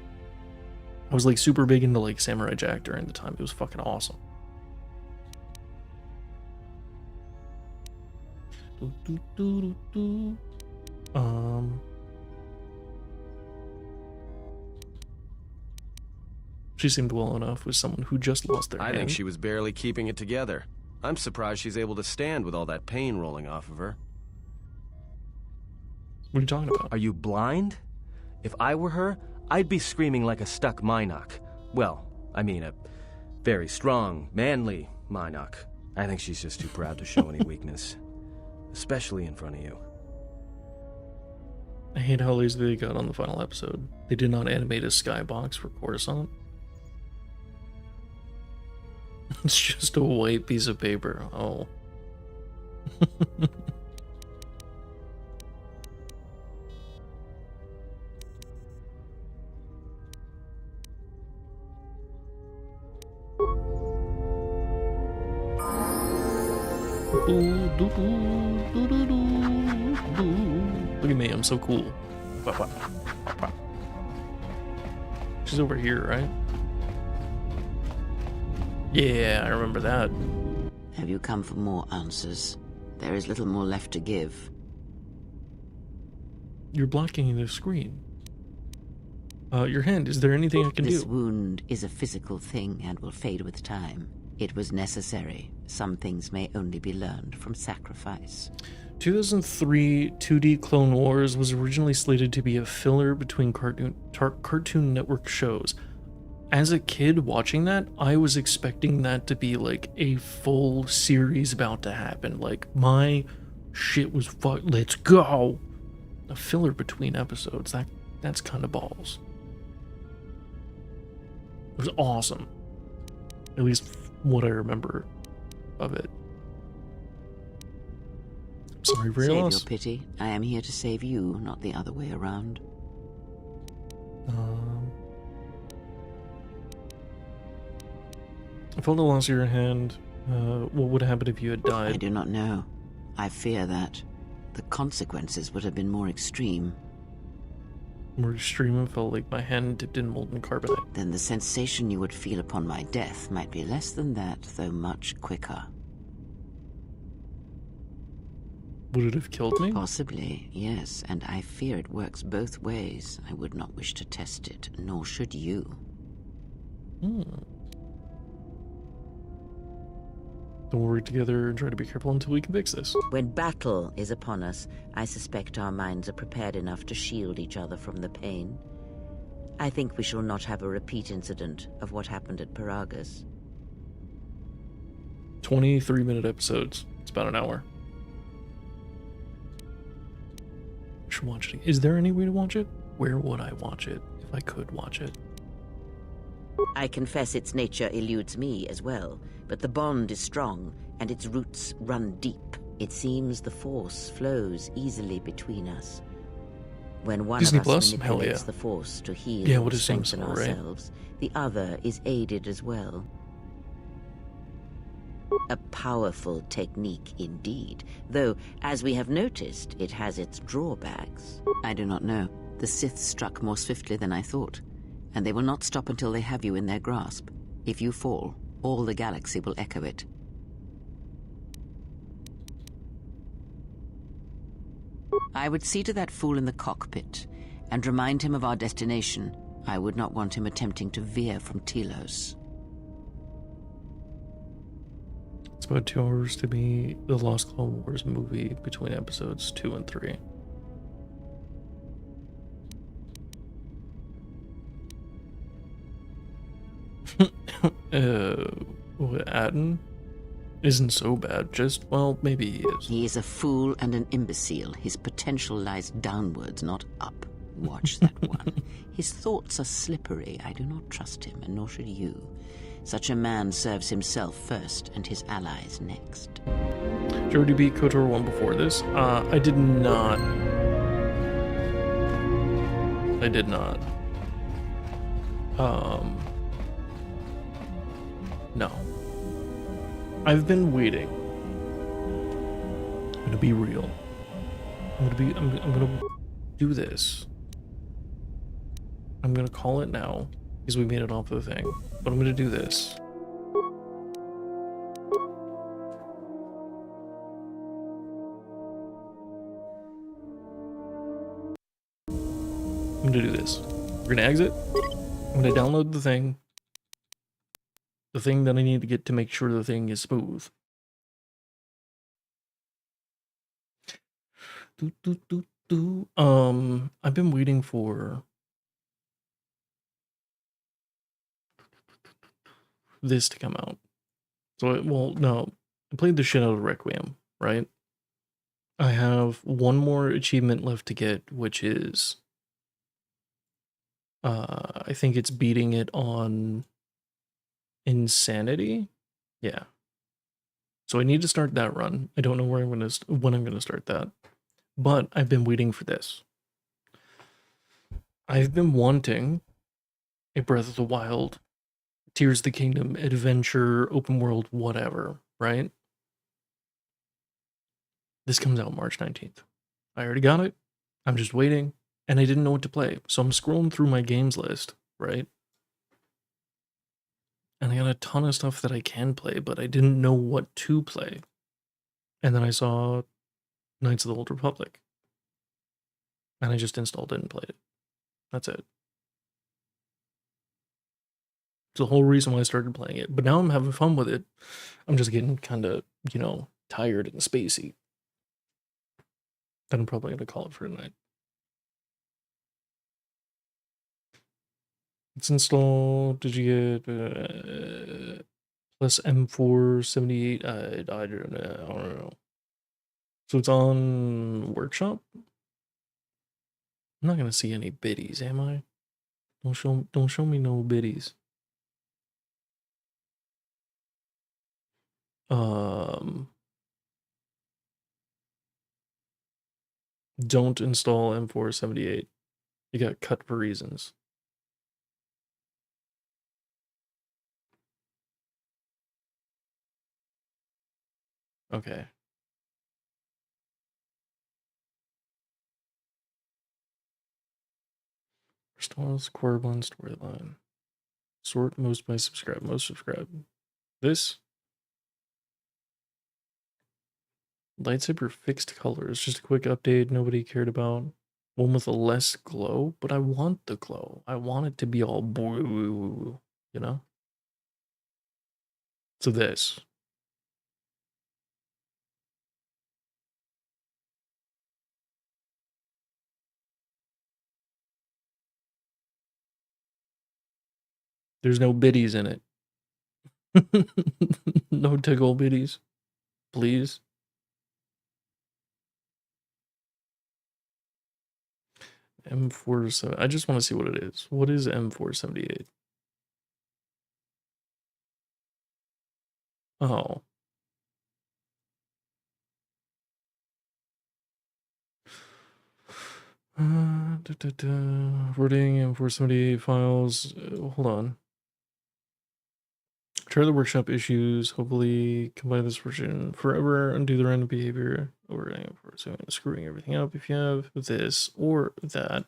Speaker 1: I was, like, super big into, like, Samurai Jack during the time. It was fucking awesome. She seemed well enough with someone who just lost their hand.
Speaker 6: I think she was barely keeping it together. I'm surprised she's able to stand with all that pain rolling off of her.
Speaker 1: What are you talking about?
Speaker 6: Are you blind? If I were her, I'd be screaming like a stuck Minoc. Well, I mean a very strong, manly Minoc. I think she's just too proud to show any weakness. Especially in front of you.
Speaker 1: I hate how lazy they got on the final episode. They did not animate a skybox for Coruscant. It's just a white piece of paper. Oh. Look at me, I'm so cool. She's over here, right? Yeah, I remember that.
Speaker 3: Have you come for more answers? There is little more left to give.
Speaker 1: You're blocking the screen. Your hand, is there anything I can do?
Speaker 3: This wound is a physical thing and will fade with time. It was necessary. Some things may only be learned from sacrifice.
Speaker 1: 2003 2D Clone Wars was originally slated to be a filler between Cartoon Network shows. As a kid watching that, I was expecting that to be like a full series about to happen. Like, my shit was let's go! A filler between episodes, that's kind of balls. It was awesome. At least what I remember of it. I'm sorry for your loss.
Speaker 3: Save your pity. I am here to save you, not the other way around.
Speaker 1: I felt the loss of your hand. What would happen if you had died?
Speaker 3: I do not know. I fear that the consequences would have been more extreme.
Speaker 1: More extreme? It felt like my hand dipped in molten carbonite.
Speaker 3: Then the sensation you would feel upon my death might be less than that, though much quicker.
Speaker 1: Would it have killed me?
Speaker 3: Possibly, yes, and I fear it works both ways. I would not wish to test it, nor should you.
Speaker 1: Don't work together and try to be careful until we can fix this.
Speaker 3: When battle is upon us, I suspect our minds are prepared enough to shield each other from the pain. I think we shall not have a repeat incident of what happened at Paragus.
Speaker 1: 23-minute episodes. It's about an hour. I should watch it. Is there any way to watch it? Where would I watch it if I could watch it?
Speaker 3: I confess its nature eludes me as well, but the bond is strong, and its roots run deep. It seems the force flows easily between us. When one
Speaker 1: Disney
Speaker 3: of us
Speaker 1: Plus?
Speaker 3: manipulates
Speaker 1: Hell yeah.
Speaker 3: the force to heal
Speaker 1: Yeah,
Speaker 3: and
Speaker 1: what is
Speaker 3: strengthen
Speaker 1: Samsung, right?
Speaker 3: ourselves, the other is aided as well. A powerful technique indeed, though, as we have noticed, it has its drawbacks. I do not know. The Sith struck more swiftly than I thought, and they will not stop until they have you in their grasp. If you fall, all the galaxy will echo it. I would see to that fool in the cockpit, and remind him of our destination. I would not want him attempting to veer from Telos.
Speaker 1: It's about 2 hours to be the Lost Clone Wars movie between episodes 2 and 3. Atten isn't so bad, just, well, maybe he is.
Speaker 3: He is a fool and an imbecile. His potential lies downwards, not up. Watch that one. His thoughts are slippery. I do not trust him, and nor should you. Such a man serves himself first, and his allies next.
Speaker 1: Did you already beat KOTOR 1 before this? I did not. I did not. No. I've been waiting. I'm gonna be real. I'm gonna do this. I'm gonna call it now because we made it off the thing. But I'm gonna do this. I'm gonna do this. We're gonna exit. I'm gonna download the thing. The thing that I need to get to make sure the thing is smooth. I've been waiting for this to come out. So, well, no, I played the shit out of Requiem, right? I have one more achievement left to get, which is, I think it's beating it on Insanity. Yeah. So I need to start that run. I don't know where when I'm gonna start that, but I've been waiting for this. I've been wanting a Breath of the Wild, Tears of the Kingdom, adventure, open world, whatever, right? This comes out March 19th. I already got it. I'm just waiting, and I didn't know what to play. So I'm scrolling through my games list, right? And I got a ton of stuff that I can play, but I didn't know what to play. And then I saw Knights of the Old Republic. And I just installed it and played it. That's it. It's the whole reason why I started playing it. But now I'm having fun with it. I'm just getting kind of, tired and spacey. Then I'm probably going to call it for tonight. It's installed. Did you get plus M478? I don't know. So it's on Workshop? I'm not going to see any biddies, am I? Don't show me no biddies. Don't install M478. You got cut for reasons. Okay. Restore Corbin storyline. Sort most by subscribe. Most subscribe. This lightsaber fixed colors. Just a quick update. Nobody cared about one with a less glow, but I want the glow. I want it to be all blue, So this. There's no biddies in it. No tickle biddies. Please. M47. I just want to see what it is. What is M478? Oh. Wording M478 files. Hold on. Try the workshop issues. Hopefully combine this version forever. Undo the random behavior. Overriding for screwing everything up. If you have this or that,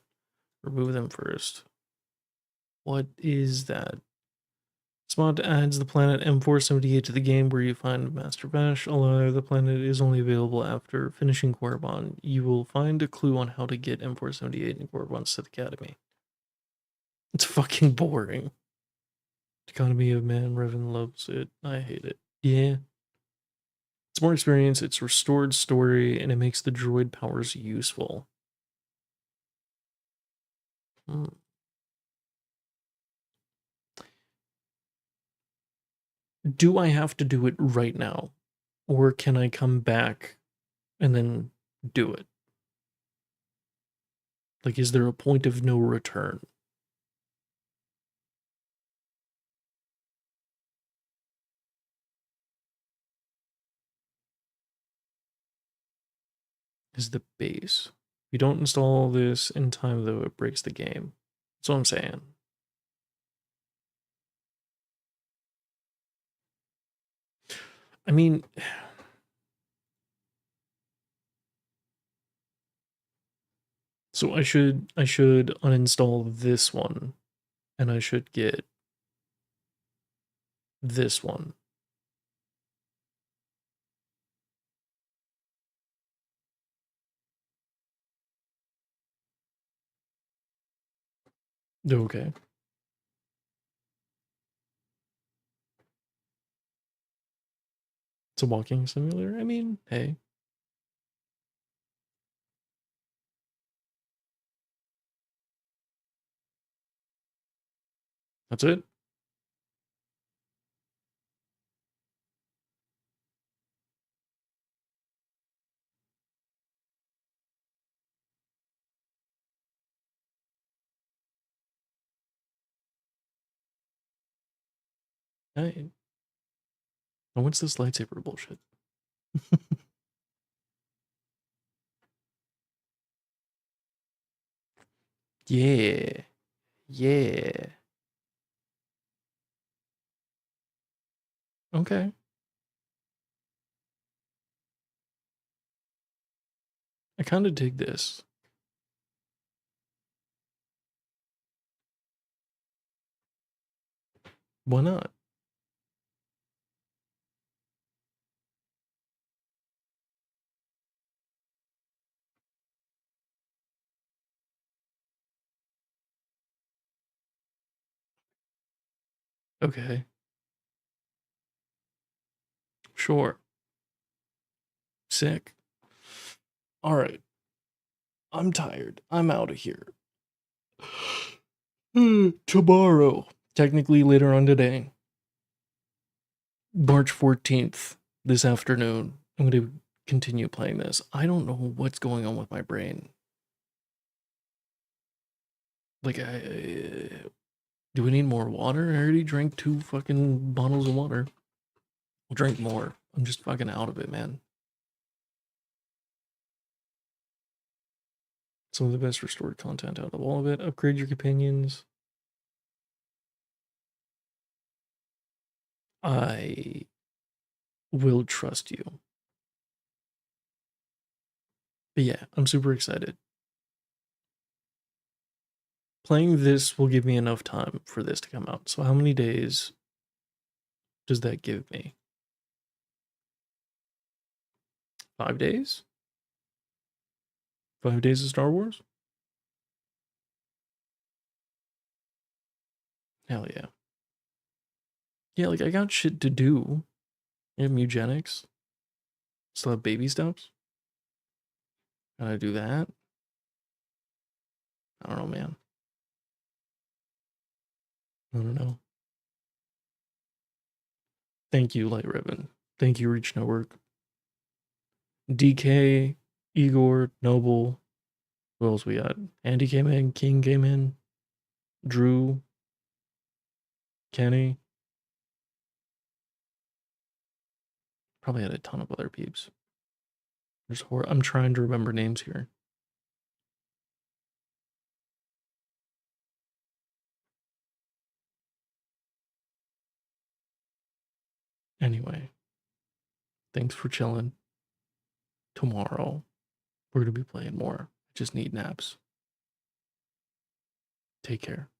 Speaker 1: remove them first. What is that? This mod adds the planet M478 to the game where you find Master Bash, although the planet is only available after finishing Korriban. You will find a clue on how to get M478 and Korriban Sith Academy. It's fucking boring. Economy of Man, Revan loves it. I hate it. Yeah. It's more experience, it's restored story, and it makes the droid powers useful. Do I have to do it right now? Or can I come back and then do it? Like, is there a point of no return? Is the base. If you don't install this in time, though, it breaks the game. That's what I'm saying. I mean, So I should uninstall this one, and I should get this one. Okay. It's a walking simulator. I mean, hey. That's it. Hey. And what's this lightsaber bullshit? Yeah. Yeah. Okay. I kind of dig this. Why not? Okay. Sure. Sick. All right. I'm tired. I'm out of here. Tomorrow. Technically later on today. March 14th, this afternoon. I'm going to continue playing this. I don't know what's going on with my brain. Like, do we need more water? I already drank 2 fucking bottles of water. I'll drink more. I'm just fucking out of it, man. Some of the best restored content out of all of it. Upgrade your companions. I will trust you. But yeah, I'm super excited. Playing this will give me enough time for this to come out. So how many days does that give me? 5 days? 5 days of Star Wars? Hell yeah. Yeah, like I got shit to do. I have eugenics. Still have baby steps. Gotta do that. I don't know, man. I don't know. Thank you, Light Ribbon. Thank you, Reach Network. DK, Igor, Noble. Who else we got? Andy came in, King came in, Drew, Kenny. Probably had a ton of other peeps. I'm trying to remember names here. Anyway, thanks for chilling. Tomorrow, we're going to be playing more. I just need naps. Take care.